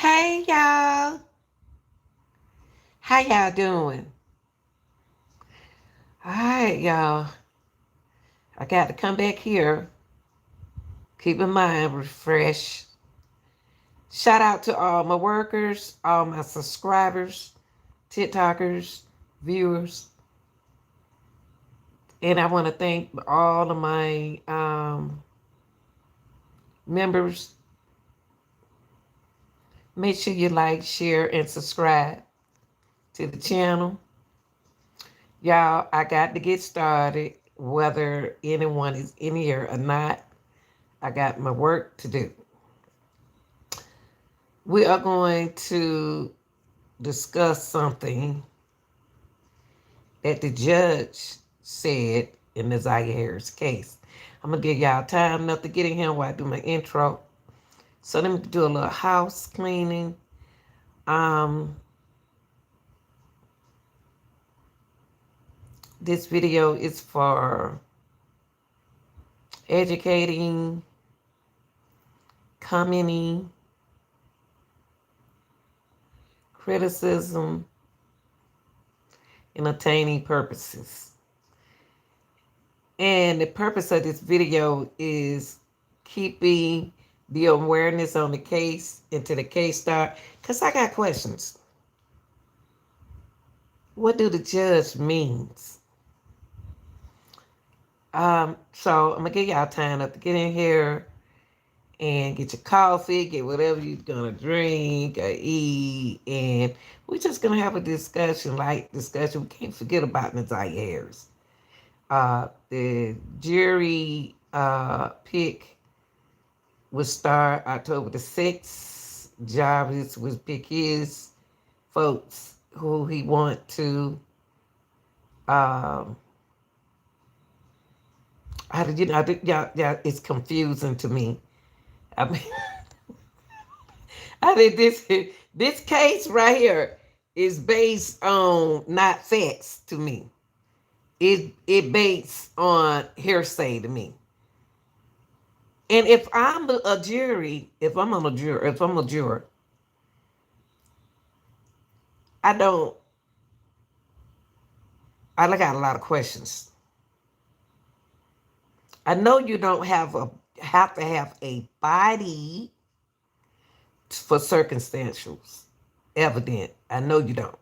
Hey y'all, how y'all doing? All right, y'all. I got to come back here. Keep in mind, refresh. Shout out to all my workers, all my subscribers, TikTokers, viewers, and I want to thank all of my members. Make sure you like, share, and subscribe to the channel. Y'all, I got to get started, whether anyone is in here or not. I got my work to do. We are going to discuss something that the judge said in the Zaire case. I'm going to give y'all time enough to get in here while I do my intro. So let me do a little house cleaning. This video is for educating, commenting, criticism, entertaining purposes. And the purpose of this video is keeping the awareness on the case until the case start. Because I got questions. What do the judge means? So I'm going to give y'all time up to get in here and get your coffee, get whatever you're going to drink or eat. And we're just going to have a discussion, light discussion. We can't forget about the Zaires. The jury pick will start October the 6th. Jarvis will pick his folks who he want to how did you know? Yeah, it's confusing to me. I mean, I think this case right here is based on not facts to me. It based on hearsay to me. And if I'm a jury, if I'm a juror, I got a lot of questions. I know you don't have to have a body for circumstantials evident. I know you don't.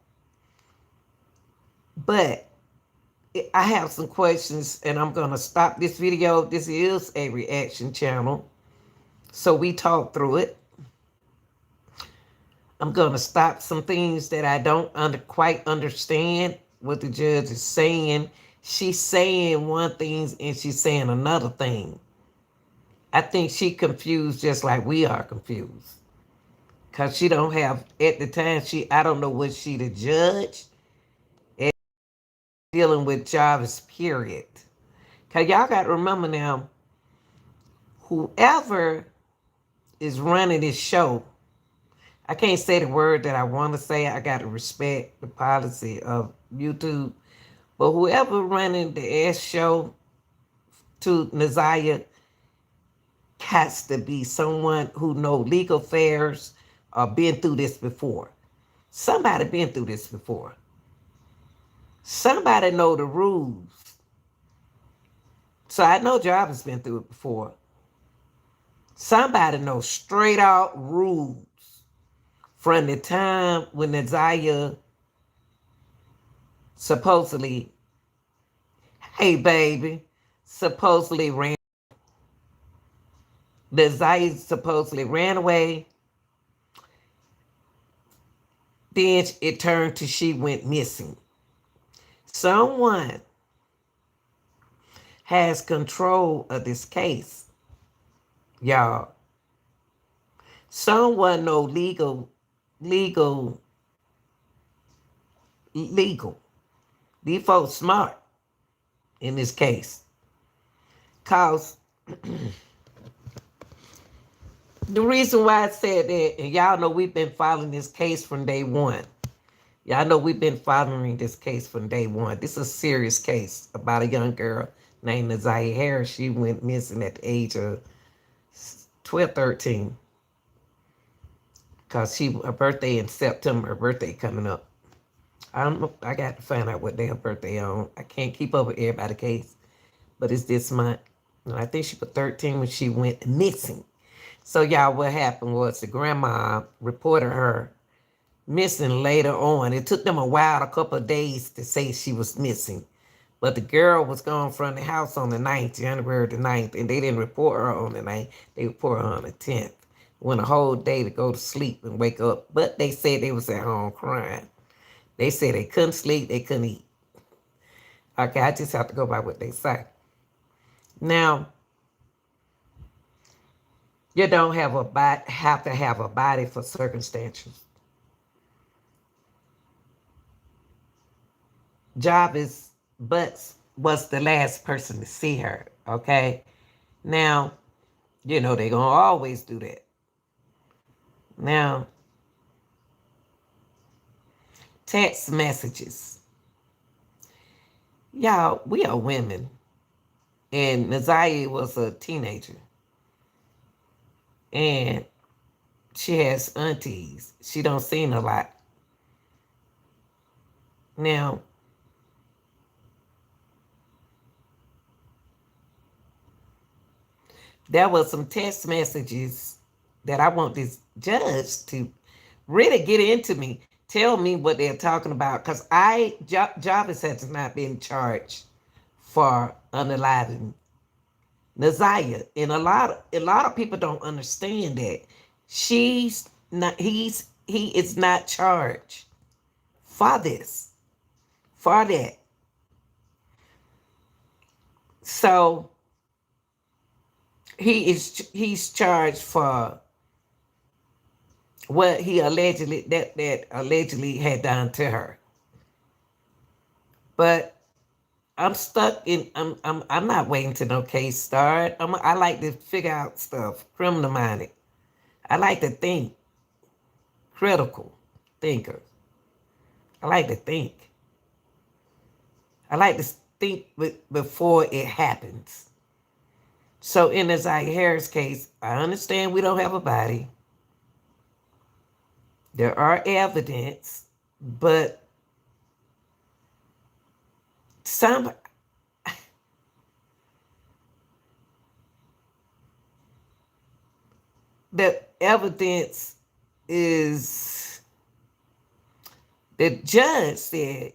But I have some questions and I'm going to stop this video. This is a reaction channel. So we talk through it. I'm going to stop some things that I don't quite understand what the judge is saying. She's saying one thing and she's saying another thing. I think she confused just like we are confused. Because she don't have, at the time, I don't know was she the judge dealing with Jarvis, period. Because y'all got to remember now, whoever is running this show, I can't say the word that I want to say. I got to respect the policy of YouTube. But whoever running the ass show to Naziah has to be someone who know legal affairs or been through this before. Somebody been through this before. Somebody know the rules. So I know Jarvis been through it before. Somebody knows straight out rules from the time when Naziah supposedly, hey baby, supposedly ran. Naziah supposedly ran away. Then it turned to she went missing. Someone has control of this case, y'all. Someone know legal. These folks smart in this case. Cause the reason why I said that, and y'all know we've been following this case from day one. Y'all know we've been following this case from day one. This is a serious case about a young girl named Naziah Harris. She went missing at the age of 12, 13. because her birthday in September, her birthday coming up. I don't know. I got to find out what day her birthday on. I can't keep up with everybody's case, but it's this month. And I think she was 13 when she went missing. So y'all, what happened was the grandma reported her missing later on. It took them a while, a couple of days, to say she was missing. But the girl was gone from the house on the 9th, January the 9th, and they didn't report her on the 9th. They reported her on the 10th. Went a whole day to go to sleep and wake up. But they said they was at home crying. They said they couldn't sleep, they couldn't eat. Okay, I just have to go by what they say. Now, you don't have to have a body for circumstances. Jarvis Butts was the last person to see her, okay? Now, they're going to always do that. Now, text messages. Y'all, we are women. And Naziah was a teenager. And she has aunties. She don't see a lot. Now, there was some text messages that I want this judge to really get into me. Tell me what they're talking about. Because Jarvis has not been charged for unaliving Naziah. And a lot of people don't understand that. He is not charged for this, for that. So he's charged for what he allegedly allegedly had done to her. But I'm stuck in. I'm not waiting to no case start. I like to figure out stuff, criminal minded. I like to think, critical thinker. I like to think. I like to think before it happens. So in the Naziah Harris case, I understand we don't have a body. There are evidence, but the evidence is, the judge said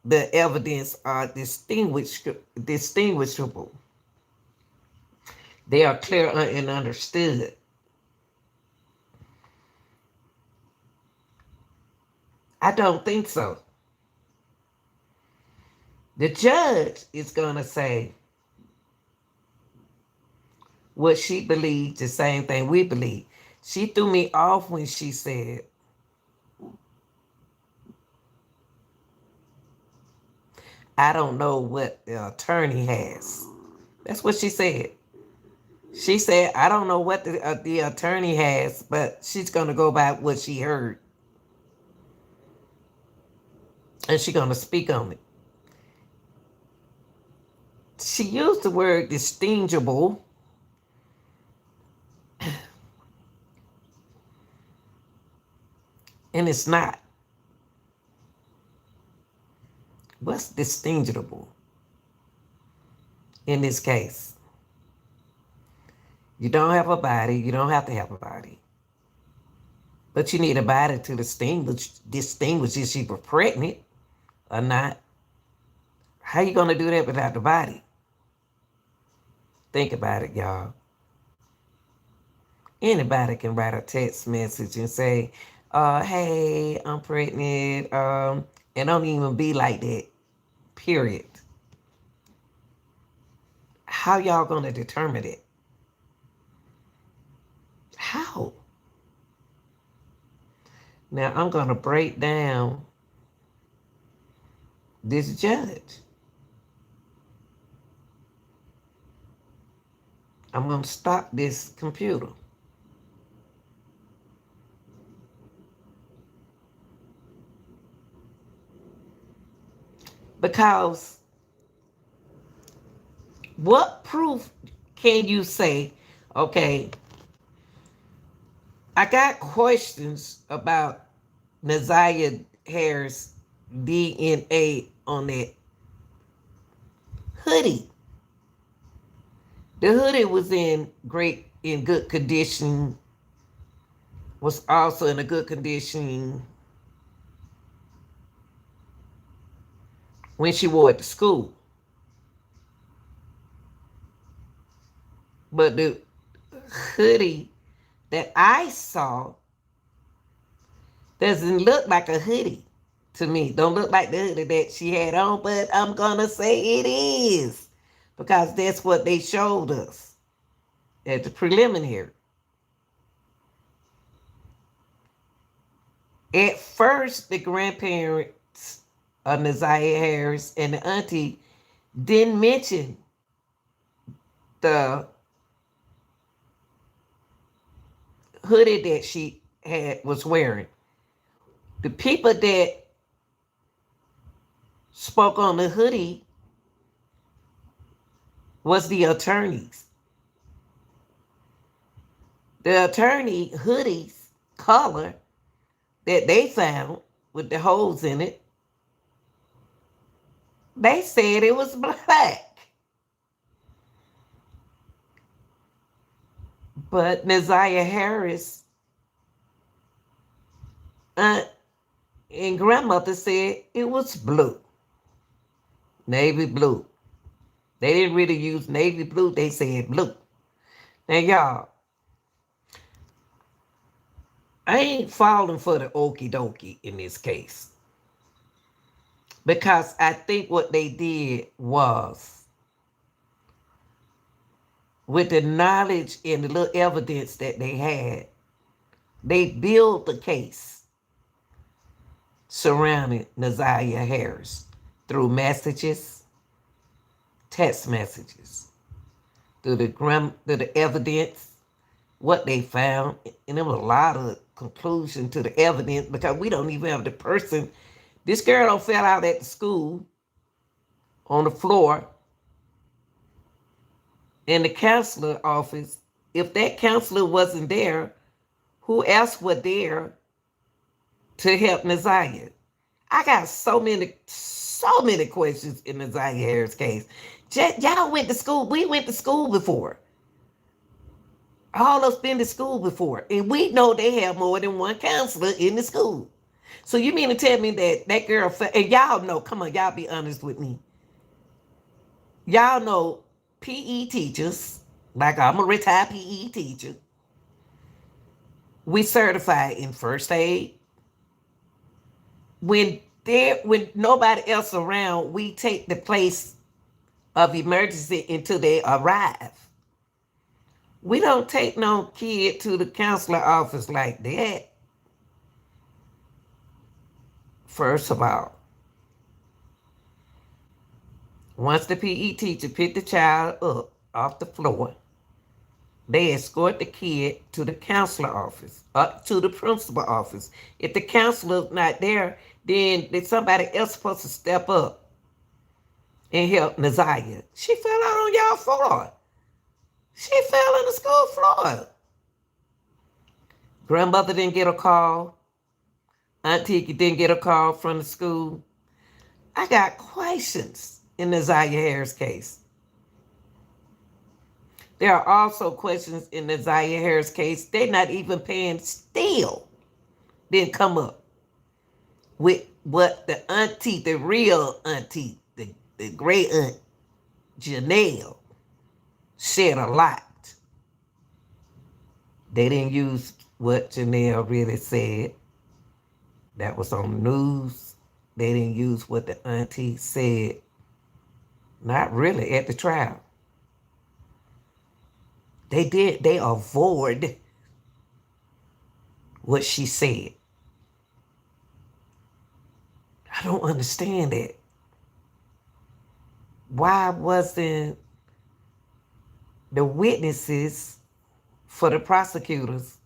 the evidence are distinguishable. They are clear and understood. I don't think so. The judge is going to say what she believes, the same thing we believe. She threw me off when she said, I don't know what the attorney has. That's what she said. She said, I don't know what the attorney has, but she's going to go by what she heard. And she's going to speak on it. She used the word distinguishable. And it's not. What's distinguishable in this case? You don't have a body. You don't have to have a body. But you need a body to distinguish if she was pregnant or not. How you going to do that without the body? Think about it, y'all. Anybody can write a text message and say, hey, I'm pregnant, and don't even be like that, period. How y'all going to determine it? How? Now, I'm going to break down this judge. I'm going to stop this computer. Because what proof can you say, okay, I got questions about Naziah Harris' DNA on that hoodie. The hoodie was in good condition, was also in a good condition when she wore it to school. But the hoodie that I saw doesn't look like a hoodie to me. Don't look like the hoodie that she had on, but I'm gonna say it is because that's what they showed us at the preliminary. At first, the grandparents of Naziah Harris and the auntie didn't mention the hoodie that she was wearing. The people that spoke on the hoodie was the attorneys. The attorney hoodie's color that they found with the holes in it, they said it was black. But Naziah Harris aunt and grandmother said it was blue, navy blue. They didn't really use navy blue, they said blue. Now, y'all, I ain't falling for the okie dokie in this case because I think what they did was, with the knowledge and the little evidence that they had, they built the case surrounding Naziah Harris through messages, text messages, through the evidence, what they found, and there was a lot of conclusion to the evidence because we don't even have the person. This girl don't fell out at the school on the floor in the counselor office. If that counselor wasn't there, who else was there to help Naziah? I got so many questions in Naziah Harris' case. Y'all went to school. We went to school before. All of us been to school before. And we know they have more than one counselor in the school. So you mean to tell me that girl, and y'all know, come on, y'all be honest with me. Y'all know PE teachers, like I'm a retired PE teacher. We certified in first aid. When nobody else around, we take the place of emergency until they arrive. We don't take no kid to the counselor office like that. First of all, once the PE teacher picked the child up off the floor, they escort the kid to the counselor office, up to the principal office. If the counselor's not there, then somebody else supposed to step up and help Naziah. She fell out on y'all floor. She fell on the school floor. Grandmother didn't get a call. Auntie didn't get a call from the school. I got questions in Naziah Harris' case. There are also questions in Naziah Harris' case. They're not even paying still. Didn't come up with what the auntie, the real auntie, the great aunt, Janelle, said a lot. They didn't use what Janelle really said. That was on the news. They didn't use what the auntie said. Not really at the trial. They did. They avoid what she said. I don't understand that. Why wasn't the witnesses for the prosecutors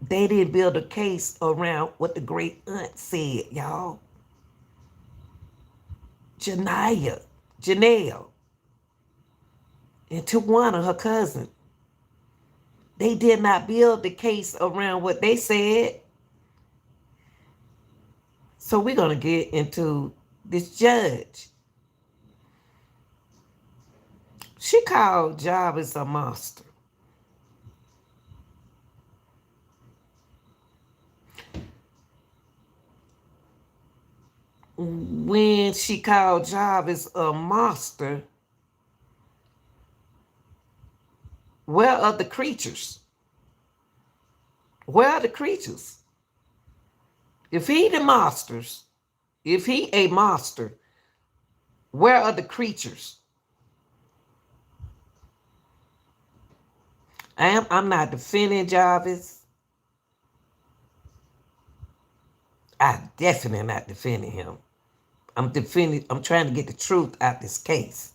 they didn't build a case around what the great aunt said, y'all? Janelle. and Tawana, her cousin. They did not build the case around what they said. So we're going to get into this judge. She called Jarvis a monster. When she called Jarvis a monster, where are the creatures? Where are the creatures? If he the monsters, if he a monster, where are the creatures? I'm not defending Jarvis. I definitely not defending him. I'm trying to get the truth out this case.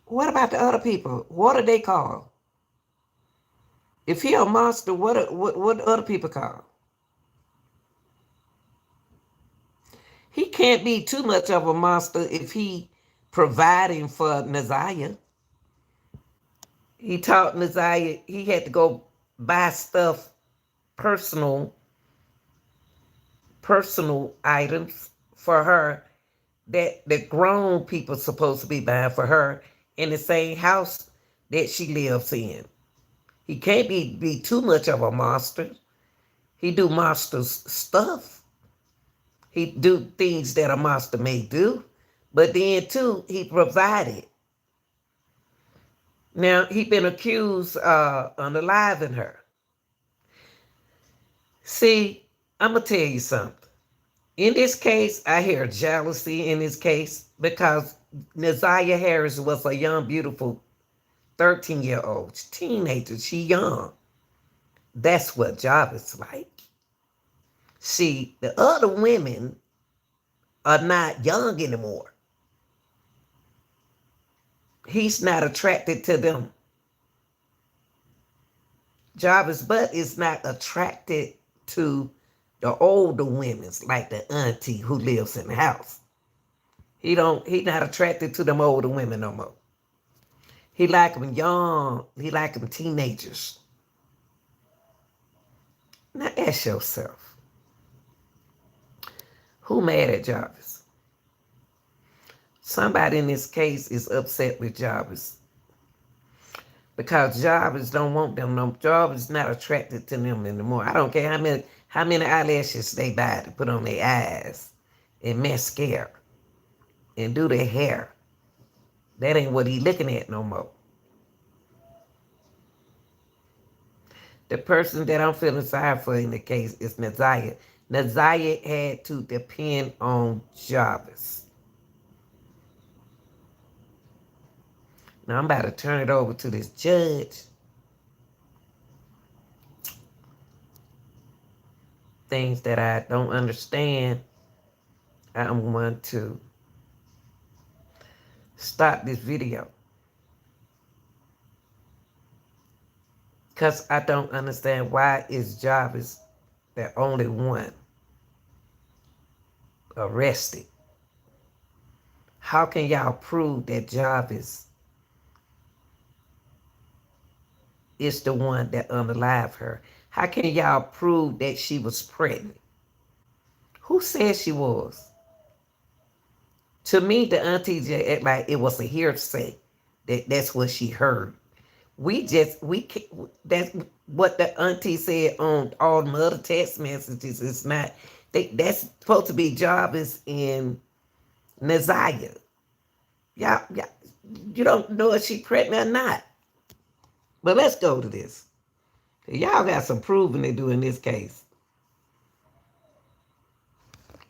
What about the other people? What are they called? If he a monster, what other people called? He can't be too much of a monster if he providing for Naziah. He taught Naziah he had to go buy stuff, personal items for her that the grown people supposed to be buying for her in the same house that she lives in. He can't be too much of a monster. He do monster stuff. He do things that a monster may do. But then too, he provided. Now, he been accused unaliving her. See, I'm going to tell you something. In this case, I hear jealousy in this case because Naziah Harris was a young, beautiful 13-year-old teenager. She young. That's what Jarvis like. See, the other women are not young anymore. He's not attracted to them. Jarvis Butt is not attracted to the older women, like the auntie who lives in the house. He not attracted to them older women no more. He like them young. He like them teenagers. Now ask yourself, who mad at Jarvis? Somebody in this case is upset with Jarvis because Jarvis don't want them. No, Jarvis not attracted to them anymore. I don't care how many eyelashes they buy to put on their eyes and mascara and do their hair. That ain't what he looking at no more. The person that I'm feeling sorry for in the case is Naziah. Naziah had to depend on Jarvis. Now I'm about to turn it over to this judge. Things that I don't understand, I'm going to stop this video. Because I don't understand why is Jarvis the only one arrested. How can y'all prove that Jarvis is the one that unalived her? How can y'all prove that she was pregnant? Who said she was? To me, the auntie just act like it was a hearsay. That's what she heard. That's what the auntie said on all the other text messages. It's not, that's supposed to be Jarvis and Naziah. Y'all, you don't know if she pregnant or not. But let's go to this. Y'all got some proving to do in this case.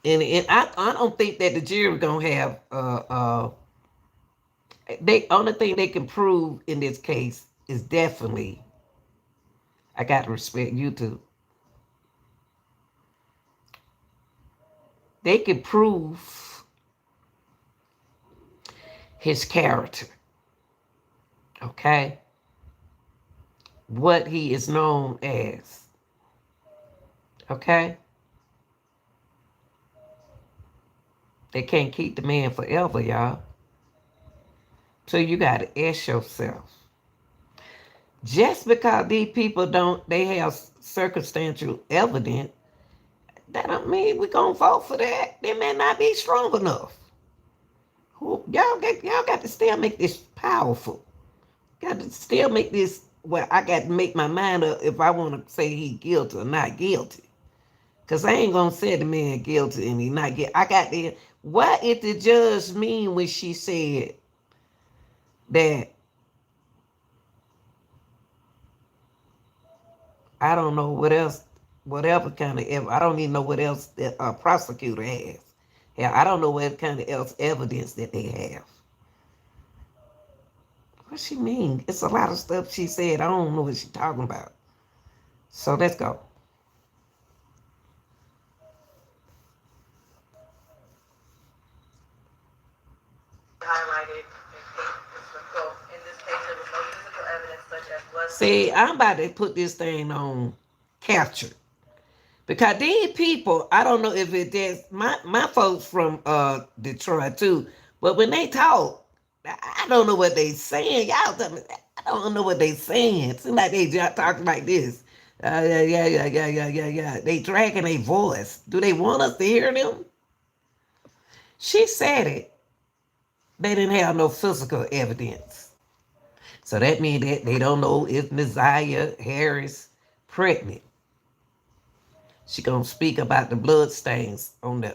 And I don't think that the jury gonna have they only thing they can prove in this case is definitely, I got to respect YouTube. They can prove his character. Okay? What he is known as. Okay? They can't keep the man forever, y'all. So you got to ask yourself, just because these people they have circumstantial evidence, that don't mean we're going to vote for that. They may not be strong enough. Y'all got to still make this powerful. Got to still make this, well, I got to make my mind up if I want to say he guilty or not guilty. Because I ain't going to say the man guilty and he not guilty. I got to, what did the judge mean when she said that, I don't know what else, whatever kind of, I don't even know what else that a prosecutor has. Yeah, I don't know what kind of else evidence that they have. What she mean? It's a lot of stuff she said. I don't know what she talking about. So let's go. Highlighted in this case, there was no physical evidence such as blood. See, I'm about to put this thing on capture. Because these people, I don't know if it is my folks from Detroit too, but when they talk, I don't know what they saying. Y'all tell me, I don't know what they saying. It seems like they just talking like this. Yeah. They dragging their voice. Do they want us to hear them? She said it. They didn't have no physical evidence. So that means that they don't know if Messiah Harris pregnant. She gonna speak about the blood stains on the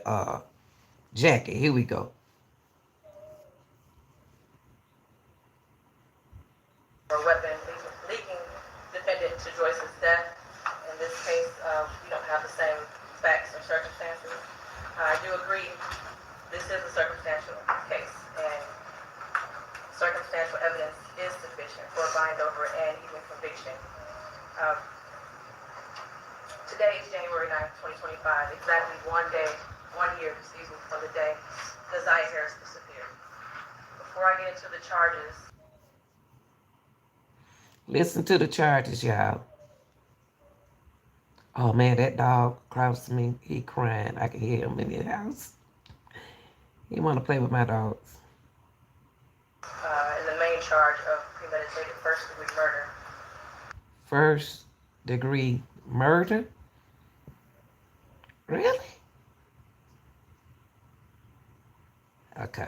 jacket. Here we go. Or weapon leaking defendant to Joyce's death. In this case, we don't have the same facts or circumstances. I do agree this is a circumstantial case, and circumstantial evidence is sufficient for a bind over and even conviction. Today is January 9th, 2025, exactly 1 year, from the day Josiah Harris disappeared. Before I get into the charges, listen to the charges, y'all. Oh man, that dog across me, he crying. I can hear him in the house. He want to play with my dogs. In the main charge of premeditated first-degree murder. First-degree murder? Really? Okay.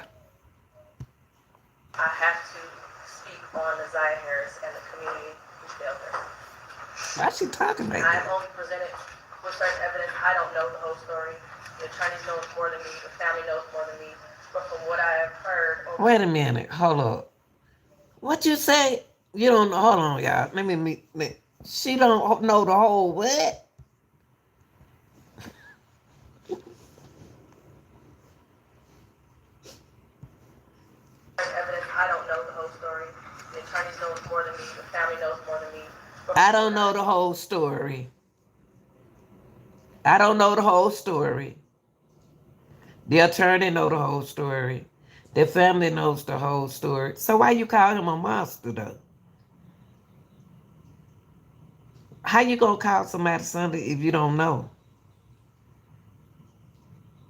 I have to speak on Josiah Harris and the community who failed her. Why is she talking like that? I'm only presented with certain evidence. I don't know the whole story. The attorneys know more than me. The family knows more than me. But from what I have heard... Wait a minute. Hold up. What you say? You don't know. Hold on, y'all. Let me. She don't know the whole what? Evidence. I don't know the whole story. The attorneys know more than me. The family knows more than me. I don't know the whole story. I don't know the whole story. The attorney know the whole story. The family knows the whole story. So why you call him a monster though? How you gonna call somebody something if you don't know?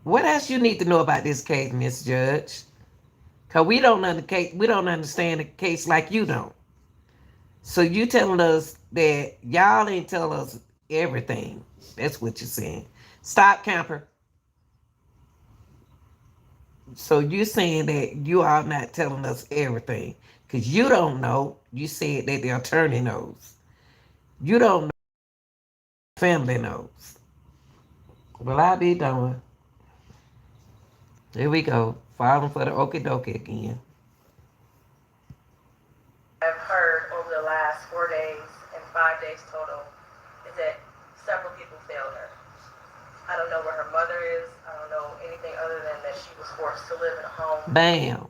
What else you need to know about this case, Miss Judge? Cause we don't understand the case like you don't. So you telling us that y'all ain't tell us everything. That's what you're saying. Stop, camper. So you're saying that you are not telling us everything. Because you don't know. You said that the attorney knows. You don't know. Family knows. Well, I be done. Here we go. Falling for the okie dokie again. I've heard over the last 4 days and 5 days total is that several people failed her. I don't know where her mother is. I don't know anything other than that she was forced to live in a home. Bam.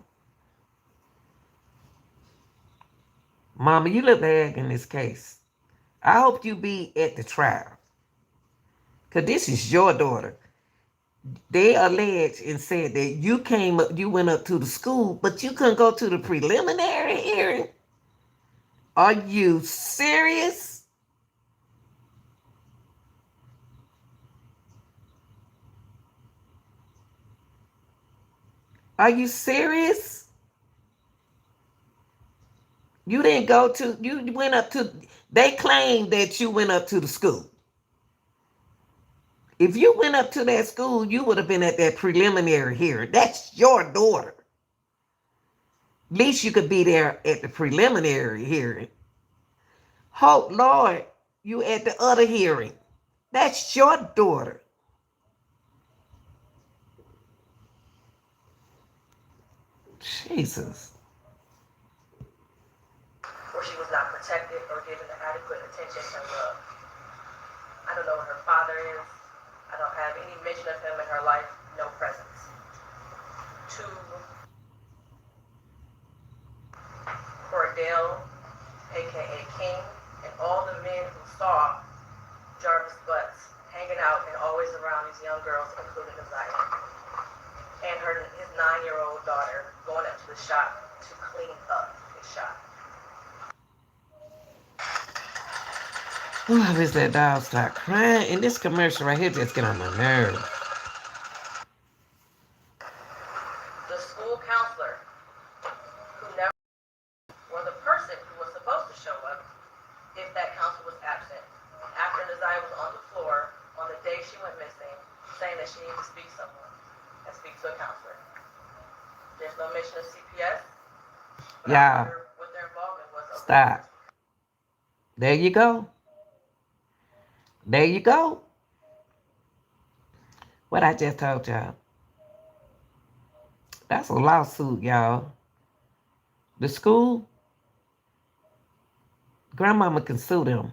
Mama, you look bad in this case. I hope you be at the trial. Because this is your daughter. They alleged and said that you went up to the school, but you couldn't go to the preliminary hearing. Are you serious? Are you serious? You didn't go to, you went up to, they claim that you went up to the school. If you went up to that school, you would have been at that preliminary hearing. That's your daughter. At least you could be there at the preliminary hearing. Hope, Lord, you at the other hearing. That's your daughter. Jesus. Or she was not protected or given the adequate attention and love. I don't know where her father is. I don't have any mention of him in her life, no presence. To Cordell, aka King, and all the men who saw Jarvis Butts hanging out and always around these young girls, including Isaiah, and his 9-year-old daughter going up to the shop to clean up his shop. Oh, I wish that dog start crying. And this commercial right here just get on my nerves. The school counselor, who never, or the person who was supposed to show up if that counselor was absent, after Isaiah was on the floor on the day she went missing, saying that she needed to speak to someone and speak to a counselor. There's no mention of CPS. But I wonder what their involvement was. Stop. There you go. There you go. What I just told y'all. That's a lawsuit, y'all. The school, grandmama can sue them.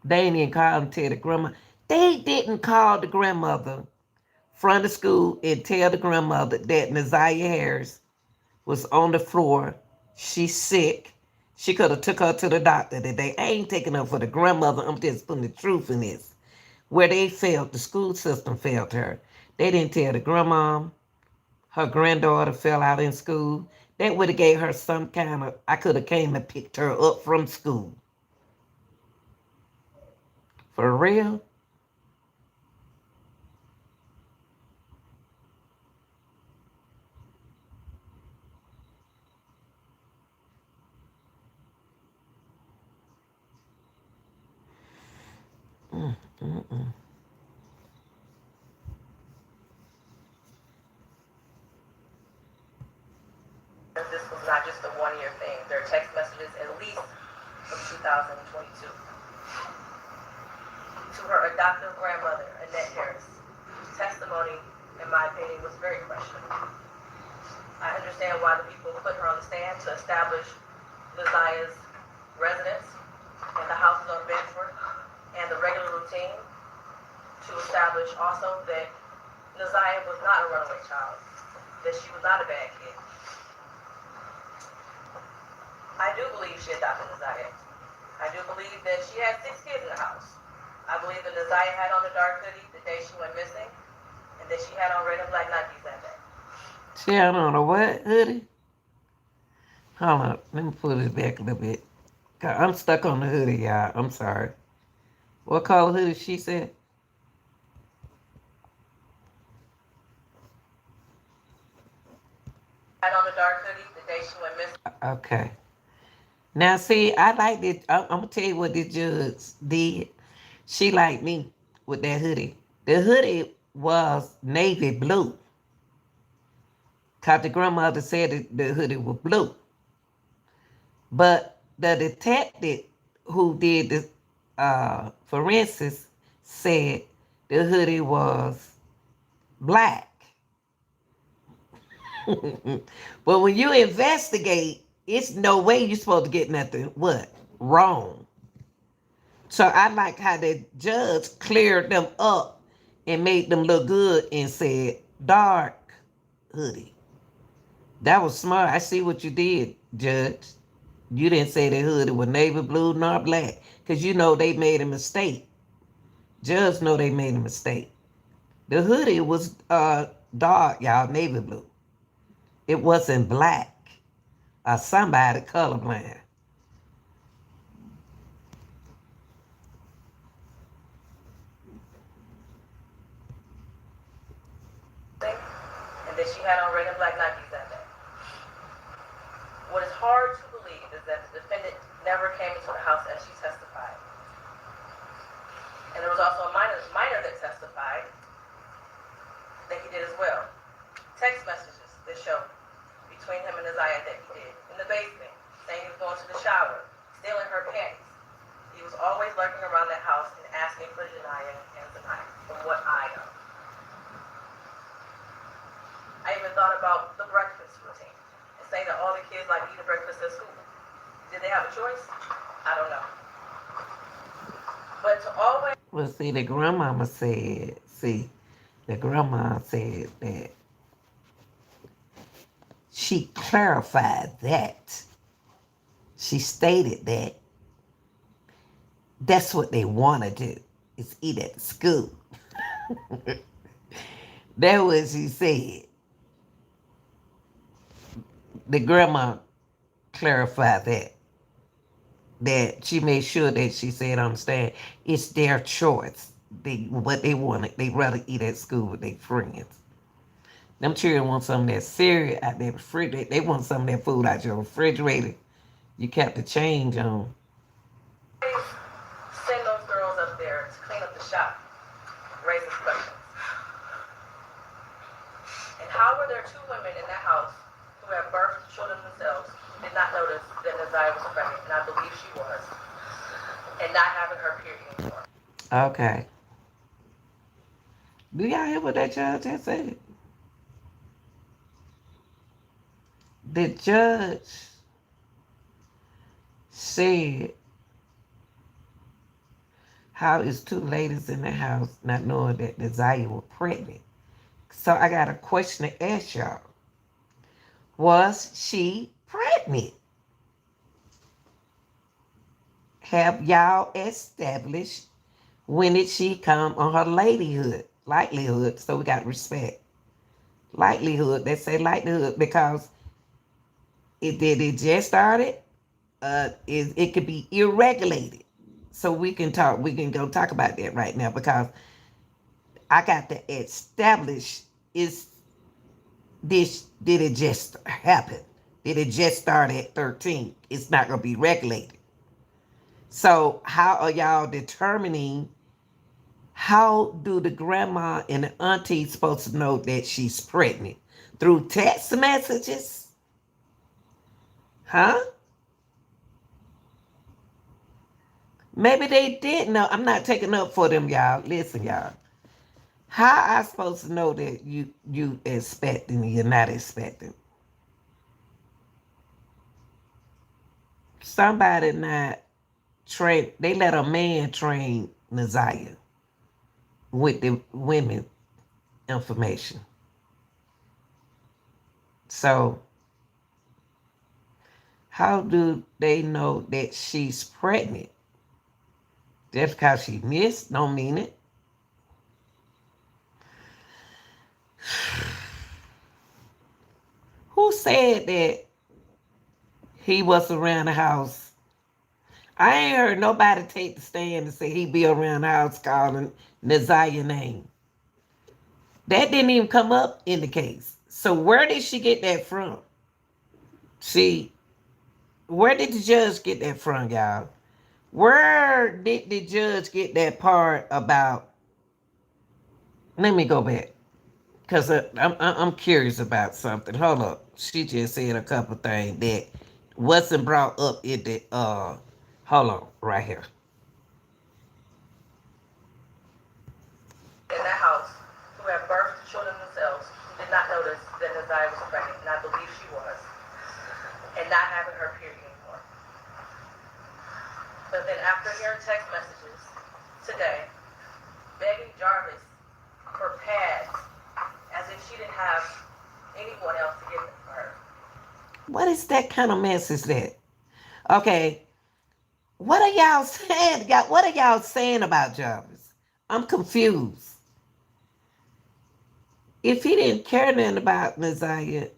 They ain't even call and tell the grandma. They didn't call the grandmother from the school and tell the grandmother that Naziah Harris was on the floor. She's sick. She could have took her to the doctor today. I ain't taking her for the grandmother. I'm just putting the truth in this. Where they failed, the school system failed her. They didn't tell the grandma. Her granddaughter fell out in school. That would have gave her some kind of, I could have came and picked her up from school. For real? Mm-mm. This was not just a one-year thing. There are text messages at least from 2022. To her adoptive grandmother, Annette Harris, whose testimony, in my opinion, was very questionable. I understand why the people put her on the stand to establish Liziah's residence and the houses on Bedford and the regular routine, to establish also that Liziah was not a runaway child, that she was not a bad kid. I do believe she adopted Liziah. I do believe that she had 6 kids in the house. I believe that Liziah had on a dark hoodie the day she went missing, and that she had on red and black Nikes that day. She had on a what hoodie? Hold on, let me pull this back a little bit. I'm stuck on the hoodie, y'all. I'm sorry. What color hoodie she said? Had on a dark hoodie the day she went missing. Okay. Now, see, I like it. I'm going to tell you what this judge did. She liked me with that hoodie. The hoodie was navy blue. Because the grandmother said that the hoodie was blue. But the detective who did the forensics said the hoodie was black. But when you investigate, it's no way you're supposed to get nothing, what? Wrong. So I like how the judge cleared them up and made them look good and said, dark hoodie. That was smart. I see what you did, Judge. You didn't say the hoodie was navy blue nor black because you know they made a mistake. Judge know they made a mistake. The hoodie was dark, y'all, navy blue. It wasn't black or somebody colorblind. And that she had on red and black Nikes that day. What is hard to believe is that the defendant never came into the house as she testified. And there was also a minor that testified that he did as well. Text messages that show between him and Isaiah that he did in the basement, saying he was going to the shower, stealing her panties. He was always lurking around that house and asking for Janiyah and Zaniyah, from what I know. I even thought about the breakfast routine and saying that all the kids like eating breakfast at school. Did they have a choice? I don't know. But to always... Well, see, the grandma said that she clarified that. She stated that that's what they want to do, is eat at the school. That's what she said. The grandma clarified that she made sure that she said, understand, it's their choice. What they want, they rather eat at school with their friends. Them children want some of that cereal out their refrigerator. They want some of that food out your refrigerator. You kept the change on. Send those girls up there to clean up the shop, raise these questions. And how were there two women in that house who had birthed children themselves who did not notice that Naziah was pregnant, and I believe she was, and not having her period anymore? Okay. Do y'all hear what that judge had said? The judge said how is two ladies in the house not knowing that Naziah was pregnant. So I got a question to ask y'all. Was she pregnant? Have y'all established when did she come on her likelihood? So we got respect. Likelihood, they say likelihood because it just started. It could be irregulated. So we can go talk about that right now because I got to establish did it just happen? Did it just start at 13? It's not gonna be regulated. So how are y'all determining, how do the grandma and the auntie supposed to know that she's pregnant? Through text messages? Huh? Maybe they did know. I'm not taking up for them, y'all. Listen, y'all. How I supposed to know that you expecting, you're not expecting? Somebody not train. They let a man train Naziah with the women information. So how do they know that she's pregnant? Just because she missed don't mean it. Who said that he was around the house? I ain't heard nobody take the stand and say he be around the house calling Naziah's name. That didn't even come up in the case. So where did she get that from? See, where did the judge get that from, y'all? Where did the judge get that part about? Let me go back. Because I'm curious about something. Hold up. She just said a couple things that wasn't brought up in the, hold on, right here. In that house, who had birthed children themselves, who did not notice that Naziah was pregnant, and I believe she was, and not having her period anymore. But then after hearing text messages today, begging Jarvis for pads, as if she didn't have anyone else to give them for her. What is that kind of message that? Okay, what are y'all saying? What are y'all saying about Jarvis? I'm confused. If he didn't care nothing about Naziah,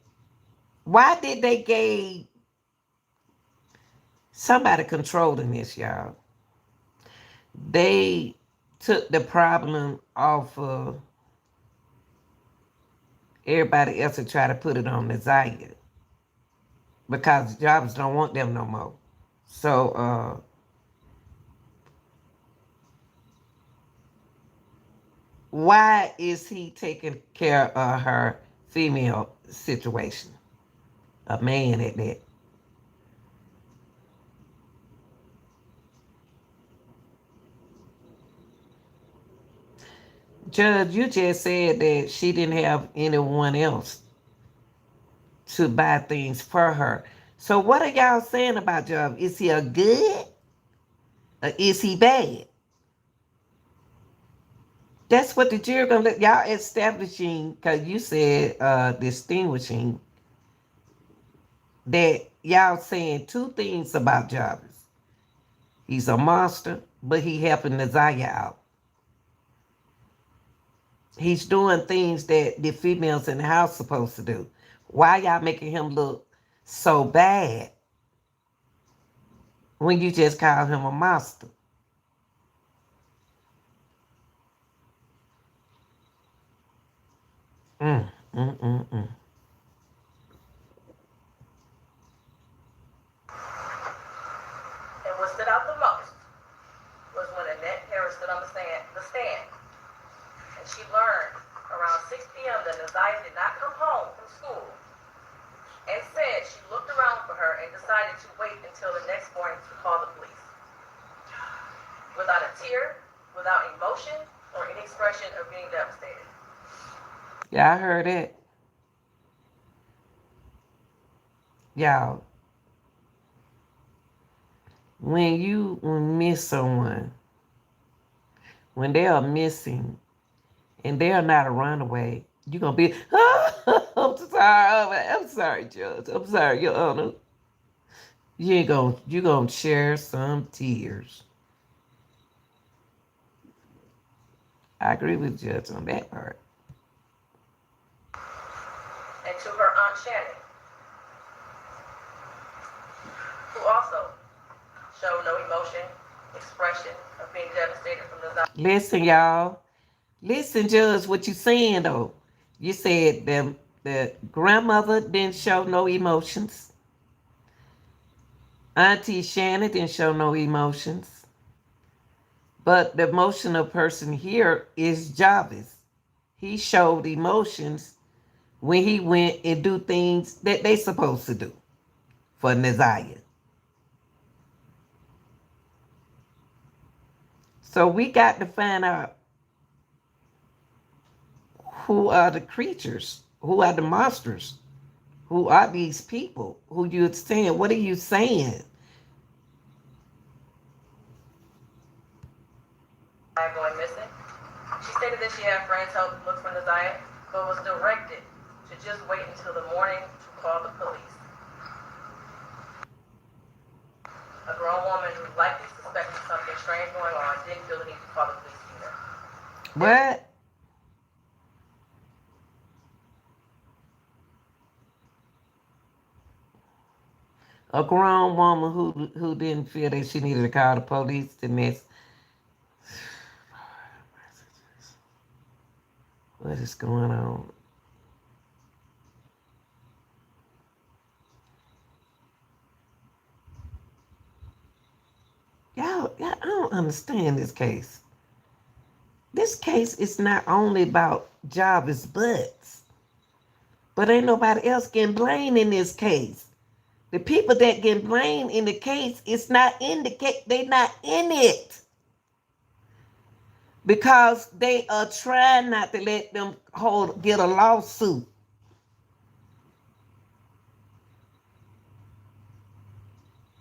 why did they give somebody controlling this, y'all? They took the problem off of everybody else and try to put it on Naziah because Jarvis don't want them no more. So, why is he taking care of her female situation? A man at that. Judge, you just said that she didn't have anyone else to buy things for her. So what are y'all saying about Job? Is he a good or is he bad? That's what the jury gonna let y'all establishing because you said distinguishing that y'all saying two things about Jarvis. He's a monster, but he helping Nazaya out. He's doing things that the females in the house supposed to do. Why y'all making him look so bad when you just call him a monster? Mm, mm, mm, mm. And what stood out the most was when Annette Harris stood on the stand, and she learned around 6 p.m. that Naziah did not come home from school, and said she looked around for her and decided to wait until the next morning to call the police. Without a tear, without emotion, or any expression of being devastated. Y'all heard it? Y'all, when you miss someone, when they are missing and they are not a runaway, you're gonna be, I'm sorry, I'm sorry, Judge. I'm sorry, Your Honor. You gonna share some tears. I agree with Judge on that part. And to her Aunt Shannon, who also showed no emotion, expression of being devastated from the. Listen, y'all. Listen, Judge, what you saying though. You said the grandmother didn't show no emotions. Auntie Shannon didn't show no emotions. But the emotional person here is Jarvis. He showed emotions when he went and do things that they supposed to do for Naziah. So we got to find out who are the creatures, who are the monsters, who are these people, who you're saying, what are you saying? Going missing. She stated that she had friends help look for Naziah, but was directed to just wait until the morning to call the police. A grown woman who likely suspected something strange going on didn't feel the need to call the police either. What? A grown woman who didn't feel that she needed to call the police to miss. What is going on? Y'all, I don't understand this case. This case is not only about Jarvis Butts, but ain't nobody else getting blamed in this case. The people that get blamed in the case, it's not in the case. They not in it because they are trying not to let them get a lawsuit.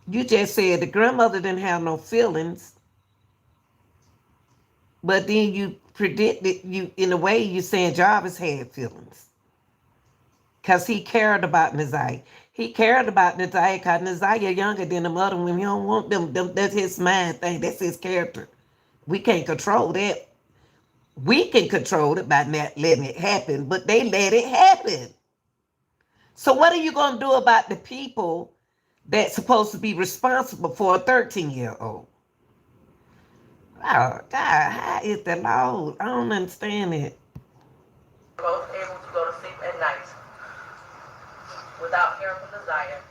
You just said the grandmother didn't have no feelings, but then you predicted you in a way you saying Jarvis had feelings because he cared about Naziah. He cared about Naziah because Naziah younger than the mother women. He don't want them. That's his mind thing. That's his character. We can't control that. We can control it by not letting it happen, but they let it happen. So what are you going to do about the people that's supposed to be responsible for a 13-year-old? Oh, God, how is the law? I don't understand it. Both able to go to sleep at night without hearing from Naziah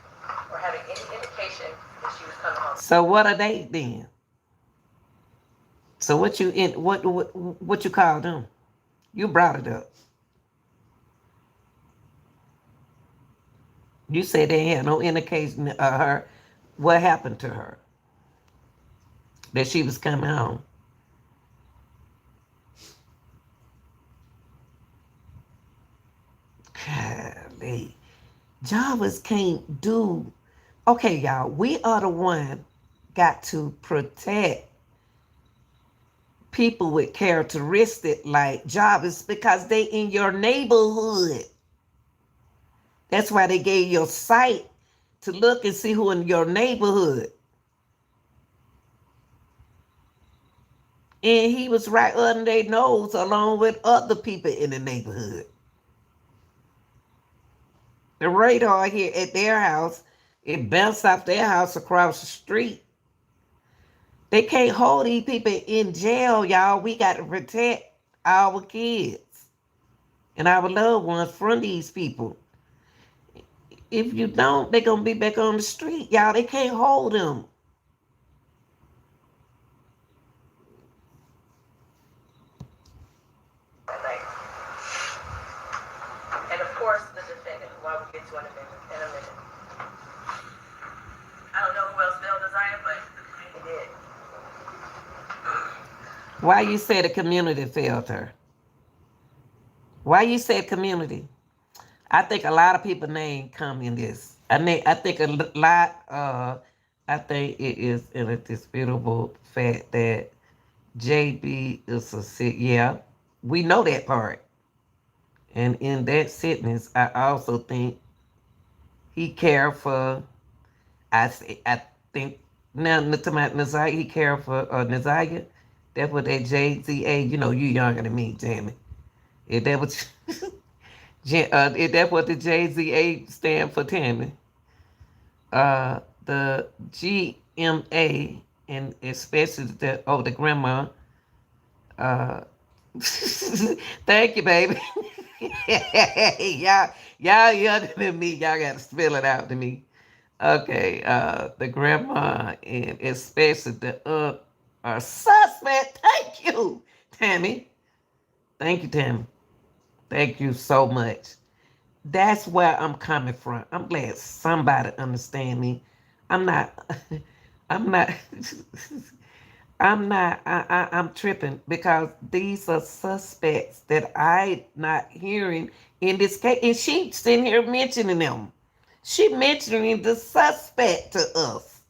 or having any indication that she was coming home. So what are they then? So what you in what you call them? You brought it up. You said they had no indication of her what happened to her. That she was coming home. Golly. Jarvis can't do. Okay, y'all, we are the one got to protect people with characteristics like Jarvis because they in your neighborhood. That's why they gave you a site to look and see who in your neighborhood. And he was right under their nose along with other people in the neighborhood. The radar here at their house, it bounced off their house across the street. They can't hold these people in jail, y'all. We got to protect our kids and our loved ones from these people. If you don't, they're going to be back on the street, y'all. They can't hold them. And of course, the defendant, who I will get to in a minute. I don't know who else failed Desire, but he did. Why you say the community failed her? Why you say community? I think a lot of people name come in this. I think a lot. I think it is an indisputable fact that JB is a sick. Yeah, we know that part. And in that sickness, I also think he cared for. I think now to my Nazaya, he cared for Nazaya. That's what that JZA. You know, you younger than me, Jamie. If that was, if that's what the JZA stand for, Tammy. The GMA and especially the grandma. Uh, thank you, baby. y'all younger than me. Y'all got to spell it out to me. Okay, the grandma and especially the suspect. Thank you, Tammy. Thank you, Tammy. Thank you so much. That's where I'm coming from. I'm glad somebody understand me. I'm not. I'm not. I'm not. I'm tripping because these are suspects that I not hearing in this case, and she sitting here mentioning them. She mentioning the suspect to us,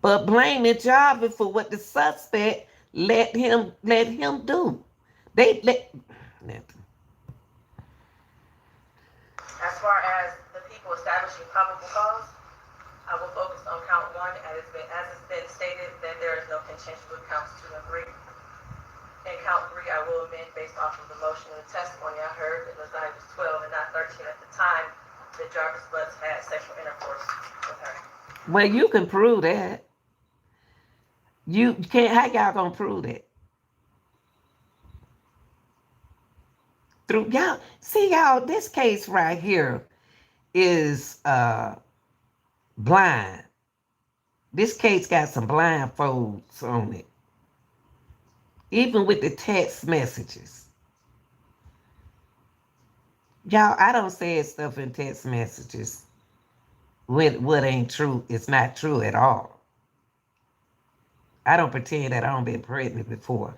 but blaming Jarvis for what the suspect let him do. They let. As far as the people establishing probable cause, I will focus on count one, as it's been stated that there is no contention with counts 2 and 3. In count 3, I will amend based off of the motion and the testimony I heard that Lazai was 12 and not 13 at the time that Jarvis Butts had sexual intercourse with her. Well, you can prove that. You can't. How y'all gonna prove that? Through y'all. See y'all. This case right here is blind. This case got some blindfolds on it. Even with the text messages. Y'all, I don't say stuff in text messages when what ain't true. It's not true at all. I don't pretend that I don't been pregnant before.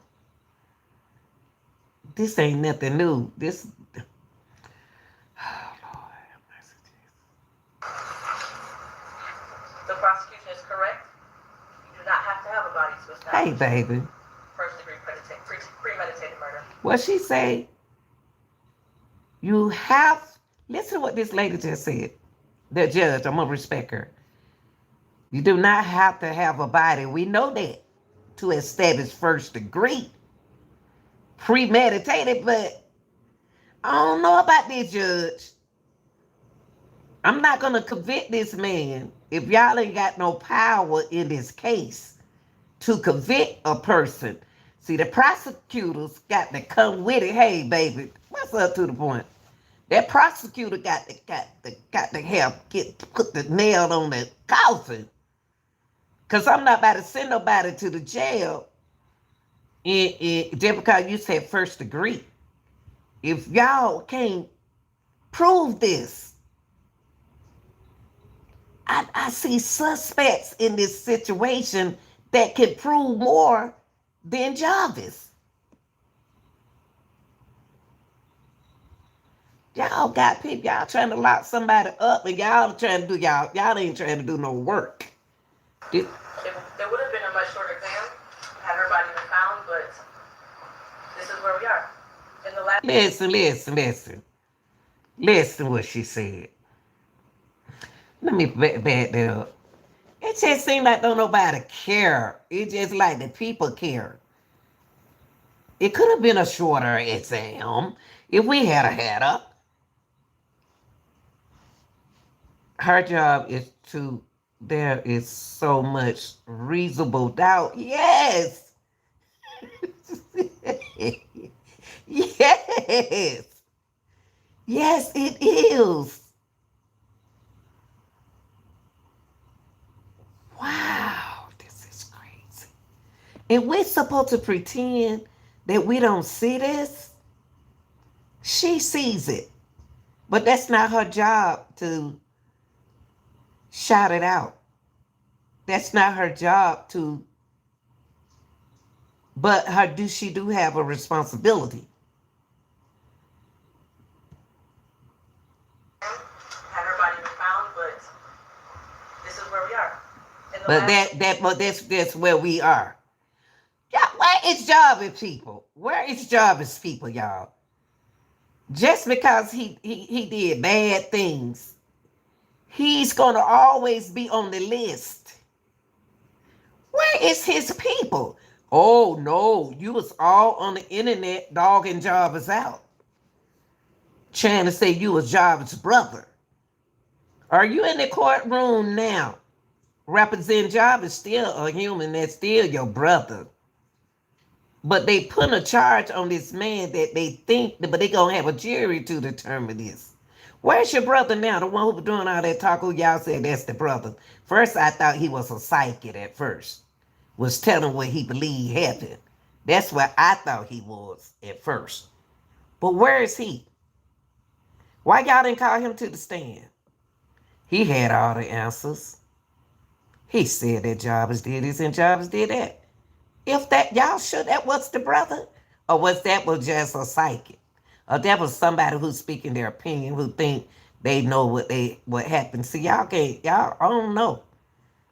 This ain't nothing new. This. Oh, Lord. The prosecution is correct. You do not have to have a body to establish. Hey, baby. First-degree premeditated murder. What she say? You have. Listen to what this lady just said. The judge, I'm gonna respect her. You do not have to have a body. We know that to establish first degree. Premeditated, but I don't know about this judge. I'm not gonna convict this man if y'all ain't got no power in this case to convict a person. See, the prosecutors got to come with it. Hey, baby, what's up to the point? That prosecutor got to help put the nail on the coffin. Because I'm not about to send nobody to the jail just because you said first degree. If y'all can't prove this, I see suspects in this situation that can prove more than Jarvis. Y'all got people, y'all trying to lock somebody up, and y'all trying to do y'all ain't trying to do no work. There would have been a much shorter exam had her body been found, but this is where we are. In the last Listen what she said. Let me back that up. It just seems like don't nobody care. It just like the people care. It could have been a shorter exam if we had her. Her job is to, there is so much reasonable doubt. Yes. Yes. Yes, it is. Wow, this is crazy. And we're supposed to pretend that we don't see this? She sees it. But that's not her job to shout it out. That's not her job to, but she do have a responsibility. had her body been found, but this is where we are. But that's where we are. Yeah, where is Jarvis people? Where is Jarvis people, y'all? Just because he did bad things, he's gonna always be on the list. Where is his people? Oh no, you was all on the internet dogging Jarvis out. Trying to say you was Jarvis' brother. Are you in the courtroom now? Represent Jarvis still a human, that's still your brother. But they put a charge on this man that they think, but they gonna have a jury to determine this. Where's your brother now? The one who was doing all that talk, who y'all said that's the brother. First, I thought he was a psychic at first. Was telling what he believed happened. That's what I thought he was at first. But where is he? Why y'all didn't call him to the stand? He had all the answers. He said that Jarvis did this and Jarvis did that. If that, y'all sure that was the brother? Or was just a psychic? Or that was somebody who's speaking their opinion, who think they know what happened. See, y'all I don't know.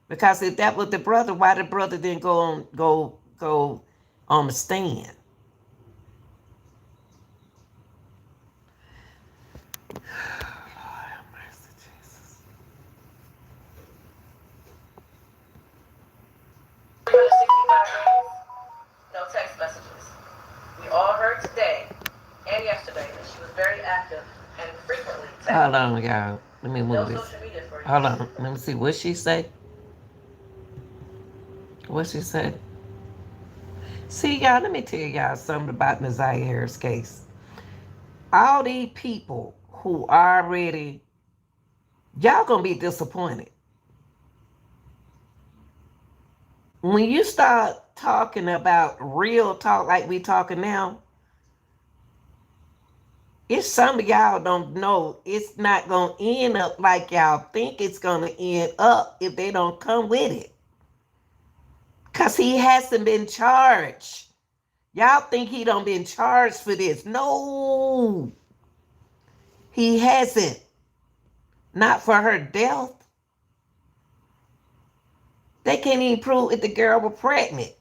Because if that was the brother, why the brother didn't go on the stand? No text messages. We all heard today and yesterday that she was very active and frequently texting. Hold on, y'all. Let me move this. Social media for you. Hold on. Let me see. What she say? What she said? See, y'all, let me tell y'all something about Naziah Harris' case. All these people who already, y'all gonna be disappointed. When you start talking about real talk like we talking now, if some of y'all don't know, it's not gonna end up like y'all think it's gonna end up if they don't come with it. Because he hasn't been charged. Y'all think he don't been charged for this. No. He hasn't. Not for her death. They can't even prove if the girl was pregnant.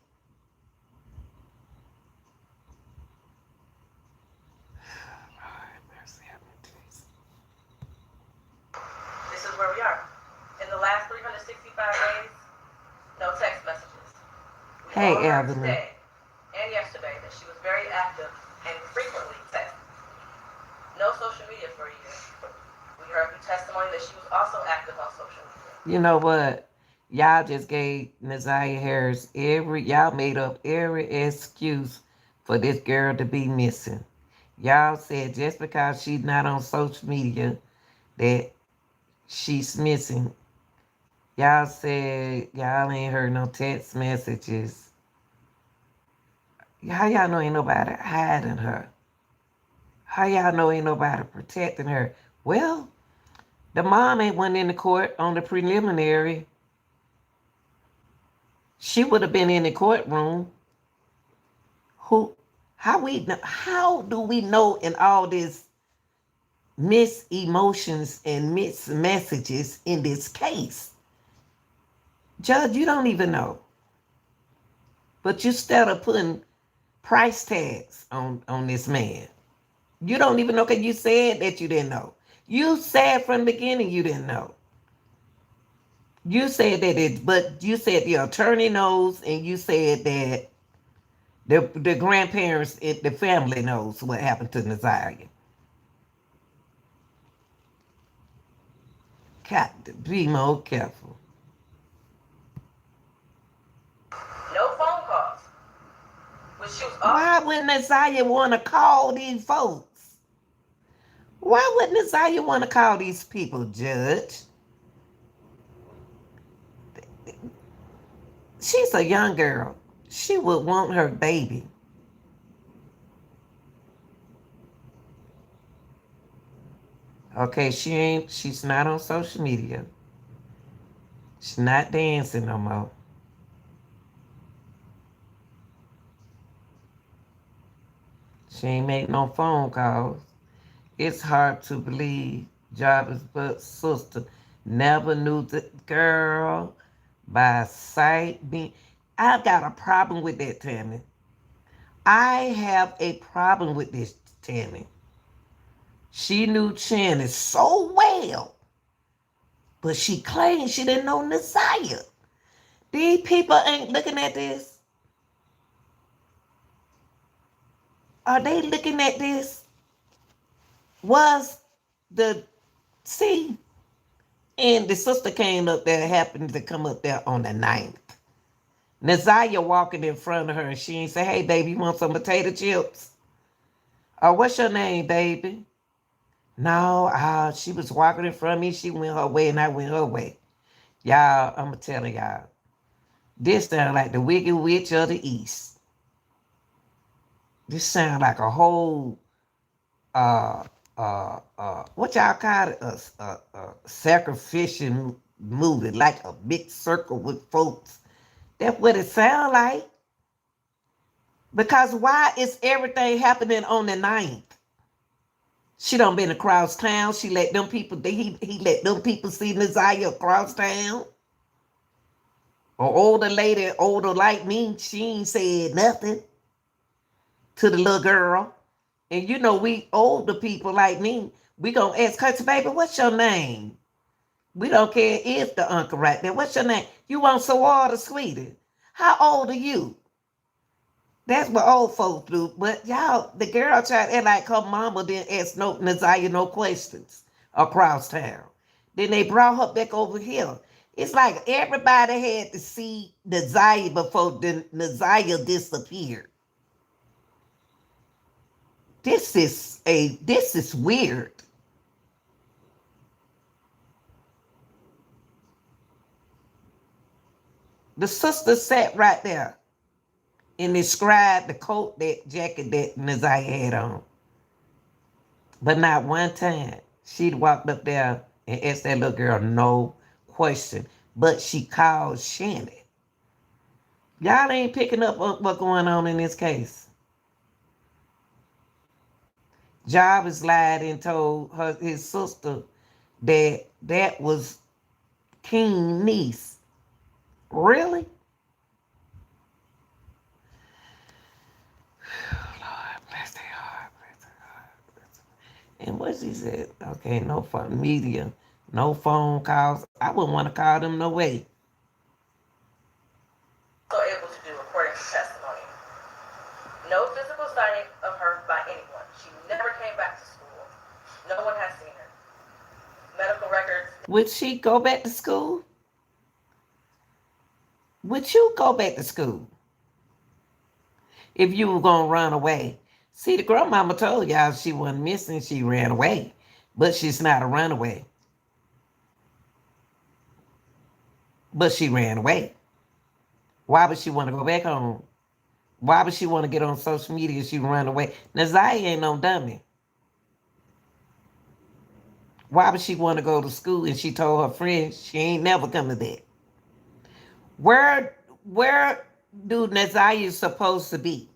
This is where we are. In the last 365 days, no text messages. Hey, Evelyn. Today and yesterday that she was very active and frequently texting. No social media for a year. We heard through testimony that she was also active on social media. You know what? Y'all just gave Naziah Harris y'all made up every excuse for this girl to be missing. Y'all said just because she's not on social media that she's missing. Y'all said y'all ain't heard no text messages. How y'all know ain't nobody hiding her? How y'all know ain't nobody protecting her? Well, the mom ain't went in the court on the preliminary. She would have been in the courtroom. Who? How do we know in all this mixed emotions and mixed messages in this case? Judge, you don't even know. But you still putting price tags on this man. You don't even know because you said that you didn't know. You said from the beginning you didn't know. You said that but you said the attorney knows, and you said that the grandparents, the family knows what happened to Nazaria. Got to be more careful. No phone calls. When she was off. Why would Nazaria want to call these folks? Why would Nazaria want to call these people, Judge? She's a young girl. She would want her baby. Okay, she's not on social media. She's not dancing no more. She ain't make no phone calls. It's hard to believe Jarvis' but sister never knew the girl by sight. I've got a problem with that, Tammy. I have a problem with this, Tammy. She knew Channing so well, but she claimed she didn't know Nasiah. These people ain't looking at this. Are they looking at this? Was the see? And the sister came up there, happened to come up there on the 9th. Nazaria walking in front of her, and she ain't say, "Hey, baby, you want some potato chips?" Or, "What's your name, baby?" No, she was walking in front of me. She went her way, and I went her way. Y'all, I'm going to tell y'all. This sound like the Wicked Witch of the East. This sound like a whole, what y'all call it? Sacrificial movie, like a big circle with folks. That's what it sound like. Because why is everything happening on the 9th? She done been across town. She let them people, he let them people see Nazaria across town. Or older lady, older like me, she ain't said nothing to the little girl. And you know, we older people like me, we gonna ask her, "Baby, what's your name?" We don't care if the uncle right there. "What's your name?" "You want some water, sweetie?" "How old are you?" That's what old folks do. But y'all, the girl tried to act like her mama didn't ask no Nazaria no questions across town. Then they brought her back over here. It's like everybody had to see Nazaria before the Nazaria disappeared. This is weird. The sister sat right there and described the coat, that jacket that Nazaria had on. But not one time she'd walked up there and asked that little girl no question. But she called Shannon. Y'all ain't picking up what's going on in this case. Jarvis lied and told his sister that that was King's niece. Really? Lord, bless their heart. Bless their heart. And what she said, okay, no fun media, no phone calls. I wouldn't want to call them no way. So able to do according to testimony. No physical signing of her by anyone. She never came back to school. No one has seen her. Medical records. Would she go back to school? Would you go back to school if you were going to run away? See, the grandmama told y'all she wasn't missing. She ran away. But she's not a runaway. But she ran away. Why would she want to go back home? Why would she want to get on social media if she run away? Nazaya ain't no dummy. Why would she want to go to school and she told her friends she ain't never come to that? Where do Nazaya supposed to be?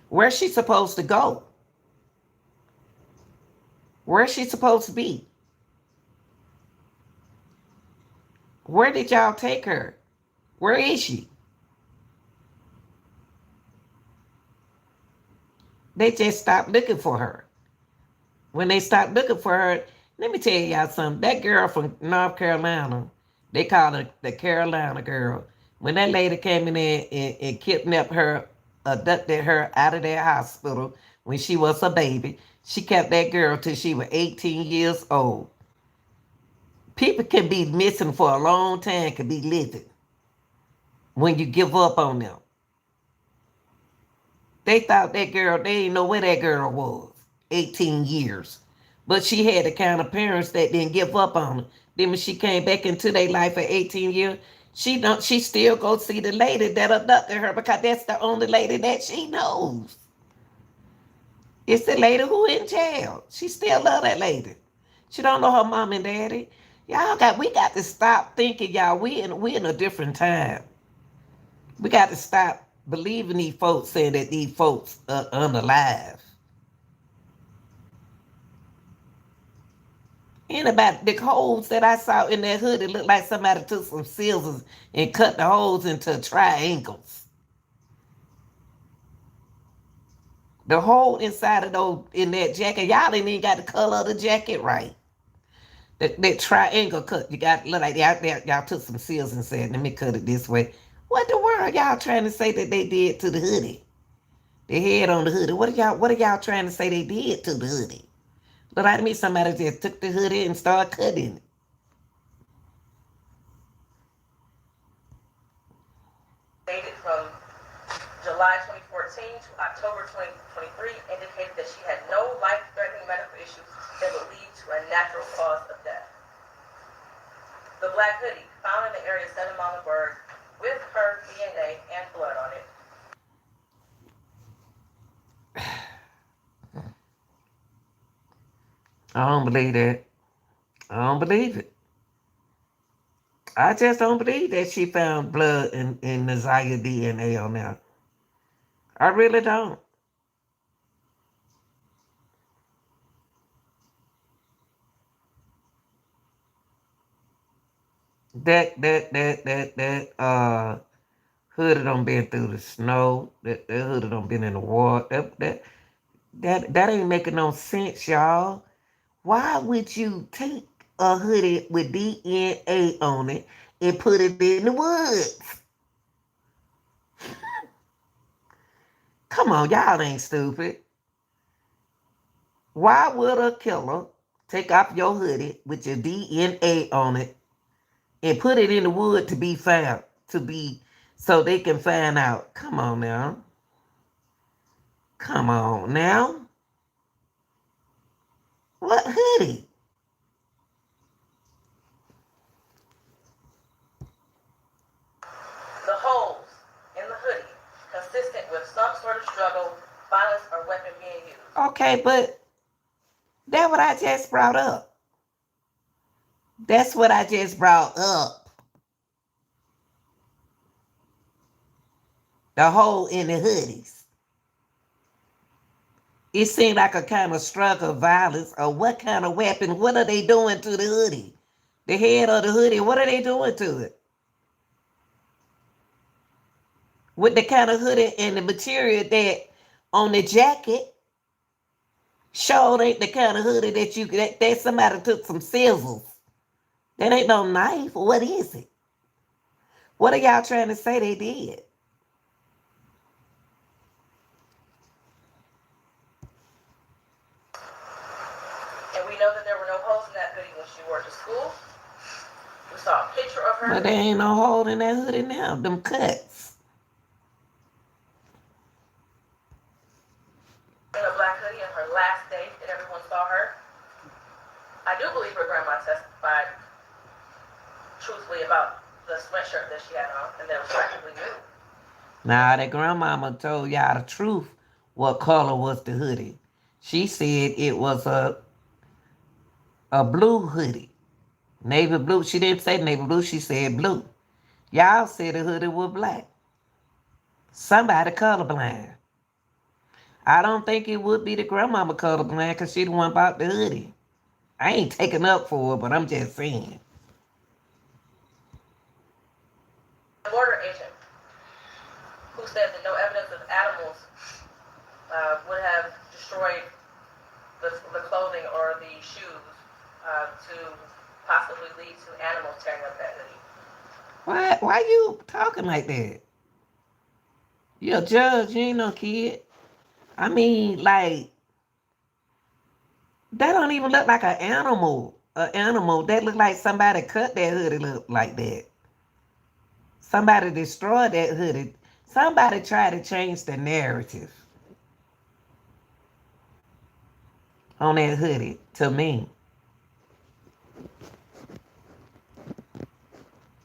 Where's she supposed to go? Where's she supposed to be? Where did y'all take her? Where is she? They just stopped looking for her. When they stopped looking for her, let me tell y'all something. That girl from North Carolina, they call her the Carolina girl. When that lady came in there and kidnapped her, abducted her out of that hospital when she was a baby, she kept that girl till she was 18 years old. People can be missing for a long time, can be living when you give up on them. They thought that girl, they didn't know where that girl was. 18 years. But she had the kind of parents that didn't give up on her. Then when she came back into their life at 18 years, she still go see the lady that abducted her because that's the only lady that she knows. It's the lady who in jail. She still love that lady. She don't know her mom and daddy. We got to stop thinking, y'all, we in a different time. We got to stop believing these folks saying that these folks are unalive. And about the holes that I saw in that hood, it looked like somebody took some scissors and cut the holes into triangles. The hole inside of those in that jacket, y'all ain't even got the color of the jacket right. That triangle cut, you got look like y'all took some scissors and said, "Let me cut it this way." What the world y'all trying to say that they did to the hoodie? The head on the hoodie. What are y'all trying to say they did to the hoodie? Look like to me somebody just took the hoodie and started cutting it. Dated from July 2014 to October 2023 indicated that she had no life-threatening medical issues that would lead to a natural cause of death. The black hoodie found in the area of 7 Mile Bird with her DNA and blood on it. I don't believe that. I don't believe it. I just don't believe that she found blood in Nazaya DNA on there. I really don't. That hoodie done been through the snow. That hoodie done been in the water. That ain't making no sense, y'all. Why would you take a hoodie with DNA on it and put it in the woods? Come on, y'all ain't stupid. Why would a killer take off your hoodie with your DNA on it and put it in the wood to be found, so they can find out? Come on now. Come on now. What hoodie? The holes in the hoodie consistent with some sort of struggle, violence, or weapon being used. Okay, but that's what I just brought up. That's what I just brought up. The hole in the hoodies. It seemed like a kind of struggle, violence, or what kind of weapon? What are they doing to the hoodie? The head of the hoodie, what are they doing to it? With the kind of hoodie and the material that on the jacket, sure ain't the kind of hoodie that somebody took some scissors. That ain't no knife. What is it? What are y'all trying to say they did? And we know that there were no holes in that hoodie when she wore it to school. We saw a picture of her. But there ain't no hole in that hoodie now. Them cuts. In a black hoodie on her last day that everyone saw her. I do believe her grandma testified truthfully about the sweatshirt that she had on, and that was practically new. Now, that grandmama told y'all the truth what color was the hoodie. She said it was a blue hoodie. Navy blue. She didn't say navy blue, she said blue. Y'all said the hoodie was black. Somebody colorblind. I don't think it would be the grandmama colorblind because she the one bought the hoodie. I ain't taking up for it, but I'm just saying. The border agent, who said that no evidence of animals would have destroyed the clothing or the shoes to possibly lead to animals tearing up that hoodie. Why you talking like that? You're a judge, you ain't no kid. I mean, like, that don't even look like an animal. An animal. That look like somebody cut that hoodie look like that. Somebody destroyed that hoodie. Somebody tried to change the narrative on that hoodie to me.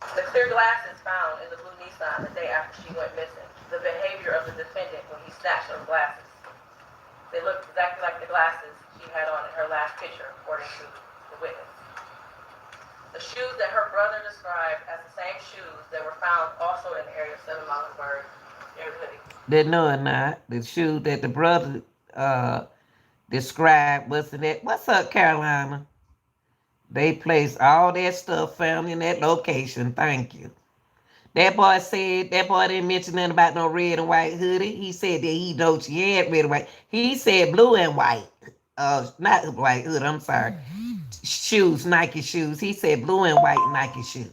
The clear glasses found in the blue Nissan the day after she went missing. The behavior of the defendant when he snatched those glasses. They looked exactly like the glasses she had on in her last picture, according to the witness. The shoes that her brother described as the same shoes that were found also in the area of 7 Milersburg near the hoodie. They know or not, the shoe that the brother described wasn't that. What's up, Carolina? They placed all that stuff found in that location. Thank you. That boy said that boy didn't mention nothing about no red and white hoodie. He said that he knows she had red and white. He said blue and white. Not white hood. I'm sorry. Shoes, Nike shoes. He said blue and white Nike shoes.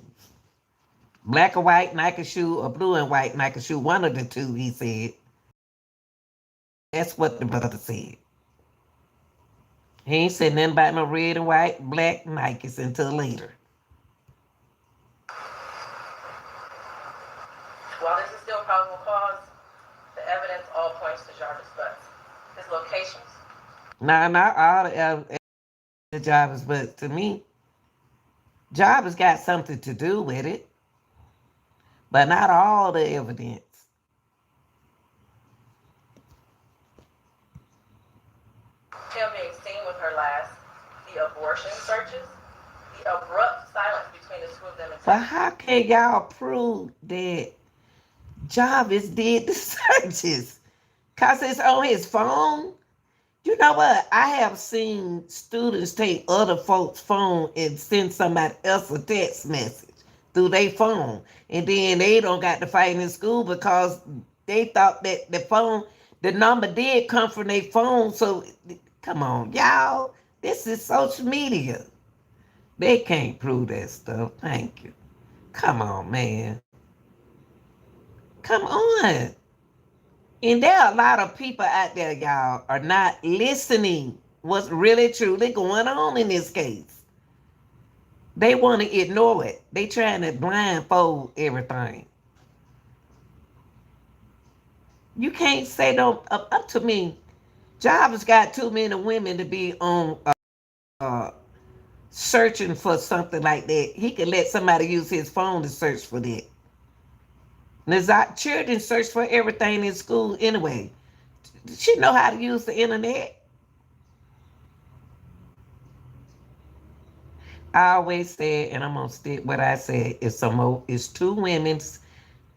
Black and white Nike shoe or blue and white Nike shoe. One of the two. He said. That's what the brother said. He ain't said nothing about no red and white, black Nikes until later. While this is still probable cause, the evidence all points to Jarvis Butts. His locations. Now, not all the Jarvis, but to me, Jarvis got something to do with it, but not all the evidence. Him being seen with her last, the abortion searches, the abrupt silence between the two of them. But how can y'all prove that Jarvis did the searches? Because it's on his phone? You know what? I have seen students take other folks' phone and send somebody else a text message through their phone. And then they don't got to fight in school because they thought that the number did come from their phone. So, come on, y'all. This is social media. They can't prove that stuff. Thank you. Come on, man. Come on. And there are a lot of people out there, y'all, are not listening what's really truly going on in this case. They want to ignore it. They trying to blindfold everything. You can't say no up to me. Jarvis got too many women to be on searching for something like that. He could let somebody use his phone to search for that. Children search for everything in school anyway. She know how to use the internet. I always said, and I'm gonna stick what I said, it's two women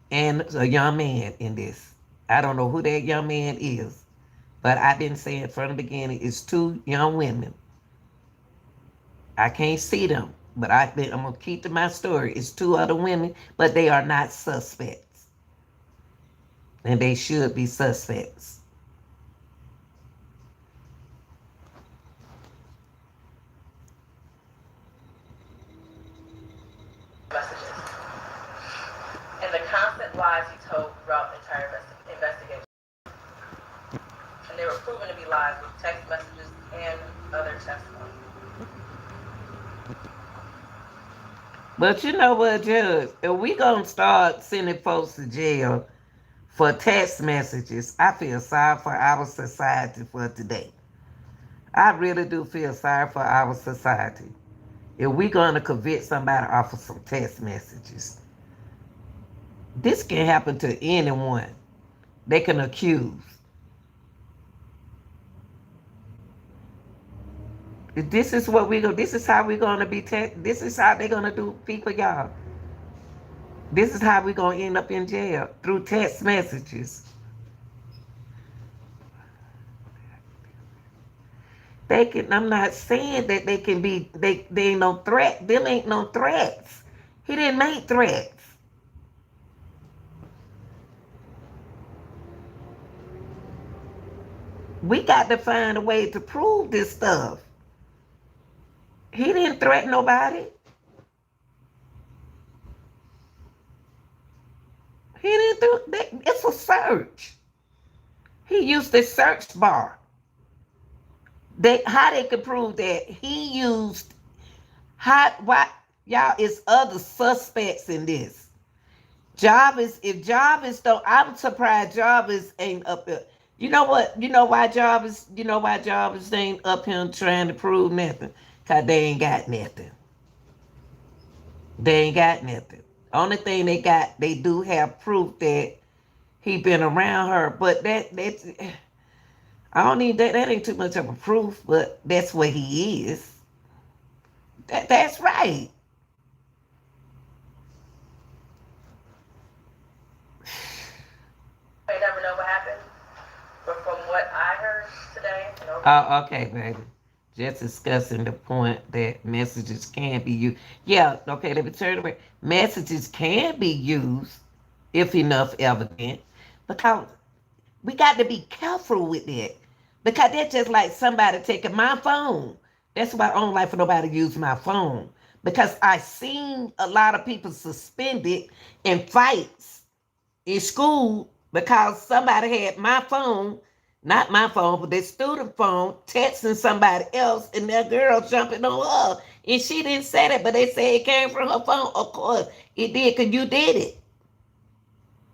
and a young man in this. I don't know who that young man is, but I've been saying from the beginning, it's two young women. I can't see them, but I'm gonna keep to my story. It's two other women, but they are not suspects. And they should be suspects. Messages. And the constant lies he told throughout the entire investigation. And they were proven to be lies with text messages and other testimony. But you know what, Judge? If we gonna start sending folks to jail for text messages, I feel sorry for our society for today. I really do feel sorry for our society. If we gonna convict somebody off of some text messages, This can happen to anyone. They can accuse. This is what we go. This is how we're gonna be. This is how they're gonna do people, y'all. This is how we're gonna end up in jail through text messages. They can. I'm not saying that they can be. They ain't no threat. Them ain't no threats. He didn't make threats. We got to find a way to prove this stuff. He didn't threaten nobody. He didn't do that. It's a search. He used the search bar. How they could prove that he used why y'all is other suspects in this. If Jarvis don't, I'm surprised Jarvis ain't up there. You know what? You know why Jarvis ain't up here trying to prove nothing? Cause they ain't got nothing. They ain't got nothing. Only thing they do have proof that he been around her, but that's I don't need that. That ain't too much of a proof, but that's what he is. That's right. I never know what happened, but from what I heard today, Oh, okay, baby. Just discussing the point that messages can be used. Yeah, okay, let me turn it around. Messages can be used if enough evidence, because we got to be careful with that. Because that's just like somebody taking my phone. That's why I don't like for nobody to use my phone. Because I seen a lot of people suspended in fights in school because somebody had my phone, not my phone, but their student phone, texting somebody else, and that girl jumping on her. And she didn't say that, but they say it came from her phone. Of course, it did, because you did it.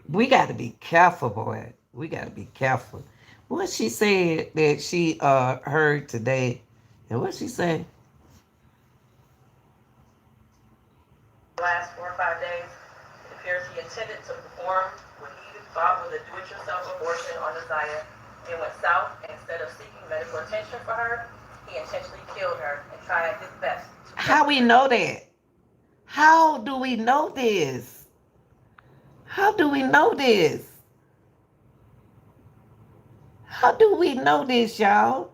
We got to be careful, boy. We got to be careful. What she said that she heard today, and what she said? the last 4 or 5 days, it appears he intended to perform what he thought was a do-it-yourself abortion on Desire and went south, and instead of seeking medical attention for her, he intentionally killed her and tried his best to. How we know that? How do we know this? How do we know this? How do we know this, y'all?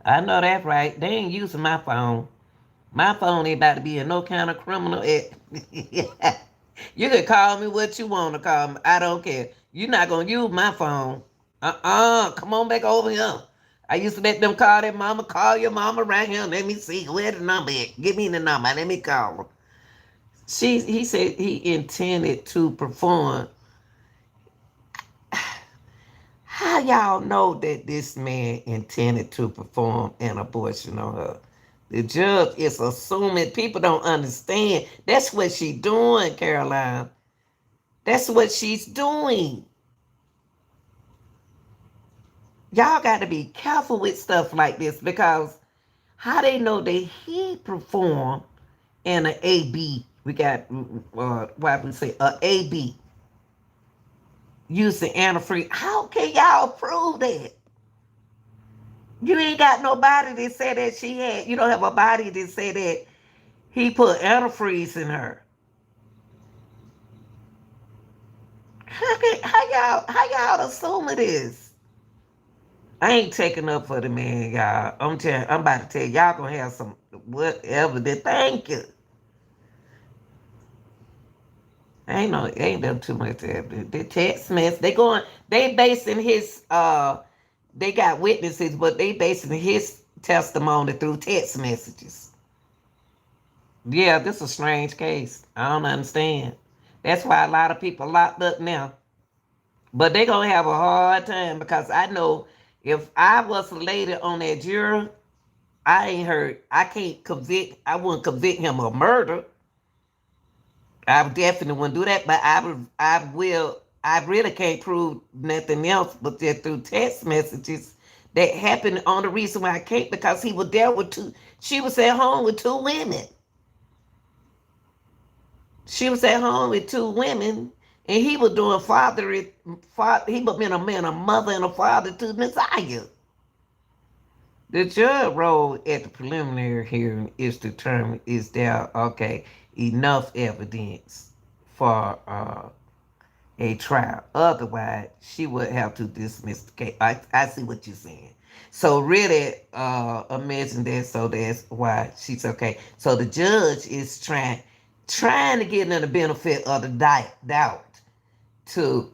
I know that's right. They ain't using my phone. My phone ain't about to be in no kind of criminal. You can call me what you want to call me. I don't care. You're not going to use my phone. Come on back over here. I used to let them call their mama. Call your mama right here. Let me see where the number is. Give me the number. Let me call her. He said he intended to perform. How y'all know that this man intended to perform an abortion on her? The judge is assuming. People don't understand. That's what she's doing, Caroline. That's what she's doing. Y'all got to be careful with stuff like this, because how they know that he performed in an AB? We got what we say, a AB using antifreeze. How can y'all prove that? You ain't got nobody that said that she had. You don't have a body that said that he put antifreeze in her. How y'all assuming this? I ain't taking up for the man, y'all. I'm about to tell y'all gonna have some whatever. Thank you. Ain't them too much. The text mess. They basing his they got witnesses, but they basing his testimony through text messages. Yeah, this is a strange case. I don't understand. That's why a lot of people locked up now. But they gonna have a hard time, because I know if I was a lady on that jury, I ain't heard. I can't convict. I wouldn't convict him of murder. I definitely wouldn't do that. But I will. I really can't prove nothing else but that through text messages that happened. On the reason why I can't, because he was there with two. She was at home with two women. She was at home with two women. And he was doing he was being a man, a mother, and a father to Messiah. The judge role at the preliminary hearing is determined is there okay enough evidence for a trial. Otherwise, she would have to dismiss the case. I see what you're saying. So really, imagine that. So that's why she's okay. So the judge is trying to get in the benefit of the doubt to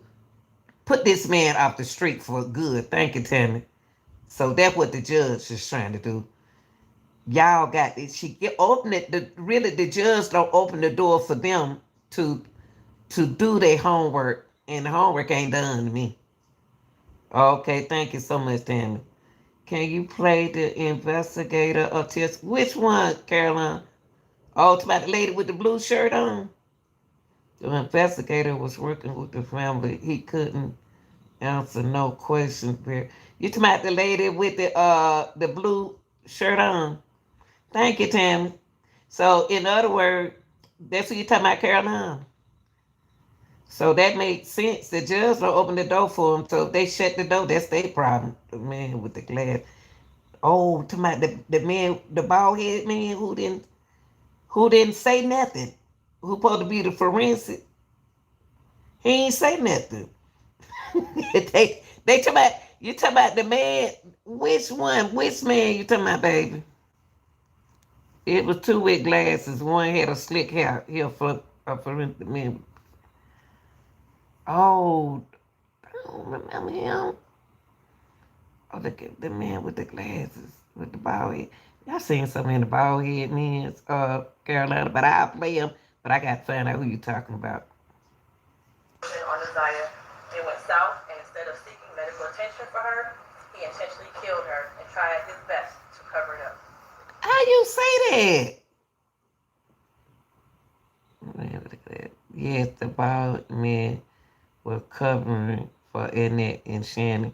put this man off the street for good. Thank you, Tammy. So that's what the judge is trying to do. Y'all got this. She get open it. Really, the judge don't open the door for them to do their homework, and the homework ain't done to me. Okay, thank you so much, Tammy. Can you play the investigator or test? Which one, Caroline? Oh, it's about the lady with the blue shirt on. The investigator was working with the family. He couldn't answer no questions. You talking about the lady with the blue shirt on? Thank you, Tammy. So, in other words, that's what you talking about, Caroline. So that makes sense. The judge don't open the door for them. So if they shut the door, that's their problem. The man with the glass. Oh, talking about the man, the bald headed man who didn't say nothing. Who supposed to be the forensic. He ain't say nothing. they talking about you talking about the man. Which one? Which man you talking about, baby? It was two with glasses. One had a slick hair. Here for a forensic man. Oh, I don't remember him. Oh, the man with the glasses, with the bald head. Y'all seen so many bald head men, Carolina, but I'll play him. But I got to find out who you talking about. On Isaiah, it went south, and instead of seeking medical attention for her, he intentionally killed her and tried his best to cover it up. How you say that? Man with the glasses. Yes, the bald man was covering for Annette and Shannon.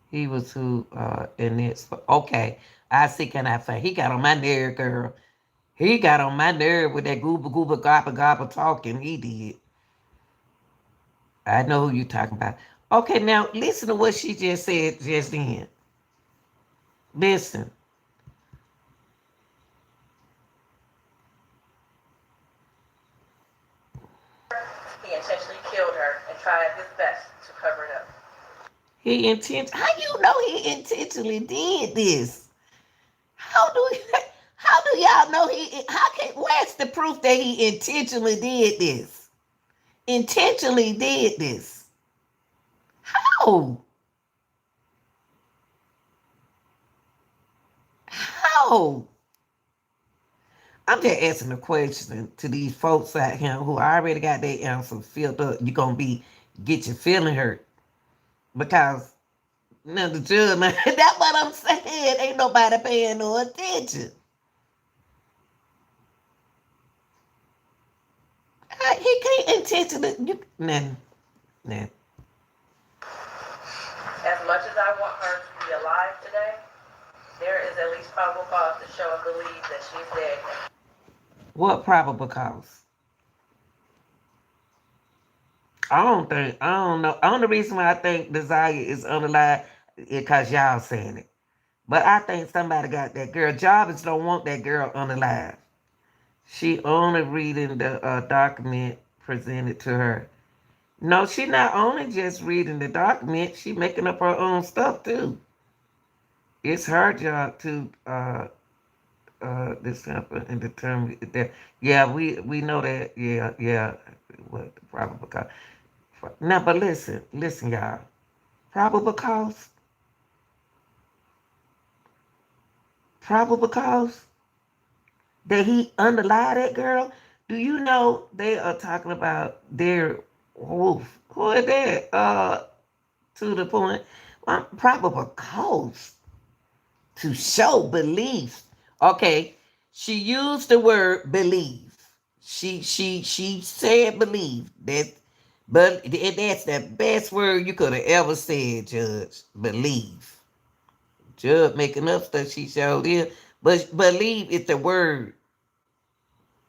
He was who Annette's. Okay, I see. Can I find? He got on my nerve, girl. He got on my nerve with that gooba gooba gobba gobba talking. He did. I know who you talking about. Okay, now listen to what she just said just then. Listen. He intentionally killed her and tried his best to cover it up. How you know he intentionally did this? How do how do y'all know where's the proof that he intentionally did this? Intentionally did this. How? How? I'm just asking a question to these folks out here who already got their answer filled up. You're gonna get your feeling hurt. Because now the judge, man, that's what I'm saying. Ain't nobody paying no attention. He can't intentionally. Nah. As much as I want her to be alive today, there is at least probable cause to show and believe that she's dead. What probable cause? I don't know. Only reason why I think Desire is unalive is because y'all saying it. But I think somebody got that girl. Jarvis don't want that girl unalive. She only reading the document presented to her. No, she not only just reading the document, she making up her own stuff too. It's her job to discover and determine that. Yeah, we know that. Yeah. What the probable cause? Now, but listen, y'all. Probable cause. Probable cause that he underlie that girl. Do you know they are talking about their wolf? Who is that? To the point. Probable cause to show belief. Okay, she used the word believe. She said believe. That's the best word you could have ever said, Judge. Believe. Judge making up stuff she showed here. But believe is the word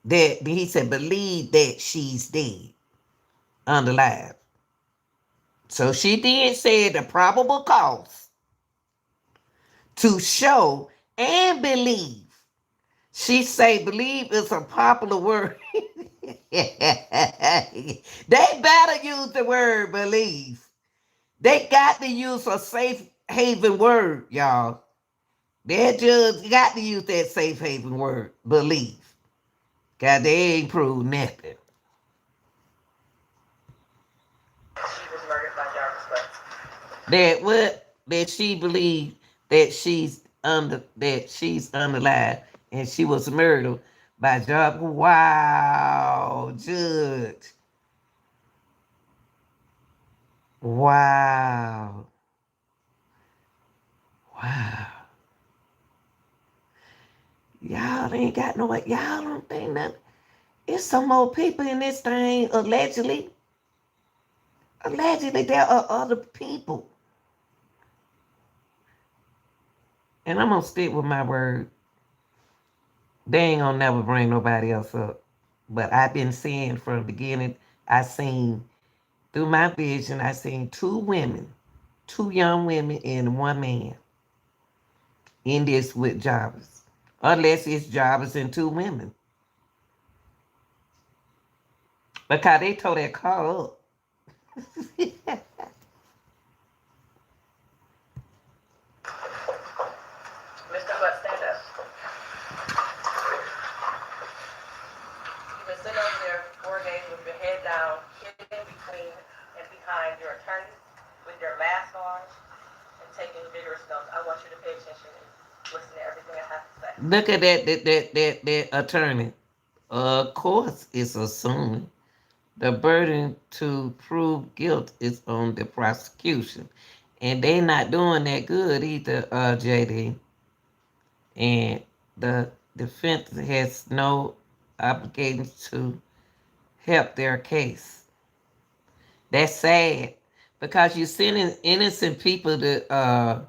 that he said believe that she's dead. unalive. So she did say the probable cause to show and believe. She say believe is a popular word. They better use the word believe. They got to use a safe haven word, y'all. That judge got to use that safe haven word, believe. Cause they ain't proved nothing. She was murdered by Jarvis West. That what? That she believed that she's unalive and she was murdered by Job. Wow, judge. Wow. Wow. Y'all ain't got no way. Y'all don't think nothing. It's some more people in this thing, allegedly. Allegedly, there are other people. And I'm going to stick with my word. They ain't going to never bring nobody else up. But I've been seeing from the beginning, I seen, through my vision, I seen two women, two young women and one man in this with Jarvis. Unless it's Jarvis and two women. Because they tore that car up. Mr. Butt, stand up. You've been sitting over there 4 days with your head down, hidden between and behind your attorney, with your mask on, and taking vigorous notes. I want you to pay attention and listen to everything I have to say. Look at that attorney. Of course, it's assuming the burden to prove guilt is on the prosecution. And they not doing that good either, JD. And the defense has no obligation to help their case. That's sad because you're sending innocent people to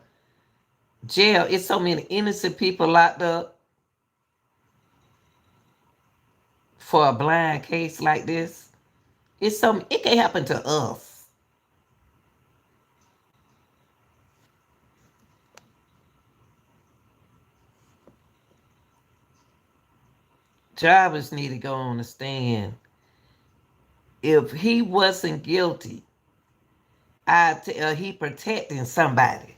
jail. It's so many innocent people locked up for a blind case like this. It can happen to us. Jarvis need to go on the stand. If he wasn't guilty, he protecting somebody.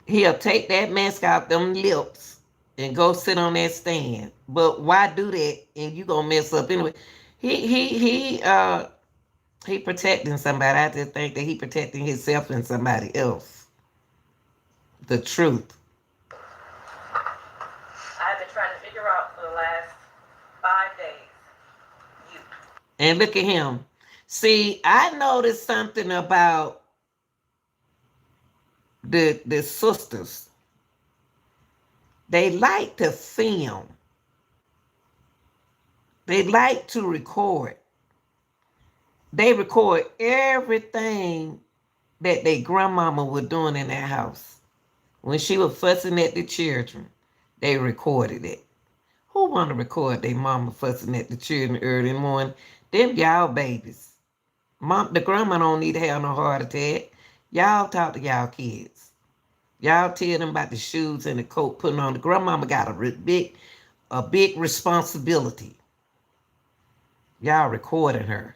He'll take that mask out them lips and go sit on that stand. But why do that? And you gonna mess up anyway. He protecting somebody. I just think that he protecting himself and somebody else. The truth. I've been trying to figure out for the last 5 days. You. And look at him. See, I noticed something about the sisters. They like to film. They like to record. They record everything that their grandmama was doing in their house. When she was fussing at the children, they recorded it. Who want to record their mama fussing at the children early in the morning? Them y'all babies. The grandma don't need to have no heart attack. Y'all talk to y'all kids. Y'all tell them about the shoes and the coat putting on. The grandmama got a big responsibility. Y'all recording her.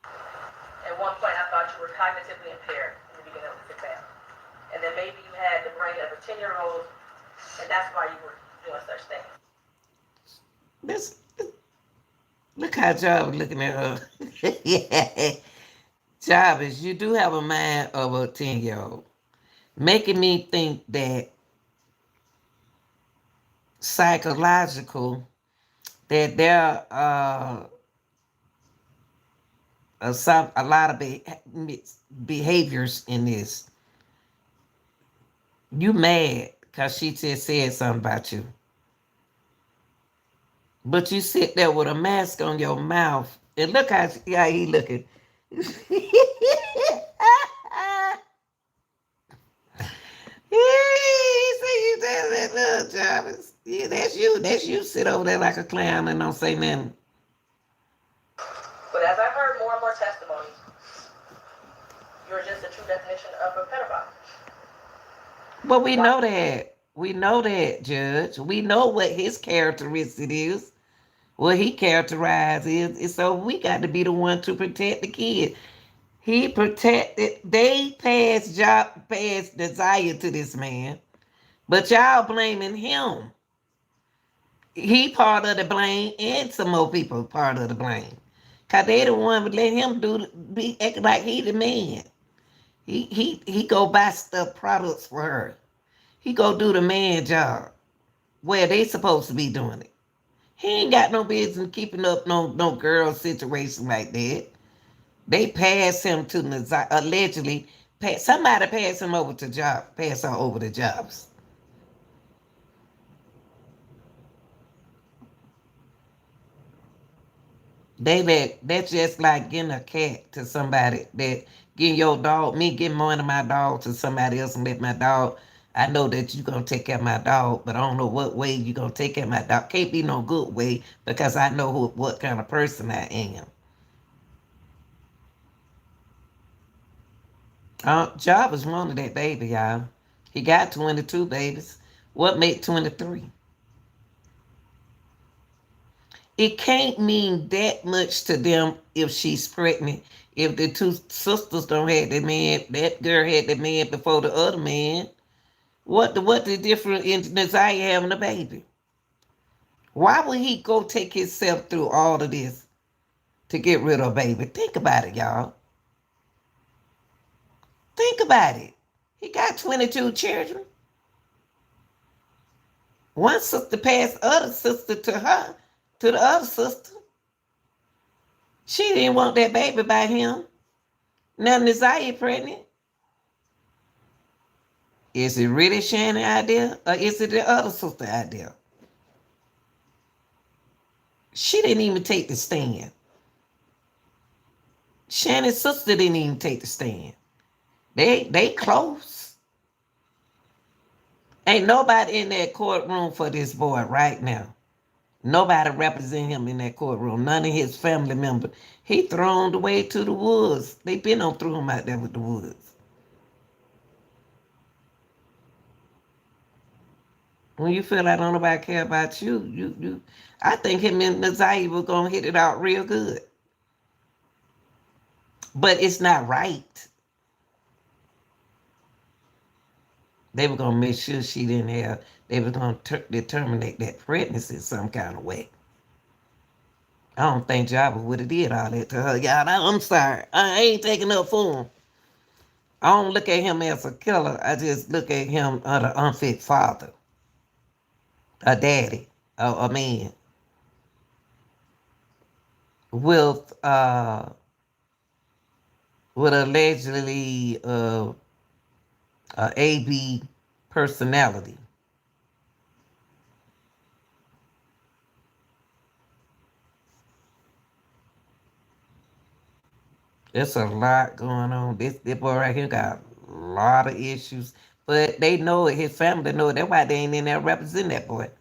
At one point, I thought you were cognitively impaired in the beginning of this exam. And then maybe you had the brain of a 10-year-old, and that's why you were doing such things. Look how Jarvis looking at her. Yeah. Jarvis, you do have a mind of a 10-year-old. Making me think that psychological, that there are a lot of behaviors in this. You mad because she just said something about you. But you sit there with a mask on your mouth and look how he looking. See you there, that little Jarvis. Yeah, that's you. That's you. Sit over there like a clown and don't say nothing. You're just the true definition of a pedophile. Well, we Why? know that. We know that, Judge. We know what his characteristic is, what he characterized is. And so we got to be the one to protect the kid. He protected, they passed desire to this man, but y'all blaming him. He part of the blame and some more people part of the blame. Cause they the one would let him be acting like he the man. He go buy stuff products for her. He go do the man job where they supposed to be doing it. He ain't got no business keeping up no girl situation like that. They passed him to allegedly somebody passed him over to job, pass her over to jobs. That's just like getting a cat to somebody that getting your dog, me getting one of my dogs to somebody else and let my dog. I know that you're gonna take care of my dog, but I don't know what way you're gonna take care of my dog. Can't be no good way because I know what kind of person I am. Job was wanted that baby, y'all. He got 22 babies. What made 23? It can't mean that much to them if she's pregnant. If the two sisters don't have the man, that girl had the man before the other man. What the difference in Desire having a baby? Why would he go take himself through all of this to get rid of a baby? Think about it, y'all. Think about it. He got 22 children. One sister passed other sister to her, to the other sister. She didn't want that baby by him. Now Desire pregnant. Is it really Shannon idea or is it the other sister idea? She didn't even take the stand. Shannon's sister didn't even take the stand. They close. Ain't nobody in that courtroom for this boy right now. Nobody represent him in that courtroom. None of his family members. He thrown away to the woods. They been on threw him out there with the woods. When you feel like don't nobody care about you. I think him and Nazaire were gonna hit it out real good. But it's not right. They were gonna make sure she didn't have. They were gonna determinate that pregnancy some kind of way. I don't think Java would have did all that to her. Y'all, I'm sorry. I ain't taking up for him. I don't look at him as a killer. I just look at him as an unfit father, a daddy, a man with allegedly a AB personality. There's a lot going on. This boy right here got a lot of issues, but they know it. His family know it. That's why they ain't in there representing that boy.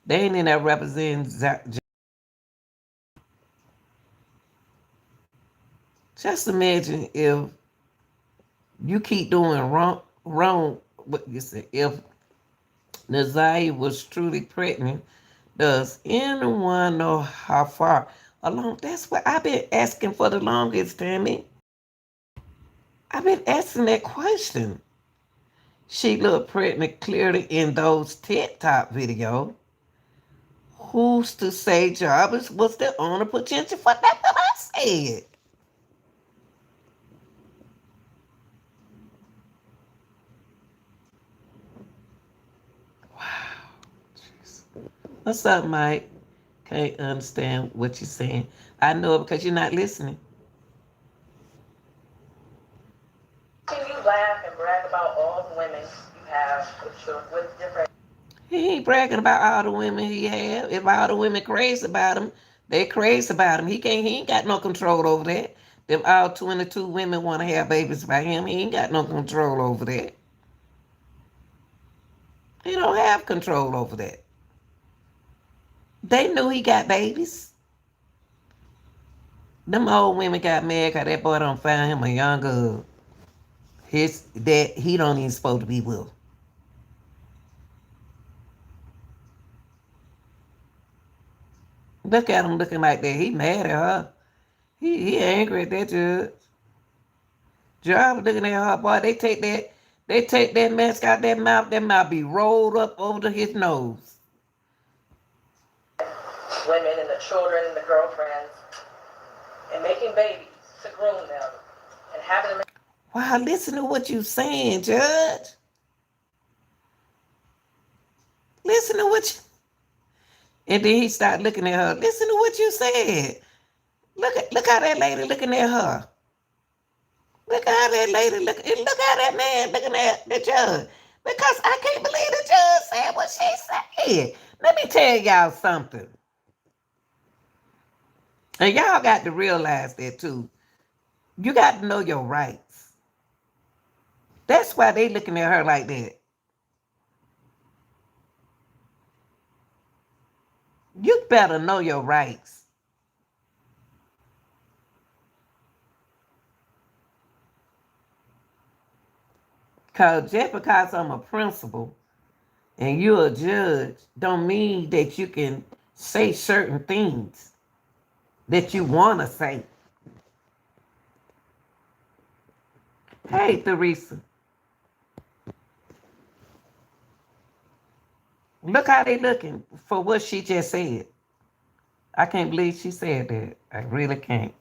They ain't in there representing. Just imagine if you keep doing wrong. What you say? If Nazaire was truly pregnant, does anyone know how far along? That's what I've been asking for the longest, Tammy. I've been asking that question. She looked pregnant clearly in those TikTok videos. Who's to say Jarvis was the owner potential for that? What I said. What's up, Mike? Can't understand what you're saying. I know it because you're not listening. Can you laugh and brag about all the women you have with children with different? He ain't bragging about all the women he have. If all the women crazy about him, they crazy about him. He ain't got no control over that. Them all 22 women want to have babies by him. He ain't got no control over that. He don't have control over that. They knew he got babies. Them old women got mad because that boy don't find him a younger. His that he don't even supposed to be with. Look at him looking like that. He mad at her. He angry at that judge. Job looking at her, boy. They take that mask out that mouth be rolled up over to his nose. Women and the children and the girlfriends and making babies to groom them and having them. Wow, listen to what you saying, Judge. Listen to what you. And then he started looking at her. Listen to what you said. Look how that lady looking at her. Look how that lady look how that man looking at the judge. Because I can't believe the judge said what she said. Let me tell y'all something. And y'all got to realize that too. You got to know your rights. That's why they looking at her like that. You better know your rights. Cause just because I'm a principal and you're a judge don't mean that you can say certain things that you want to say. Hey, Theresa, look how they looking for what she just said. I can't believe she said that. I really can't.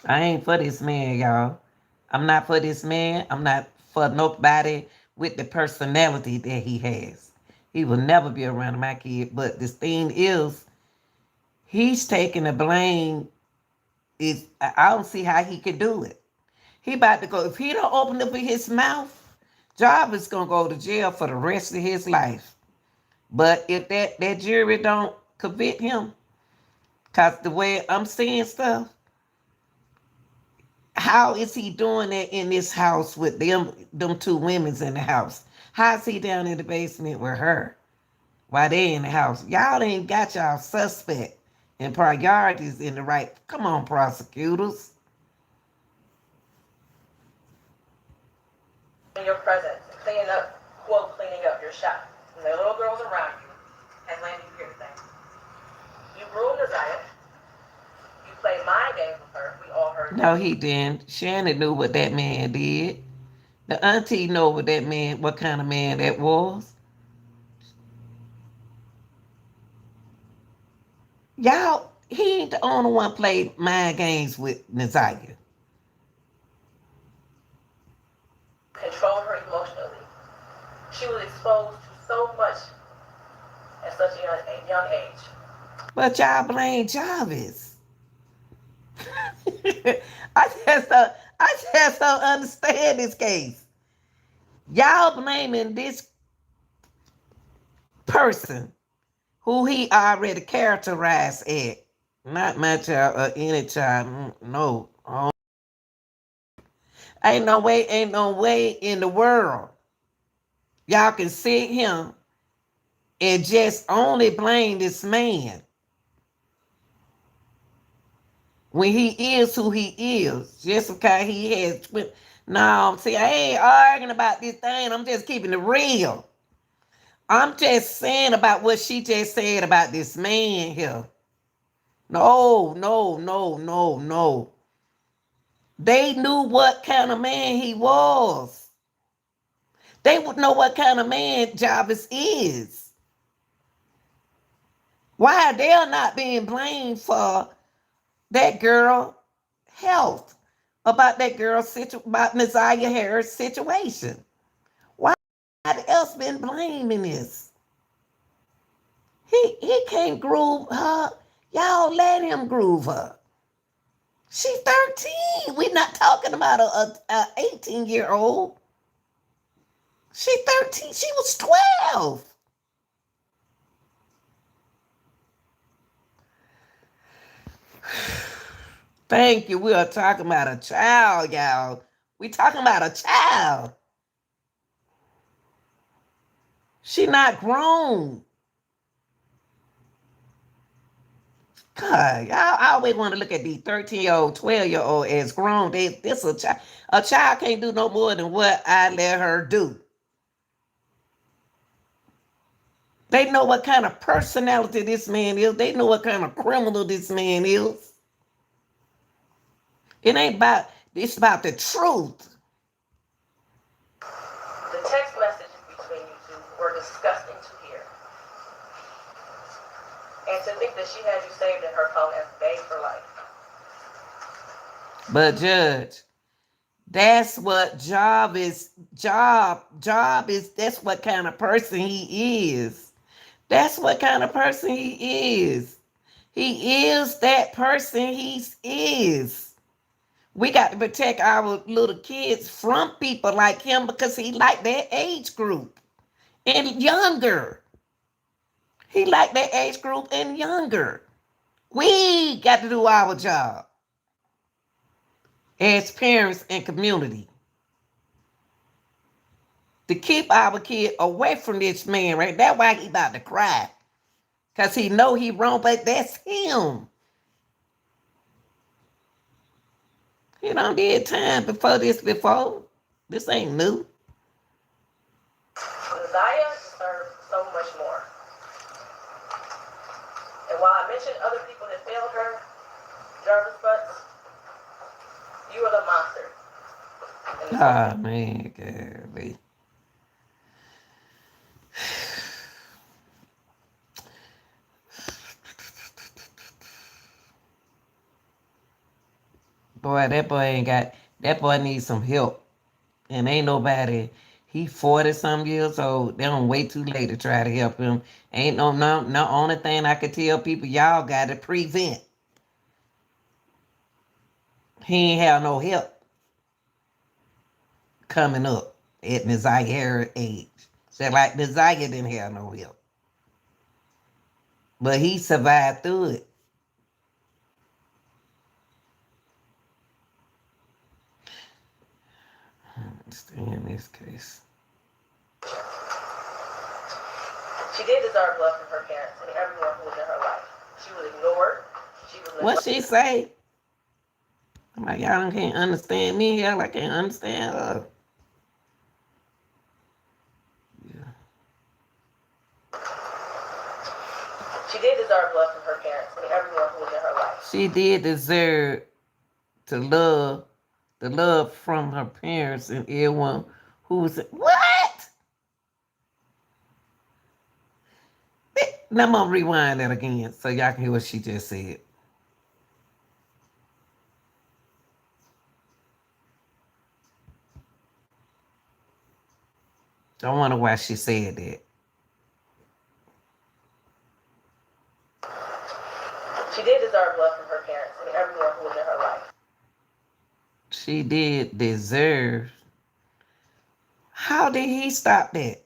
I ain't for this man, y'all. I'm not for this man. I'm not for nobody with the personality that he has. He will never be around my kid. But this thing is, he's taking the blame. I don't see how he can do it. He about to go. If he don't open up his mouth, Jarvis gonna go to jail for the rest of his life. But if that jury don't convict him, cause the way I'm seeing stuff, how is he doing that in this house with them two women's in the house? How is he down in the basement with her while they in the house? Y'all ain't got y'all suspect and priorities in the right. Come on, prosecutors. In your presence, cleaning up, quote, cleaning up your shop. And the little girls around you, and Landon, you hear the thing. You groomed Desire. You played mind games with her. We all heard. No, he didn't. Shannon knew what that man did. The auntie know what kind of man that was. Y'all, he ain't the only one played mind games with Naziah. Control her emotionally. She was exposed to so much at such a young age. But y'all blame Jarvis. I just don't understand this case. Y'all blaming this person who he already characterized at. Not my child or any child. No. Ain't no way in the world y'all can sit him and just only blame this man when he is who he is. Just because he has. No, see, I ain't arguing about this thing. I'm just keeping it real. I'm just saying about what she just said about this man here. No, no, no, no, no. They knew what kind of man he was. They would know what kind of man Jarvis is. Why they're not being blamed for that girl health, about that girl about Naziah Harris situation? Why else been blaming this? He can't groove her. Y'all let him groove her. She's 13. We're not talking about a 18-year-old. She's 13. She was 12. Thank you. We are talking about a child, y'all. We talking about a child. She not grown. God, I always want to look at these 13-year-old, 12-year-old as grown. This a child. A child can't do no more than what I let her do. They know what kind of personality this man is. They know what kind of criminal this man is. It ain't about, it's about the truth. The text messages between you two were disgusting to hear. And to think that she had you saved in her phone as bae for life. But Judge, that's what Job is. Job is, that's what kind of person he is. That's what kind of person he is. He is that person he is. We got to protect our little kids from people like him because he like that age group and younger. He like that age group and younger. We got to do our job as parents and community to keep our kid away from this man, right? That's why he about to cry. Because he know he wrong, but that's him. He done did time before this before. This ain't new. Zaya deserves so much more. And while I mentioned other people that failed her, Jarvis Butts, you are the monster. Ah, man, golly. Boy, that boy needs some help. And ain't nobody, he 40 some years old. They don't wait too late to try to help him. Ain't no only thing I could tell people, y'all got to prevent. He ain't have no help coming up at Nazaire age. So like Nazaire didn't have no help. But he survived through it. Stay in this case. She did deserve love from her parents and everyone who was in her life. She was ignored. She was neglected. What she say? I'm like, y'all can't understand me. Y'all I can't understand her. Yeah. She did deserve love from her parents and everyone who was in her life. She did deserve to the love from her parents and everyone who was what? Now I'm gonna rewind that again so y'all can hear what she just said. I wonder why she said that. She did deserve love from her parents and everyone who was in her life. She did deserve. How did he stop that?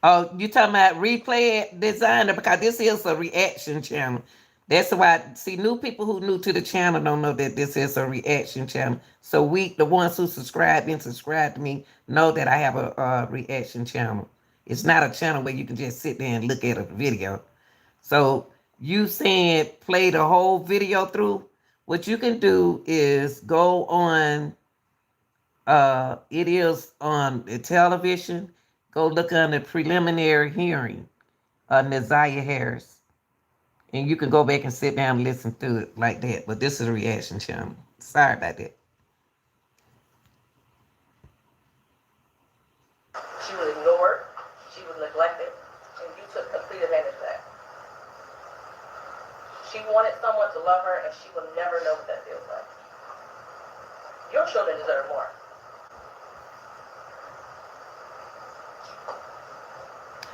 Oh, you talking about replay it, designer, because this is a reaction channel. That's why, see, new people who new to the channel don't know that this is a reaction channel. So the ones who subscribe to me, know that I have a reaction channel. It's not a channel where you can just sit there and look at a video. So you saying play the whole video through? What you can do is go on, it is on the television. Go look on the preliminary hearing of Nazaire Harris. And you can go back and sit down and listen to it like that. But this is a reaction channel. Sorry about that. She was ignored. She was neglected. And you took complete advantage of that. She wanted someone to love her, and she will never know what that feels like. Your children deserve more.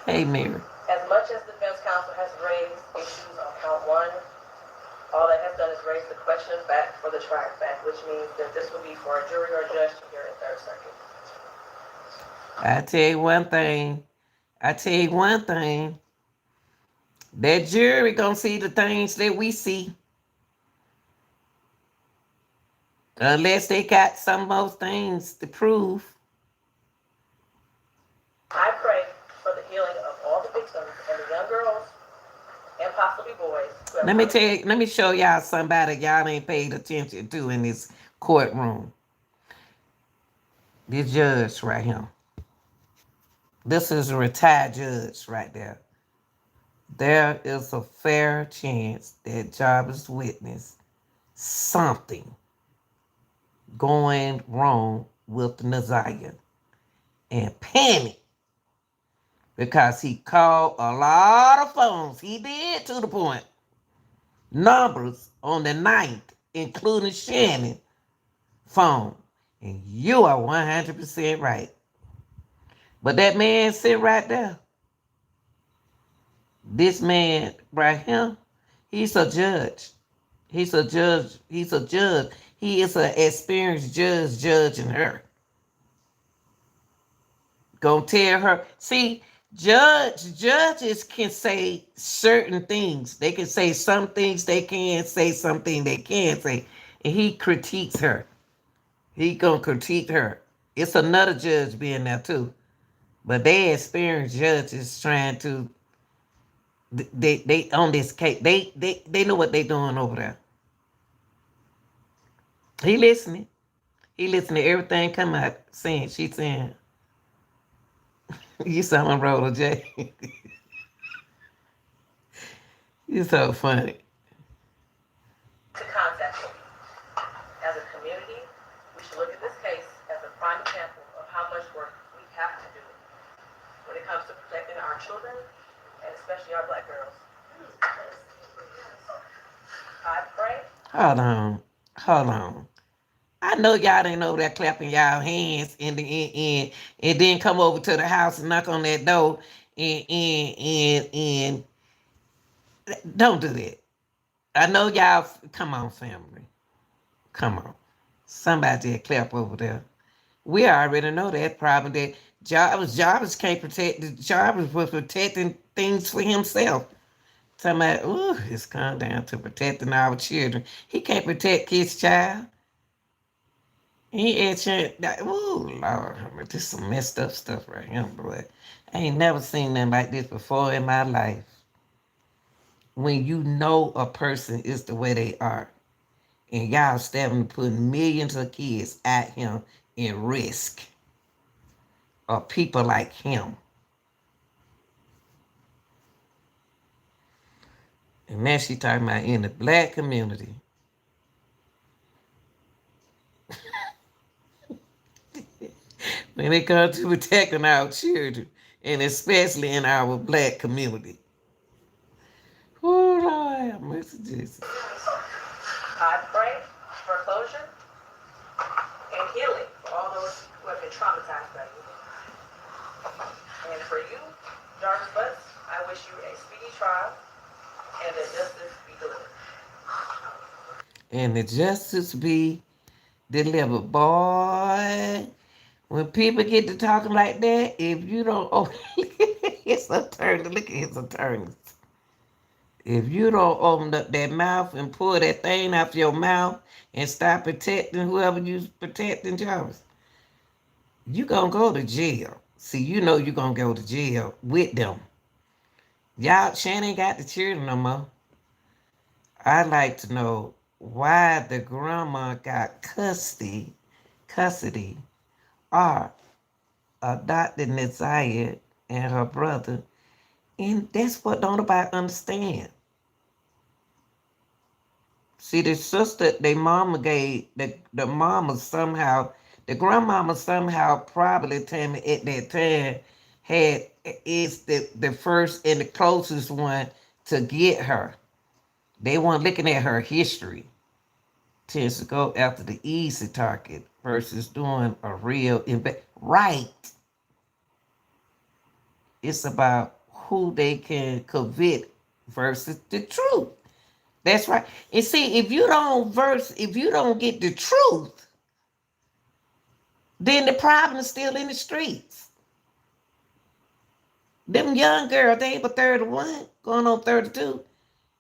Hey, Mary. As much as defense counsel has raised issues on count one, all that has done is raise the question of fact for the trial fact, which means that this will be for a jury or a judge to hear in Third Circuit. I tell you one thing. That jury gonna see the things that we see. Unless they got some of those things to prove. I pray for the healing of all the victims and the young girls Let me show y'all somebody y'all ain't paid attention to in this courtroom. This judge right here. This is a retired judge right there. There is a fair chance that Jarvis witnessed something going wrong with Naziah and panicked because he called a lot of phones. He did to the point. Numbers on the ninth, including Shannon's phone. And you are 100% right. But that man sitting right there, this man right here, he's a judge. He's a judge. He's a judge. He is an experienced judge judging her. Gonna tell her. See, judges can say certain things. They can say some things they can say, something they can't say. And he critiques her. He gonna critique her. It's another judge being there too. But they experienced judges trying to they on this case. They know what they doing over there. He listening. He listening to everything come out saying she's saying you someone roll J. You're so funny. To contact me. As a community, we should look at this case as a prime example of how much work we have to do when it comes to protecting our children and especially our black girls. I pray. Hold on. Hold on. I know y'all ain't over there clapping y'all hands in the end and then come over to the house and knock on that door and don't do that. I know y'all come on, family. Come on. Somebody did clap over there. We already know that problem that Jarvis can't protect Jarvis was protecting things for himself. Talking about, ooh, it's come down to protecting our children. He can't protect his child. He ain't ooh, Lord, this is some messed up stuff right here, boy. I ain't never seen nothing like this before in my life. When you know a person is the way they are, and y'all stabbing to put millions of kids at him in risk, or people like him. And now she talking about in the black community. When it comes to protecting our children, and especially in our black community. Oh, Lord, have mercy, Jesus. I pray for closure and healing for all those who have been traumatized by you. And for you, Jarvis Butts, I wish you a speedy trial and that justice be delivered. And the justice be delivered, boy. When people get to talking like that, if you don't, oh, his attorney, look at his attorneys. If you don't open up that mouth and pull that thing out your mouth and stop protecting whoever you protecting, Jarvis, you gonna go to jail. See, you know you gonna go to jail with them. Y'all, Shannon got the children no more. I'd like to know why the grandma got custody, or adopted Naziah and her brother. And that's what don't nobody understand. See, the sister, the mama gave, the mama somehow, the grandmama somehow probably tell me at that time had is the first and the closest one to get her. They weren't looking at her history. Tends to go after the easy target versus doing a real right. It's about who they can convict versus the truth. That's right. And see, if you don't get the truth, then the problem is still in the streets. Them young girls, they were 31, going on 32.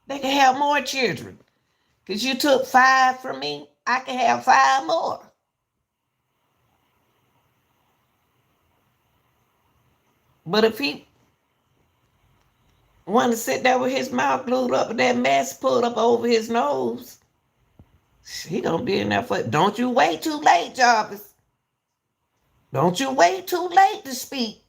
They can have more children. Because you took 5 from me, I can have 5 more. But if he, Want to sit there with his mouth glued up and that mask pulled up over his nose. He gonna be in there for. Don't you wait too late, Jarvis. Don't you wait too late to speak.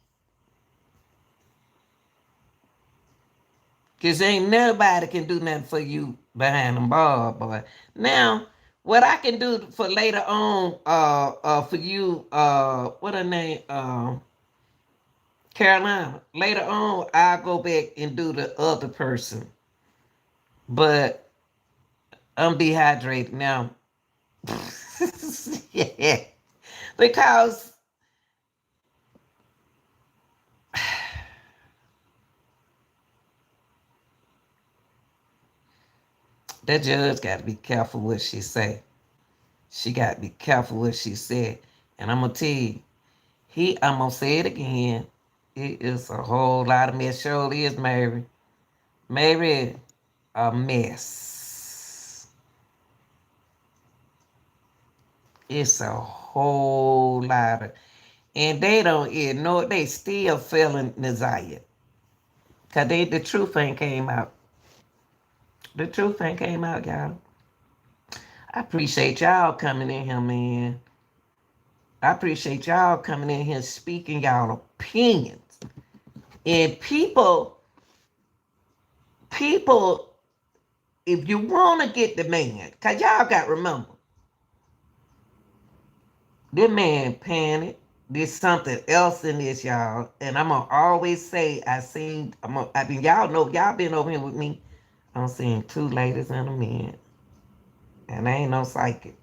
Cause ain't nobody can do nothing for you behind them bar, boy. Now, what I can do for later on, for you, what her name, Carolina. Later on, I'll go back and do the other person. But I'm dehydrated now. Yeah. Because that judge got to be careful what she say. She got to be careful what she said. And I'm going to tell you, I'm going to say it again. It is a whole lot of mess. Surely is, Mary. Mary, a mess. It's a whole lot of, and they don't ignore it. They still feeling Nasiah. Because the truth ain't came out. The truth ain't came out, y'all. I appreciate y'all coming in here, man. I appreciate y'all coming in here speaking y'all opinions. And people, if you want to get the man, because y'all got to remember, this man panicked. There's something else in this, y'all. And I'm going to always say, y'all know, y'all been over here with me. I'm seeing two ladies and a man. And I ain't no psychic.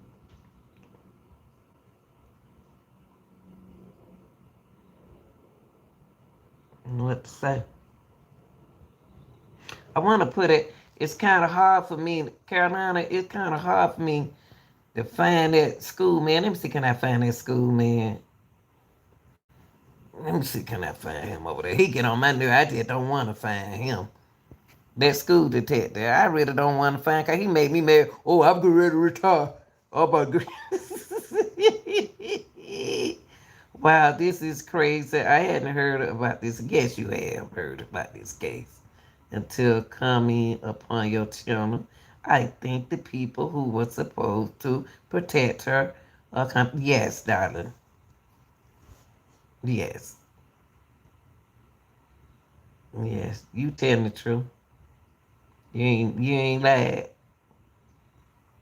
What to say? I want to put it, it's kind of hard for me, Carolina, it's kind of hard for me to find that school, man. Let me see, can I find that school, man? Let me see, can I find him over there? He get on my nerve. I just don't want to find him. That school detective, I really don't want to find, because he made me mad. Oh, I'm getting ready to retire. Oh, my goodness. Wow, this is crazy. I hadn't heard about this. Yes, you have heard about this case until coming upon your channel. I think the people who were supposed to protect her yes, darling. Yes. Yes. You telling the truth. You ain't lied.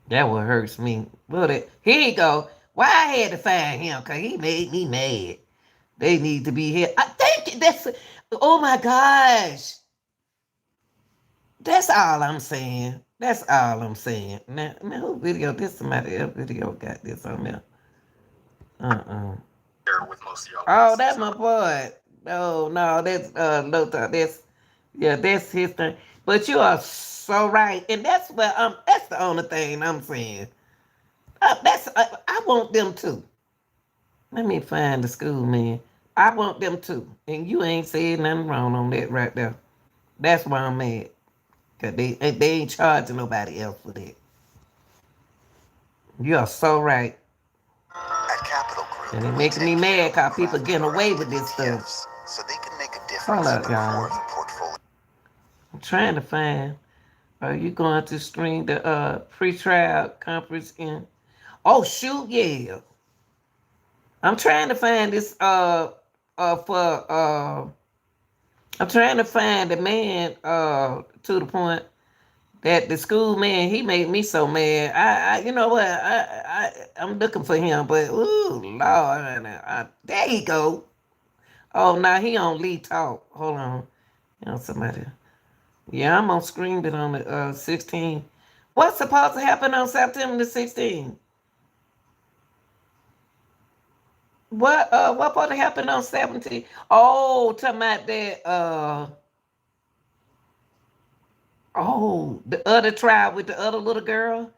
That what hurts me. But here you go. Why I had to find him? Cause he made me mad. They need to be here. I think that's. Oh my gosh. That's all I'm saying. That's all I'm saying. Now who video? This somebody else video got this on there. Uh-uh. Oh, that's my boy. No, that's Lothar. That's his thing. But you are so right. And that's the only thing I'm saying. I want them too. Let me find the school, man. I want them too. And you ain't said nothing wrong on that right there. That's why I'm mad. Cause they ain't charging nobody else for that. You are so right. At Capital Group, and it making me mad cause people getting away with this stuff. So they can make a difference. Hold up, y'all. I'm trying to find. Are you going to stream the pre-trial conference in? Oh shoot, yeah. I'm trying to find this for I'm trying to find the man to the point that the school man, he made me so mad. You know what? I'm looking for him, but ooh, Lord, there he go. Oh, now he on Lee Talk. Hold on, you know somebody. Yeah, I'm on screen it on the 16. What's supposed to happen on September the 16th? What supposed to happen on 17? Oh, talking about that the other trial with the other little girl.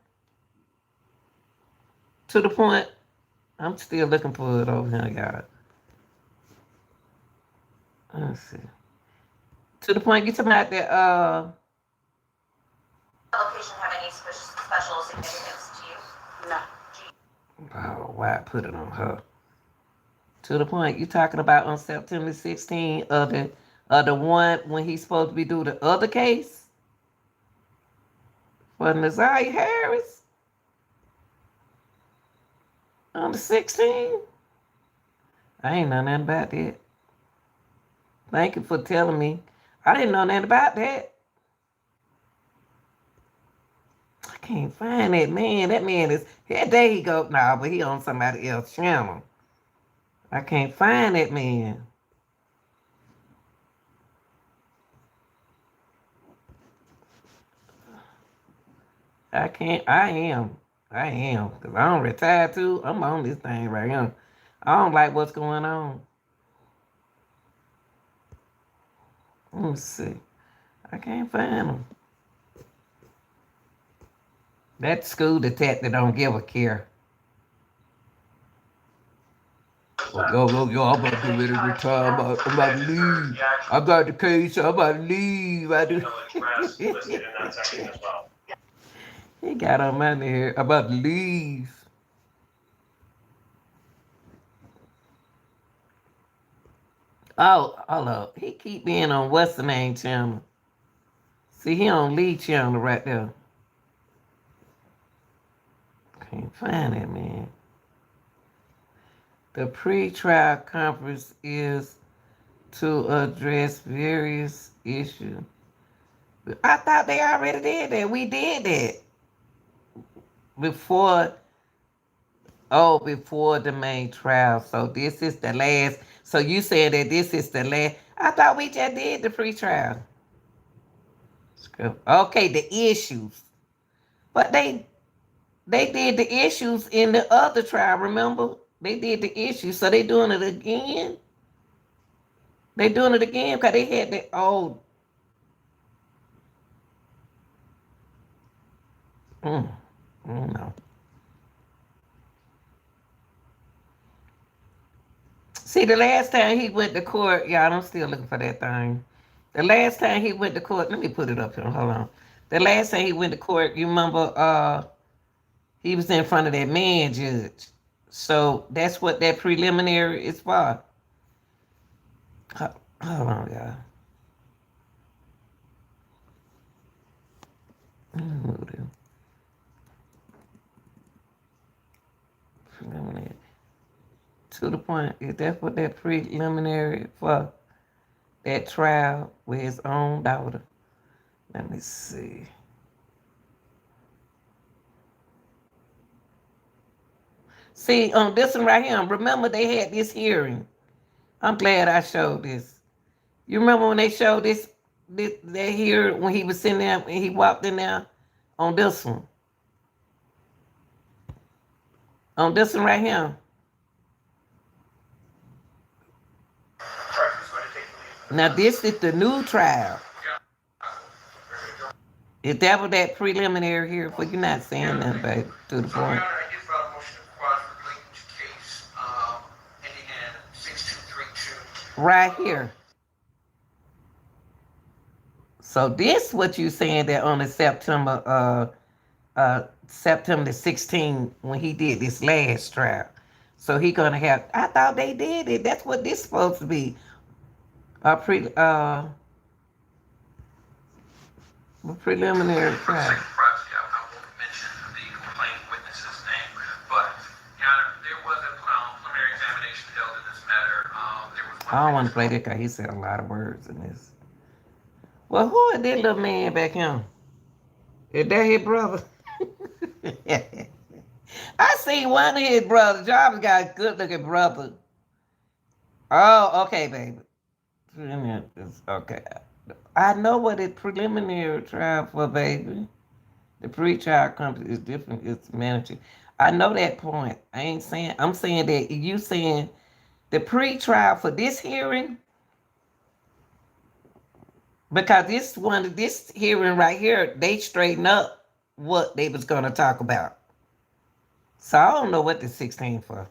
To the point, I'm still looking for it over here, y'all. Let's see. To the point, you talking about that Location have any special significance to you? No. oh, why I put it on her. To the point, you talking about on September 16th of the The one when he's supposed to be doing the other case for Nazaria Harris on the 16th. I ain't know nothing about that. Thank you for telling me. I didn't know nothing about that. I can't find that man. That man is, there he go. Nah, but he on somebody else's channel. I can't find that man. I can't. I am. Because I don't retire too. I'm on this thing right now. I don't like what's going on. Let me see. I can't find him. That school detective don't give a care. Oh, yo, I'm about to get ready to retire. I'm about to leave. I got the case. I'm about to leave. I do. He got on my here. I'm about to leave. Oh, hold up. He keep being on what's the name channel. See, he on Lee channel right there. Can't find it, man. The pre-trial conference is to address various issues. I thought they already did that. We did that before the main trial. So this is the last. So you said that this is the last. I thought we just did the pre-trial. Okay, the issues. But they did the issues in the other trial, remember? They did the issues. So they doing it again? They doing it again because they had the old. No. See, the last time he went to court, y'all, I'm still looking for that thing. The last time he went to court, let me put it up here. Hold on. The last time he went to court, you remember he was in front of that man judge. So that's what that preliminary is for. Hold on, y'all. Preliminary. To the point, is that what that preliminary for? That trial with his own daughter. Let me see. See, on this one right here, remember they had this hearing. I'm glad I showed this. You remember when they showed this that here when he was sitting there and he walked in there on this one? On this one right here. Now this is the new trial. Is that what that preliminary here for? You're not saying nothing, babe, to the point. Right here. So this what you saying that on the September the 16th when he did this last trial. So he gonna have. I thought they did it. That's what this supposed to be. Preliminary trial. I don't want to play that because he said a lot of words in this. Well, who is that little man back here? Is that his brother? I seen one of his brothers. Jarvis got a good looking brother. Oh, okay, baby. Okay. I know what the preliminary trial for, baby. The pre-trial company is different. It's managing. I know that point. I ain't saying. I'm saying that you saying the pre-trial for this hearing, because this hearing right here, they straighten up what they was gonna talk about. So I don't know what the 16 for,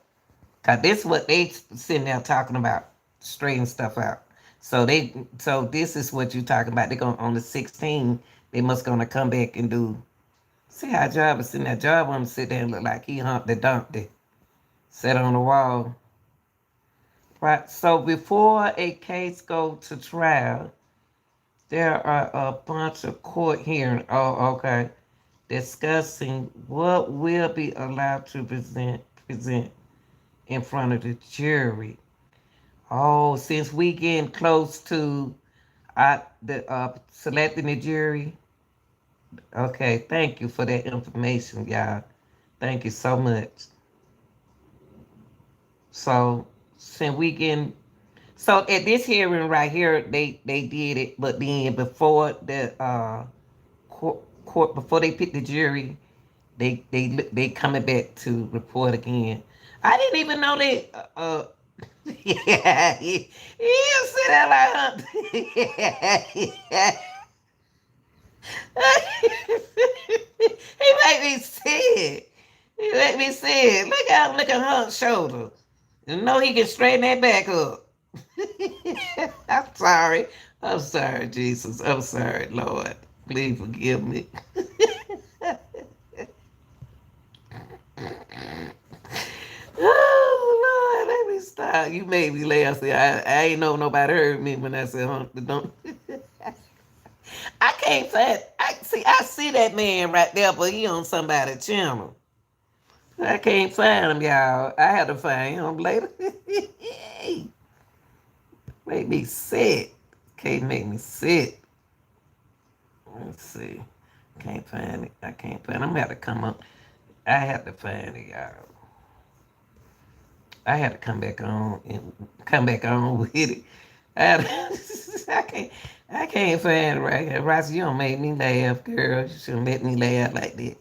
cause this is what they sitting there talking about, straighten stuff out. So this is what you talking about. They're going on the 16. They must gonna come back and do. See how Job is sitting there. Job want to sit there and look like he Humpty Dumpty. Sat on the wall. Right. So before a case go to trial, there are a bunch of court hearings. Oh, okay. Discussing what will be allowed to present in front of the jury. Oh, since we getting close to the selecting the jury. Okay, thank you for that information, y'all. Thank you so much. So since we getting so at this hearing right here, they did it, but then before the court before they pick the jury, they coming back to report again. I didn't even know they. Yeah, he sit there like, yeah. He made me sick. He made me sick. Look at her shoulder. You know he can straighten that back up. I'm sorry. I'm sorry, Jesus. I'm sorry, Lord. Please forgive me. Oh, Lord, let me stop. You made me laugh. See, I ain't know nobody heard me when I said, don't. I can't find. I see that man right there, but he on somebody's channel. I can't find him, y'all. I had to find him later. Make me sick. Can't make me sick. Let's see. Can't find it. I can't find it. I'm gonna have to come up. I have to find it, y'all. I had to come back on and come back on with it. I, had to, I can't find it right here. Ross, you don't make me laugh, girl. You shouldn't let me laugh like that.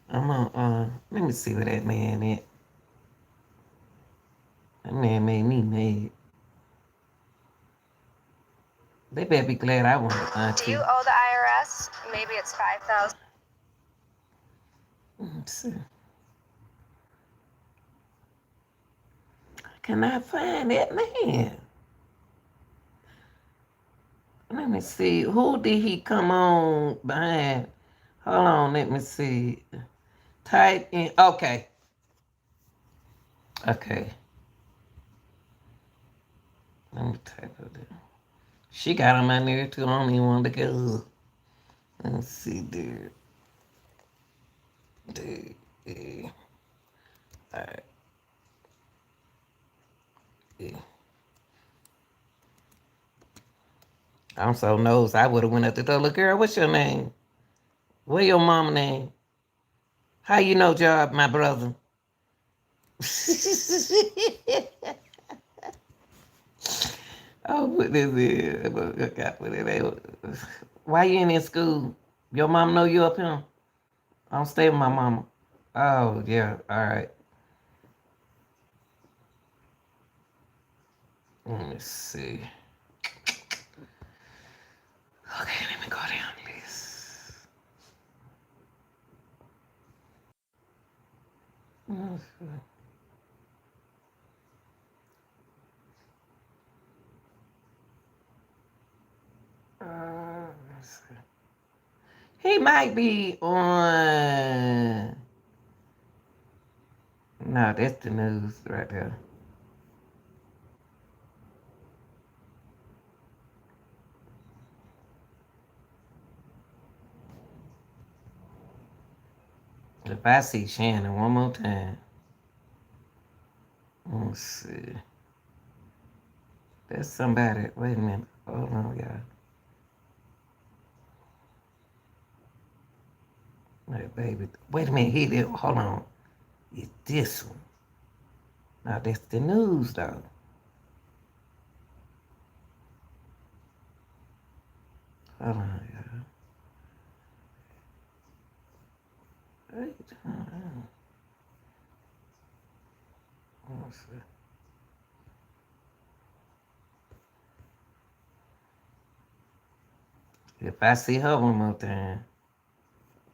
I'm on let me see where that man is. That man made me mad. They better be glad I want to Do you owe the IRS? Maybe it's 5,000. Let's see. Can I find that man? Let me see. Who did he come on behind? Hold on, let me see. Type in. Okay. Okay. Let me type it in. She got on my nerve too. I don't even want to go. Let's see, dude. Dude. Yeah. All right. Yeah. I'm so nosed. I would have went up to the little girl. What's your name? What your mama name? How you know Job, my brother? Oh, put this in. Look, I put it in. Why you in school? Your mom know you up here? I don't stay with my mama. Oh, yeah. All right. Let me see. Okay, let me go down this. Let's see. He might be on. No, that's the news right there. If I see Shannon one more time, let's see. That's somebody. Wait a minute. Hold on, y'all. Wait, baby. Wait a minute. He did. Hold on. It's this one. Now that's the news, though. Hold on, y'all. Wait. Hold on. Let's see. If I see her one more time,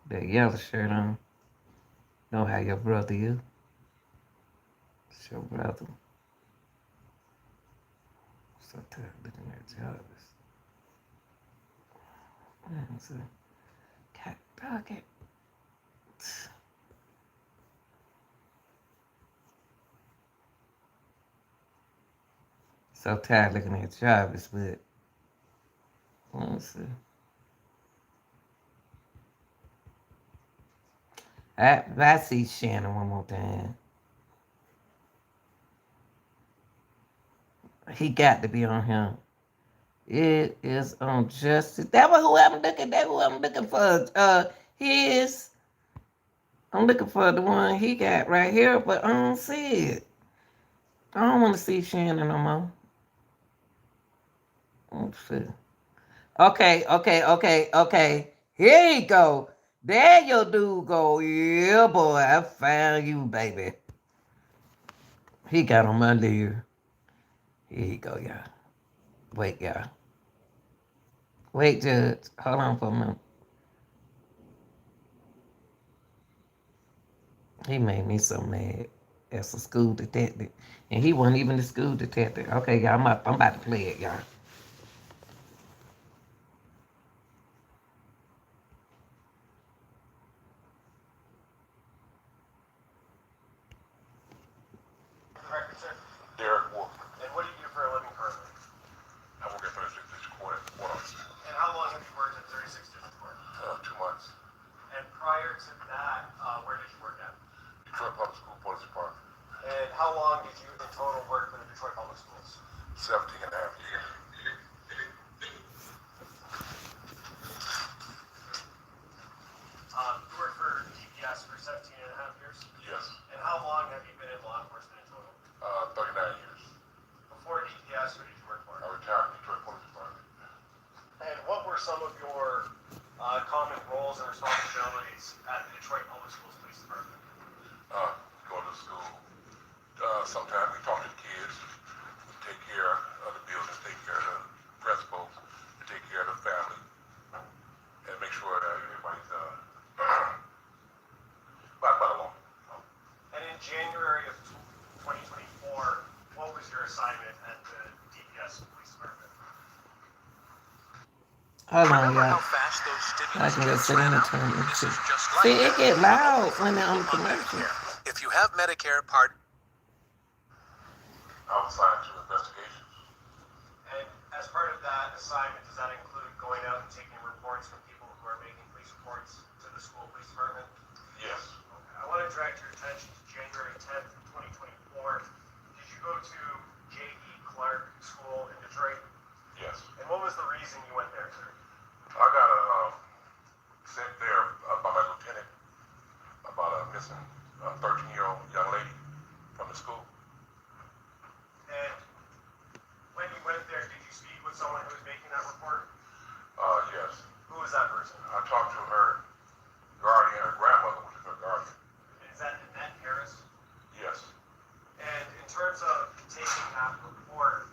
that yellow shirt on, know how your brother is. It's your brother. So tired looking at Jarvis. Let's see. God dog it. So tired looking at Jarvis, but let's see. I see Shannon one more time. He got to be on him. It is on justice. That was who I'm looking. That who I'm looking for. His. I'm looking for the one he got right here, but I don't see it. I don't want to see Shannon no more. Let's see. Okay. Here you go. There your dude go. Yeah, boy, I found you, baby. He got on my ear. Here you go, y'all. Wait, y'all. Wait, Judge. Hold on for a minute. He made me so mad as a school detective. And he wasn't even the school detective. Okay, y'all, I'm about to play it, y'all. Derek Wolf. And what do you do for a living currently? I work at 36 District Court at Warren. And how long have you worked at 36 District Court? 2 months. And prior to that, where did you work at? Detroit Public School Police Department. And how long did you in total work for the Detroit Public Schools? 17 and a half years. You worked for DPS for 17 and a half years? Yes. And how long have you been in law enforcement in total? 39 years. Before DPS, who did you work for? I retired from Detroit Police Department. And what were some of your common roles and responsibilities at the Detroit Public Schools Police Department? Go to school. Sometimes we talk to the kids, take care of the buildings, take care of the principals, take care of the family, and make sure that everybody's by the law. And in January of 2024, what was your assignment at the DPS Police Department? Hold on, y'all. I can just sit in and turn it to. See, it get loud when they're on commercial. If you have Medicare Part I was assigned to investigations. And as part of that assignment, does that include going out and taking reports from people who are making police reports to the school police department? Yes. Okay. I want to direct your attention to January 10th, 2024. Did you go to J.E. Clark School in Detroit? Yes. And what was the reason you went there, sir? I got sent there by my lieutenant about a missing 13-year-old young lady from the school. And when you went there, did you speak with someone who was making that report? Yes. Who was that person? I talked to her guardian, her grandmother, which is her guardian. Is that Annette Harris? Yes. And in terms of taking that report,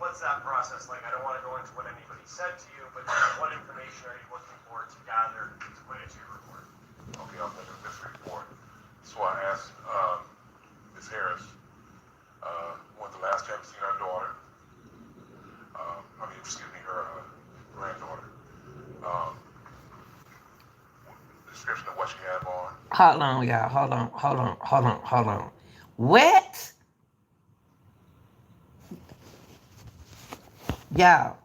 what's that process like? I don't want to go into what anybody said to you, but what information are you looking for to gather to put into your report? Okay, I'll make this report. So I asked Ms. Harris, when's the last time you seen her daughter? Her granddaughter. Description of what she had on. Hold on, y'all. Hold on. What? Y'all.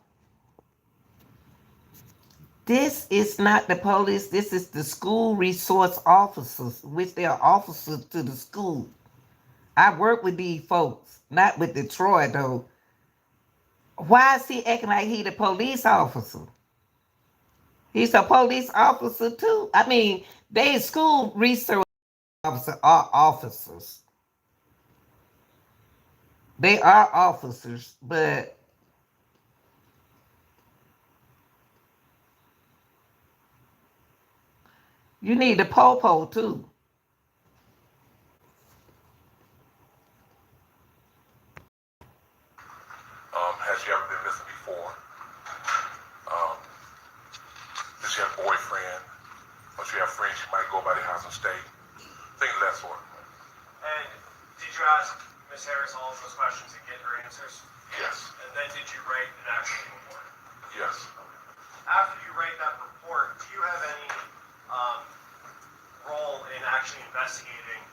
This is not the police. This is the school resource officers, which they are officers to the school. I work with these folks, not with Detroit, though. Why is he acting like he the police officer? He's a police officer, too. I mean, they school research officers are officers. They are officers, but you need the popo, too. Has she ever been missing before? Does she have a boyfriend? Or she have friends she might go by the house and stay? Things of that sort. And did you ask Ms. Harris all of those questions and get her answers? Yes. And then did you write an actual report? Yes. After you write that report, do you have any role in actually investigating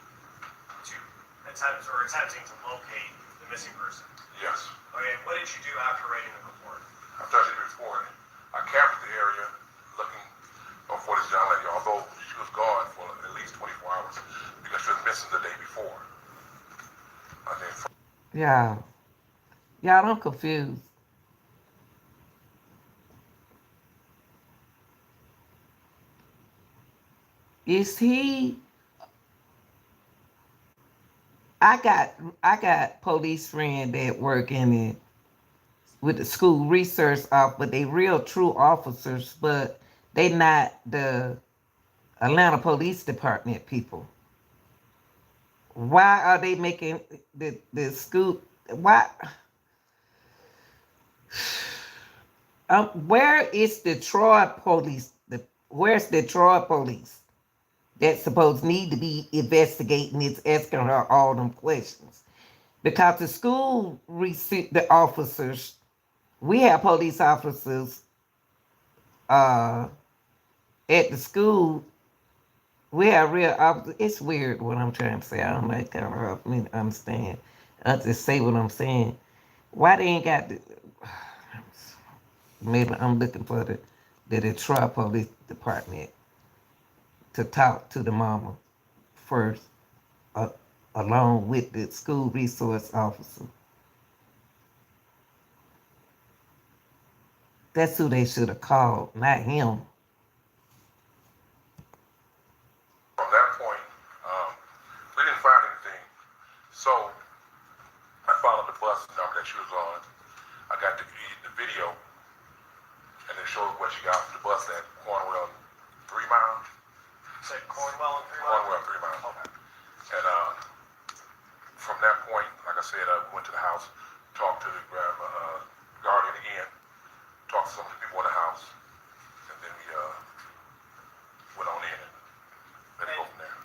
to attempting to locate the the missing person. Yes. Okay, what did you do after writing the report? After I did the report, I canvassed the area looking for this young lady, although she was gone for at least 24 hours because she was missing the day before. And then Y'all don't confuse. Is he? I got police friend that work in it with the school research off, but they real true officers, but they not the Atlanta Police Department people. Why are they making the school? Why? Where is the Troy police? Where's the Troy police that supposed need to be investigating this, asking her all them questions? Because the school received the officers. We have police officers at the school. We have real officers. It's weird what I'm trying to say. I don't like kind of help me to understand. I just say what I'm saying. Why they ain't got the? Maybe I'm looking for the Detroit Police Department to talk to the mama first, along with the school resource officer. That's who they should have called, not him. from that point, we didn't find anything. So I followed the bus number that she was on. I got the video, and it showed what she got from the bus at Cornwell 3 Mile. You said Cornwell and 3 Mile? Cornwell 3 Mile. Okay. And from that point, like I said, I went to the house, talked to the guardian again, talked to some of the people in the house, and then we went on in and let it go from there.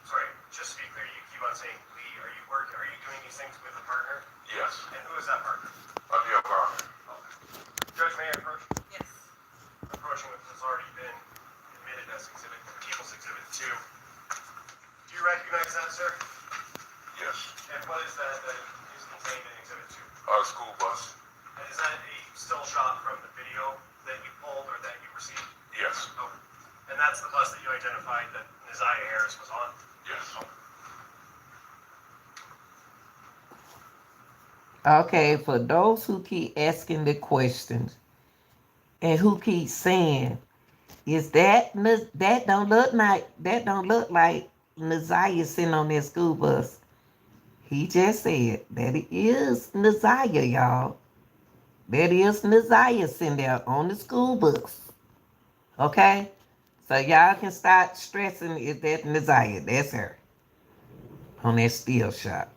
Sorry, just to be clear, you keep on saying we. Are you doing these things with a partner? Yes. And who is that partner? Deal Garner. Judge, may I approach? Yes. Approaching what has already been admitted as People's Exhibit 2. Do you recognize that, sir? Yes. And what is that is contained in Exhibit 2? School bus. And is that a still shot from the video that you pulled or that you received? Yes. Okay. And that's the bus that you identified that Neziah Harris was on? Yes. Okay, for those who keep asking the questions and who keep saying, is that don't look like Neziah sitting on that school bus? He just said that it is Neziah, y'all. That is Neziah sitting there on the school bus. Okay? So y'all can start stressing, is that Neziah? That's her. On that steel shot.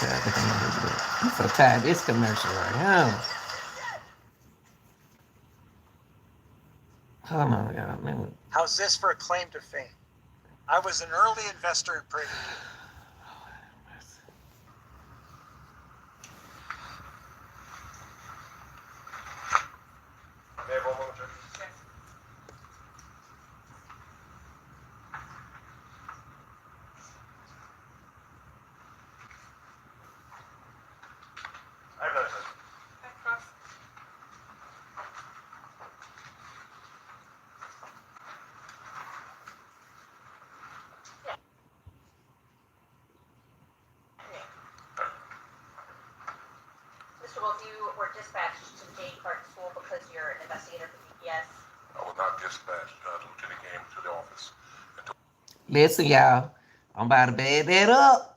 I'm so tired of this commercial right now. Hold on, y'all. Let me. How's this for a claim to fame? I was an early investor in Probable. May I have one moment, Judge? Yes. I have another question. Okay, cross. Mr. Wolf, you were dispatched to J. Clark School because you're an investigator for DPS. I was not dispatched. The lieutenant came to the office. Listen, y'all. I'm about to bed that up.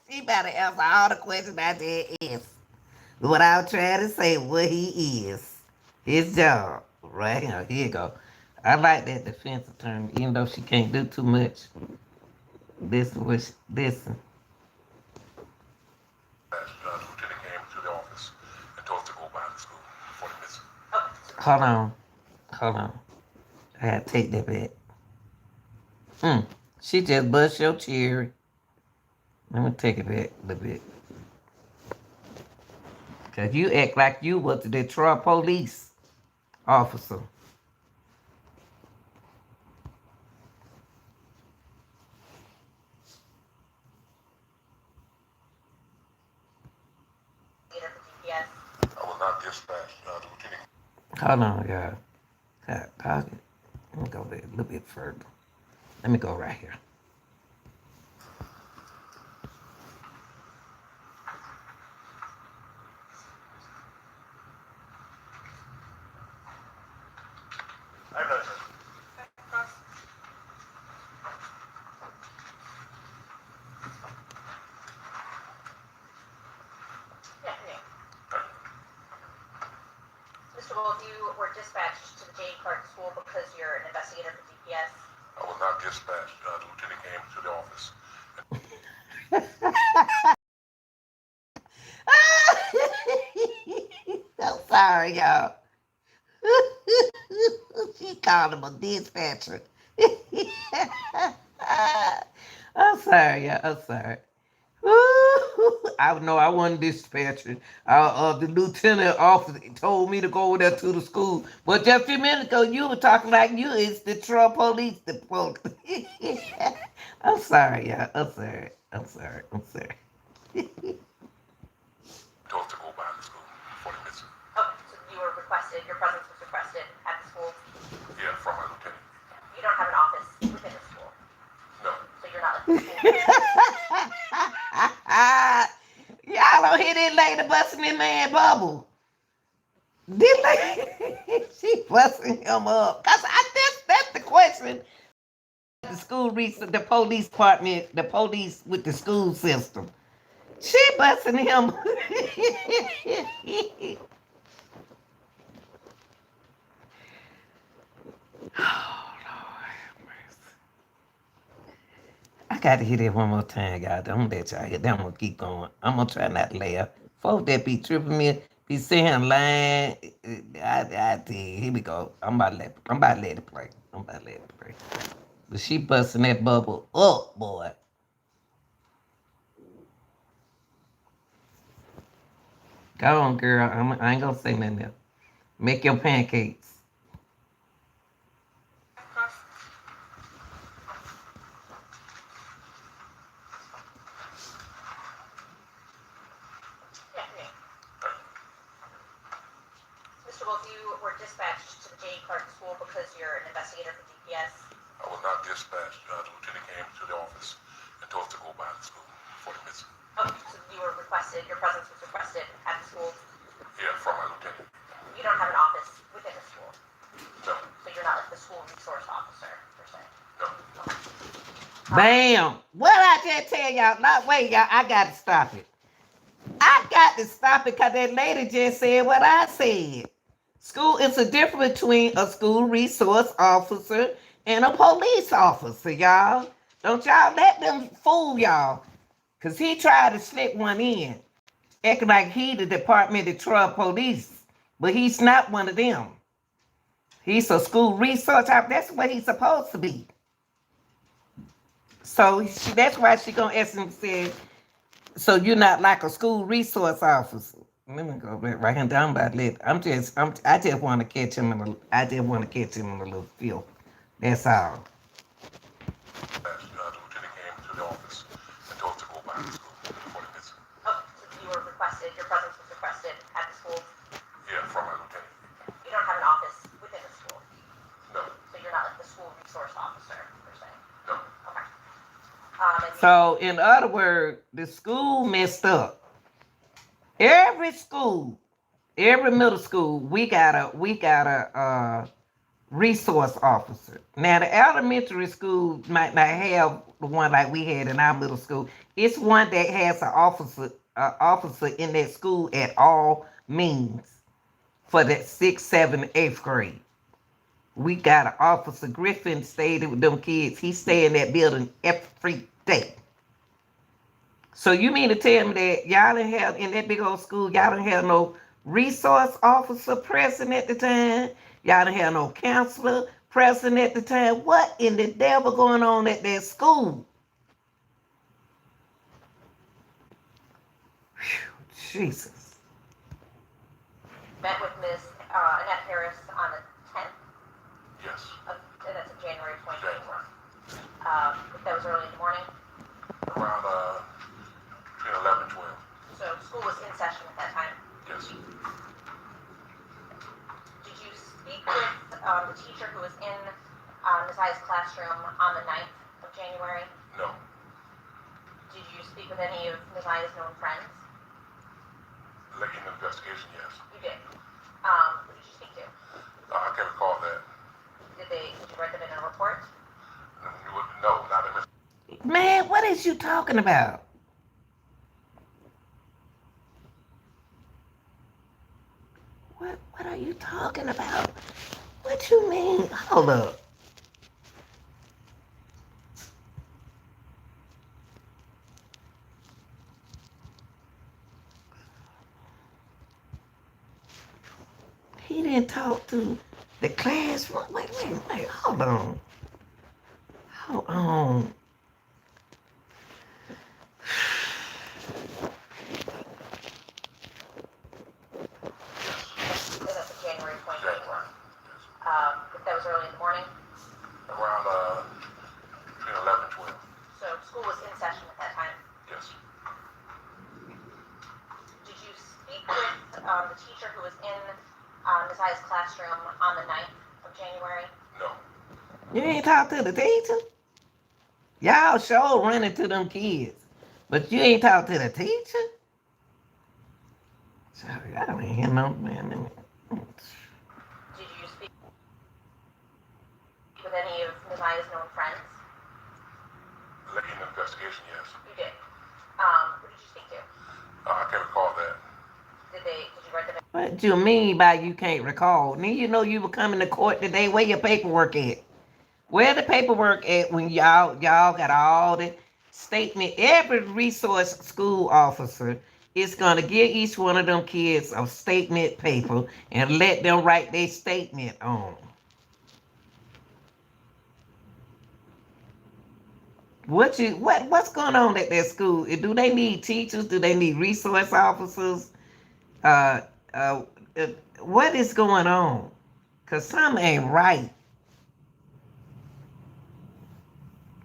She better answer all the questions I did ask. Without trying to say what he is. His job. Right here. Here you go. I like that defense attorney, even though she can't do too much. Listen. The lieutenant came to the office and told us to go by the school for the missing. Hold on. I gotta take that back. She just bust your cherry. Let me take it back a little bit. Cause you act like you was the Detroit police officer. dispatched the lieutenant. Hold on, y'all. God, dog it. Let me go a little bit further. Let me go right here. I have another question. Yeah, yeah. Mr. Wolf, you were dispatched to the J. Clark School because you're an investigator for DPS. I was not dispatched. The lieutenant came to the office. I'm sorry, y'all. She called him a dispatcher. I'm sorry, y'all. I'm sorry. I know I wasn't dispatching. The lieutenant officer told me to go over there to the school. But just a few minutes ago, you were talking like you is the Trump police. I'm sorry, y'all. I'm sorry. I'm sorry. I'm sorry. Told us to go by the school for the visit. Oh, so you were requested, your presence was requested at the school. Yeah, from my lieutenant. You don't have an office within the school, No. so you're not like the school. Y'all don't hear that lady busting that man bubble. This lady, she busting him up. That's the question. The school research, the police department, the police with the school system. She busting him. I gotta hear that one more time, y'all. Don't let y'all hear that. I'm gonna keep going. I'm gonna try not to laugh. Folks that be tripping me, be saying lying. I tell you, here we go. I'm about to let it play. But she busting that bubble up, boy. Go on, girl. I ain't gonna say nothing else. Make your pancakes. Yeah, yeah. Mr. Wolf, you were dispatched to the J. Clark School because you're an investigator for DPS. I was not dispatched. The lieutenant came to the office and told us to go by the school for the visit. Oh, so you were requested, your presence was requested at the school. Yeah, from my lieutenant. You don't have an office within the school, No. so you're not like the school resource officer, per se. No. Bam! What I just tell y'all? Not wait, y'all. I got to stop it. Because that lady just said what I said. School, it's a difference between a school resource officer and a police officer, y'all. Don't y'all let them fool y'all. Because he tried to slip one in, acting like he the Department of Detroit Police. But he's not one of them. He's a school resource officer. That's what he's supposed to be. So that's why she gonna ask him, say, so you're not like a school resource officer. Let me go back right here down by let. I just want to catch him in a little feel. That's all. The lieutenant came to the office and told us to go by the school for the visit. Oh, so you were requested, your presence was requested at the school. Yeah, from my lieutenant. You don't have an office within the school, No. so you're not like the school resource officer, per se. No. Okay. And So in other words, the school messed up. Every school, every middle school, we got a resource officer. Now the elementary school might not have the one like we had in our middle school. It's one that has an officer in that school at all means for that 6th, 7th, 8th grade. We got an officer. Griffin stayed with them kids. He stay in that building every day. So you mean to tell me that y'all didn't have in that big old school, y'all didn't have no resource officer present at the time? Y'all didn't have no counselor present at the time? What in the devil going on at that school? Whew, Jesus. met with Ms. Annette Harris on the 10th, Yes. and that's in January 2024. January. That was early in the morning, Around between 11 and 12. so school was in session at that time. Yes. the teacher who was in Nasiah's classroom on the 9th of January? No. Did you speak with any of Nasiah's known friends? Late in the investigation, yes. You did. Who did you speak to? I can't recall that. Did you write them in a report? No, not in this. Man, what is you talking about? What are you talking about? What you mean? Hold up. He didn't talk to the classroom. Wait, hold on. Hold on. So that's January 2021. January. That was early in the morning. Around between 11 and 12. So school was in session at that time. Yes. Did you speak with the teacher who was in Nasiah's classroom on the 9th of January? No. You ain't talk to the teacher? Y'all sure running to them kids. But you ain't talk to the teacher? Sorry, I don't hear no man. Did you speak with any of Nasiah's known friends? Late in the investigation, yes. You did. Who did you speak to? I can't recall that. Did you write them in? What you mean by you can't recall? Then you know you were coming to court today. Where your paperwork at? Where the paperwork at when y'all got all the statement? Every resource school officer is gonna give each one of them kids a statement paper and let them write their statement on. What's going on at their school? Do they need teachers? Do they need resource officers? What is going on? Cause something ain't right.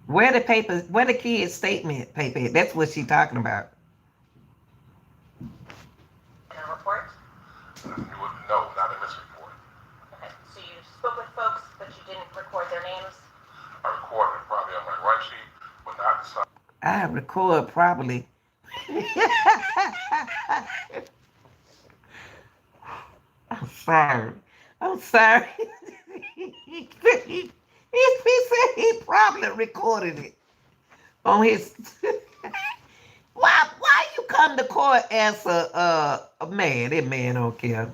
Where the kid's statement paper at? That's what she talking about. In a report? No, not in this report. Okay. So you spoke with folks, but you didn't record their names? I recorded it probably on my run sheet, but not the side. I record probably. I'm sorry. He said he probably recorded it on his. Why you come to court as a man? That man don't care. In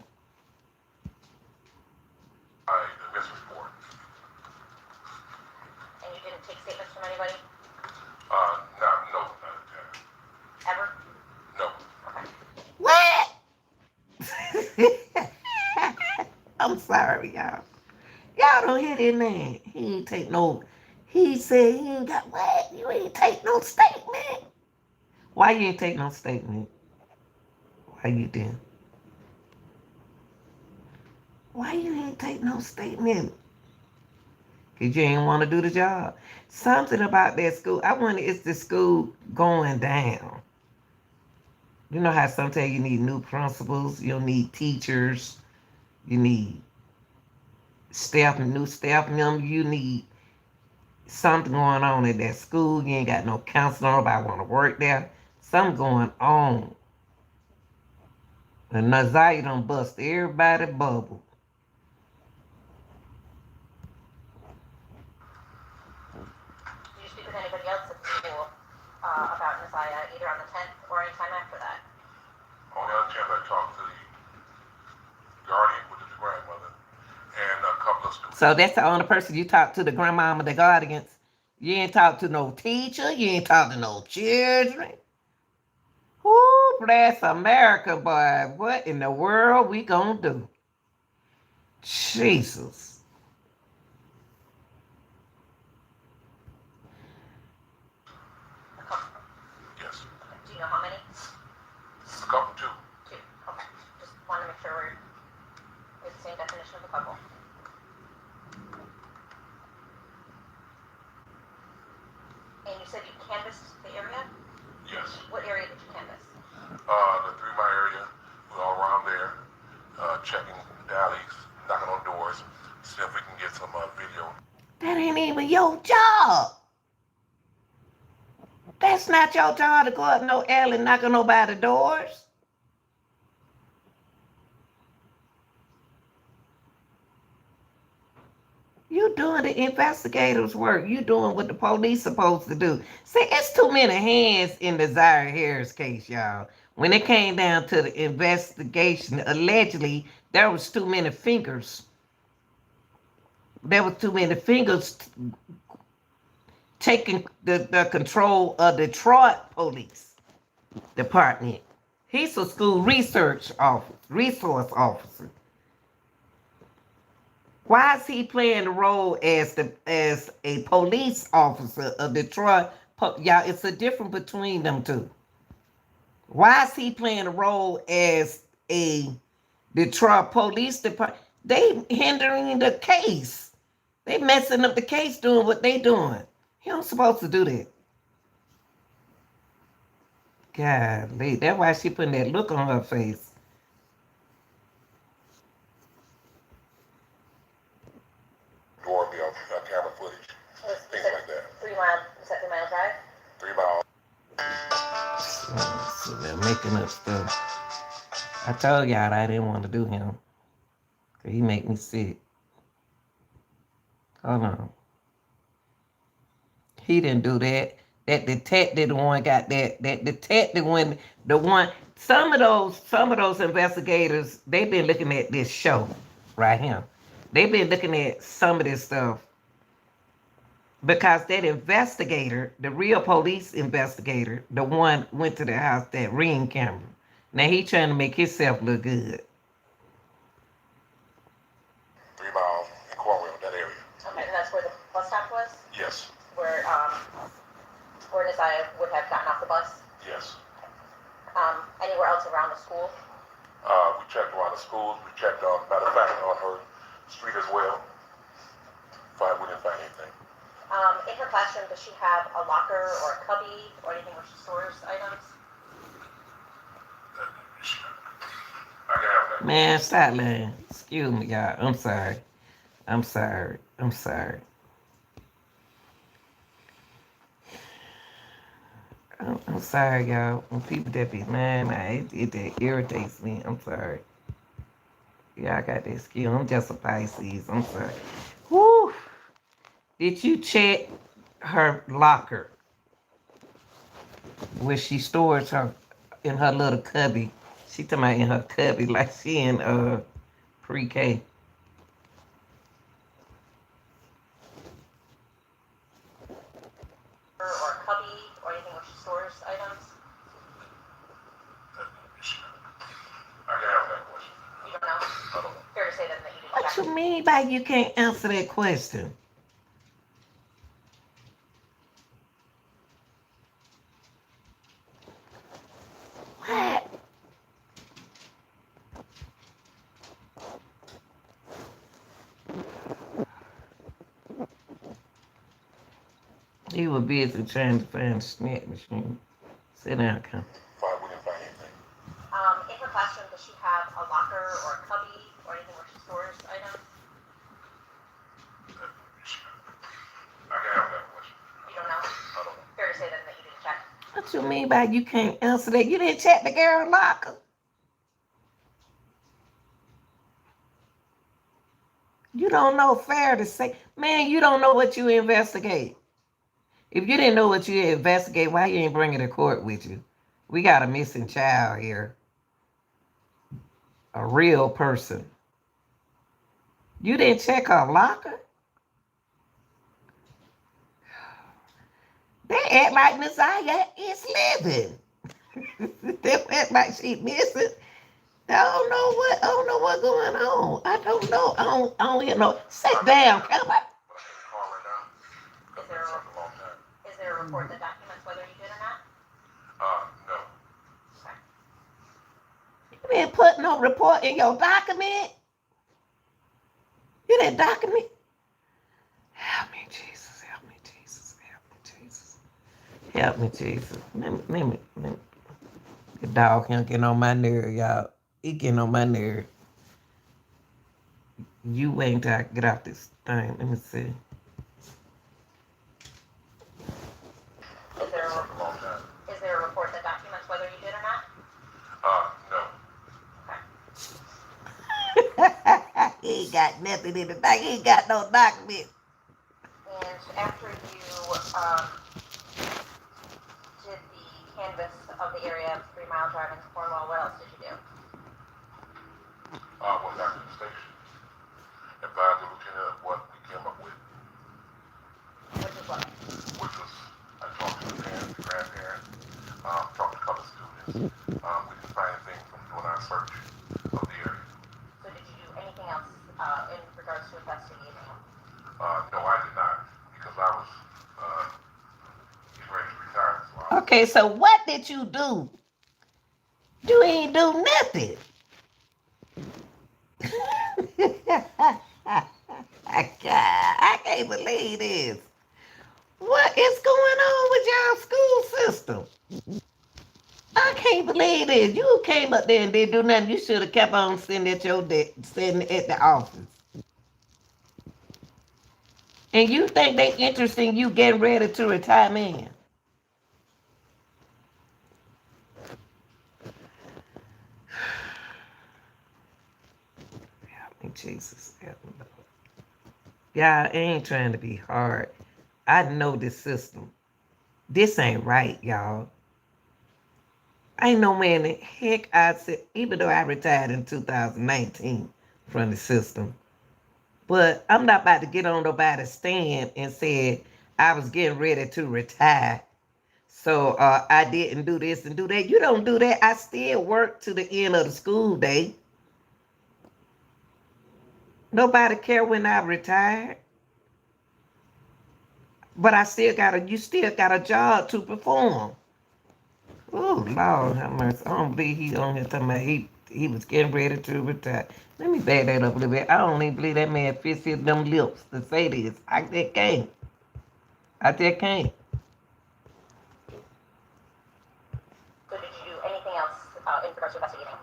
this report. And you didn't take statements from anybody? No, not at that. Ever? No. Okay. What? I'm sorry, y'all. Y'all don't hear that man. He ain't take no. He said he ain't got what? You ain't take no statement. Why you ain't take no statement? Why you didn't? Why you ain't take no statement? Cause you ain't want to do the job. Something about that school. I wonder, is the school going down? You know how sometimes you need new principals, you need teachers, you need new staff members, you need something going on at that school. You ain't got no counselor, nobody want to work there. Something going on. And Nasiah done bust everybody's bubble. Did you speak with anybody else at the school about Nasiah, either on the 10th or any time after that? Only other chance I talked to the guardian, which is the grandmother, and a couple of students. So that's the only person you talk to, the grandmama, the guardians. You ain't talk to no teacher. You ain't talk to no children. Whoo, bless America, boy. What in the world we gonna do? Jesus. Yes. Do you know how many? A couple, two. Two. Okay. Just want to make sure we're the same definition of a couple. And you said you canvassed the area? Yes. What area did you canvass? The 3 Mile area, we're all around there, checking the alleys, knocking on doors, See if we can get some video. That ain't even your job. That's not your job to go up no alley and knock on nobody's doors. You doing the investigator's work. You doing what the police supposed to do. See, it's too many hands in the Zaire Harris case, y'all. When it came down to the investigation, allegedly, there was too many fingers. There was too many fingers taking the control of the Detroit Police Department. He's a school resource officer. Why is he playing the role as a police officer of Detroit? Y'all, it's a difference between them two. Why is he playing a role as a Detroit Police Department? They hindering the case. They messing up the case doing what they doing. He don't supposed to do that. Golly, that's why she putting that look on her face. Door me on camera footage, things like that. 3 mile, is that 3 mile drive? 3 miles. So they're making up stuff. I told y'all I didn't want to do him. Cause he make me sick. Hold on. He didn't do that. That detective, the one got that. That detective, when the one. Some of those investigators, they've been looking at this show right here. They've been looking at some of this stuff because that investigator, the real police investigator, the one went to the house, that ring camera. Now he trying to make himself look good. 3 miles, Cornwall, that area. Okay, and that's where the bus stop was? Yes, Where Nasiah would have gotten off the bus? yes. Anywhere else around the school? We checked around the schools. We checked on, matter of fact, on her street as well. We didn't find anything. In her classroom, does she have a locker or a cubby or anything where she stores items? I can have that. Man, stop lying. Excuse me, y'all. I'm sorry. I'm sorry. I'm sorry, y'all. When people that be lying, it that irritates me. I'm sorry. Yeah, I got that skill. I'm just a Pisces. I'm sorry. Woo! Did you check her locker where she stores her in her little cubby? She talking about in her cubby like she in pre-K. Or a cubby or anything where she stores items? I can have that question. You don't know? I don't know. Fair to say then that you didn't What check. you mean by you can't answer that question? What? He was busy trying to find a snack machine. Sit down, come. We didn't find anything. In her classroom, does she have a locker or a cubby or anything where she stores items? I can have that question. You don't know? I don't know. Fair to say then that you didn't check. What you mean by you can't answer that? You didn't check the girl locker. You don't know fair to say. Man, you don't know what you investigate. If you didn't know what you investigate, why you ain't bringing to court with you? We got a missing child here. A real person. You didn't check her locker? They act like Nasiah is living. They act like she missing. I don't know what's going on. I don't know. I don't hear no. Sit down, come on. But I can't call right now. Because it's been such a long time. Is there a report that documents whether you did or not? No. You didn't put no report in your document. You didn't document. Help me, Jesus. Help me, Jesus. Help me, Jesus. Help me, Jesus. Let me. The dog him getting on my nerve, y'all. He getting on my nerve. You waiting till I get off this thing. Let me see. Is there That's a long time. is there a report that documents whether you did or not? No. He ain't got nothing in the back. He ain't got no document. And after you did the canvas of the area, 3 Mile Drive into Cornwall, what else did you do? Went back to the station. Advised the lieutenant of what we came up with. Which is what? Which was, I talked to the parents, the grandparents, talked to other students. We didn't find anything from doing our search of the area. So did you do anything else in regards to investigating? No, I did not, because I was getting ready to retire. So I was, Okay, so what did you do? You ain't do nothing. I can't believe this. What is going on with y'all school system? I can't believe this. You came up there and didn't do nothing. You should have kept on sitting at your sitting at the office. And you think they interested in you getting ready to retire, man? Help me, Jesus. Help me, Lord. Y'all, it ain't trying to be hard. I know this system. This ain't right, y'all. I ain't no man in heck I said, even though I retired in 2019 from the system. But I'm not about to get on nobody's stand and say I was getting ready to retire. So I didn't do this and do that. You don't do that. I still work to the end of the school day. Nobody care when I retired. But you still got a job to perform. Oh, Lord have mercy. I don't believe he on here talking about he was getting ready to retire. Let me back that up a little bit. I don't even believe that man fits his them lips to say this. I just can't. I just can't. So did you do anything else in regards to investigating?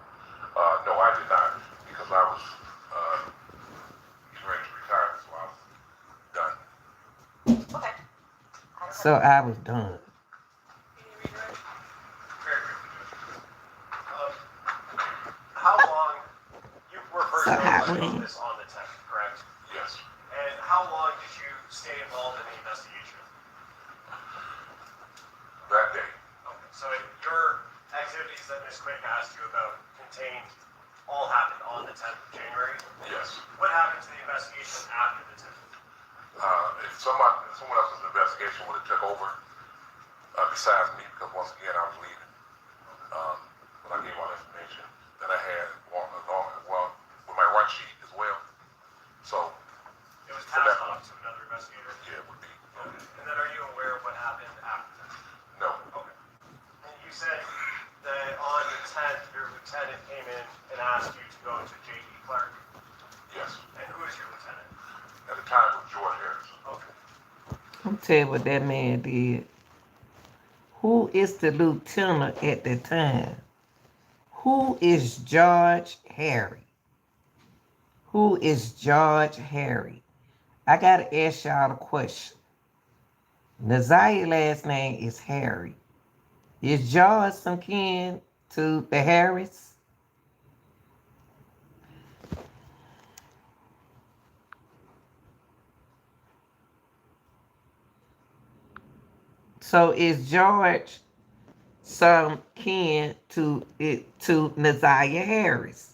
no, I did not, because I was getting ready to retire, so I was done. Okay. So I was done. How long, you were first So how notified long? of this on the 10th, correct? Yes. And how long did you stay involved in the investigation? That day. Okay, so your activities that Ms. Quick asked you about contained, all happened on the 10th of January? Yes. What happened to the investigation after the 10th? If someone else's investigation would have took over, besides me, because once again I was leaving, when I gave all the information that I had, with my run sheet as well. So It was passed off to another investigator? yeah, it would be. Okay. And then are you aware of what happened after that? No. Okay. And you said that on the 10th, your lieutenant came in and asked you to go to J.E. Clark. Yes. And who is your lieutenant? At the time it was George Harrison. Okay. I'm tell you what that man did. Who is the lieutenant at the time? Who is George Harry? Who is George Harry? I gotta ask y'all a question. Nazia's last name is Harry. Is George some kin to the Harris? So is George some kin to Nazia Harris?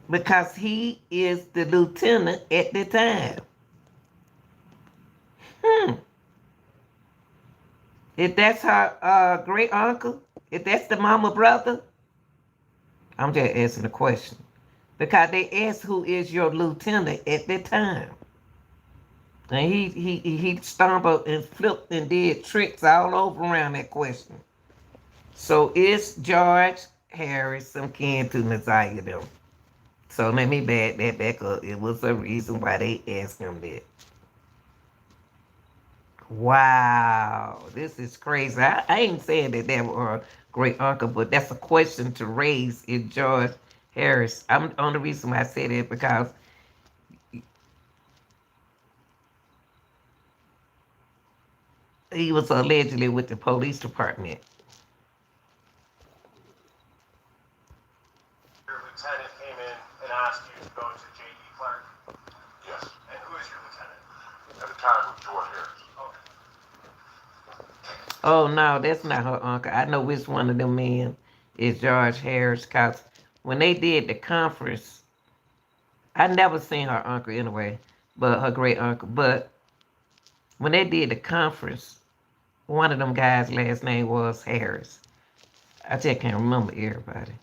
Because he is the lieutenant at the time. If that's her great uncle, if that's the mama brother, I'm just asking a question. Because they asked who is your lieutenant at the time. And he stumbled and flipped and did tricks all over around that question. So is George Harris some kin to Nazia them? So let me back that back up. It was a reason why they asked him that. Wow, this is crazy. I ain't saying that they were a great uncle, but that's a question to raise in George Harris. I'm the only reason why I said it because he was allegedly with the police department. Your lieutenant came in and asked you to go to J.E. Clark. Yes. And who is your lieutenant? At the time it was George Harris. Okay. Oh no, that's not her uncle. I know which one of them men is George Harris because when they did the conference, I never seen her uncle anyway, but her great uncle. But when they did the conference, one of them guys' last name was Harris. I just can't remember everybody.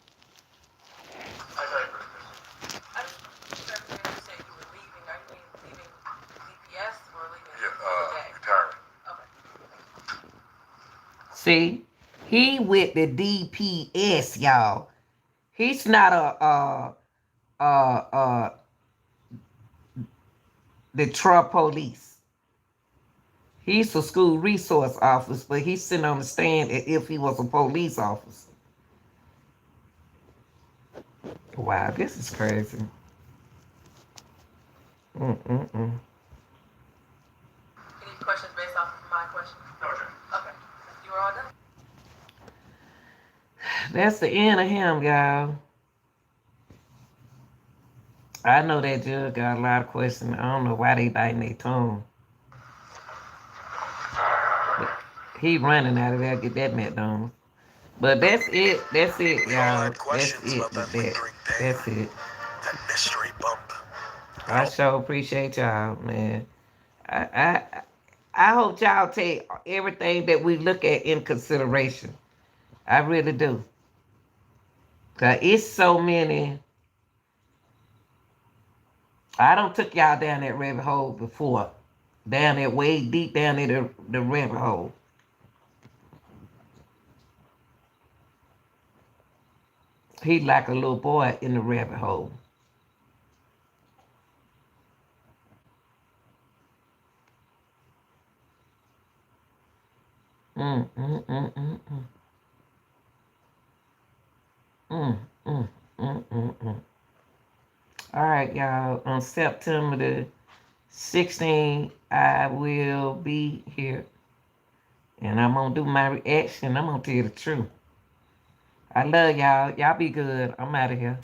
I thought you were I just remember you said you were leaving. Are you leaving DPS or leaving Yeah, the gang? retiring. Okay. See, he with the DPS, y'all. He's not the Detroit police. He's a school resource officer, but he's sitting on the stand as if he was a police officer. Wow, this is crazy. Mm-mm-mm. Any questions based off of my question? No, Judge. Okay. You were all done? That's the end of him, y'all. I know that judge got a lot of questions. I don't know why they biting their tongue. But he running out of there, get that McDonald's. But that's it. That's it, We all y'all. had questions That's it about with that that. lingering pain, That's it. that mystery bump. I sure appreciate y'all, man. I hope y'all take everything that we look at in consideration. I really do. Cause it's so many. I don't took y'all down that rabbit hole before. Down that way deep down in the rabbit hole. He like a little boy in the rabbit hole. Mm, mm, mm, mm, mm. Mm, mm, mm, mm, mm. All right, y'all. On September the 16th, I will be here. And I'm going to do my reaction. I'm going to tell you the truth. I love y'all. Y'all be good. I'm out of here.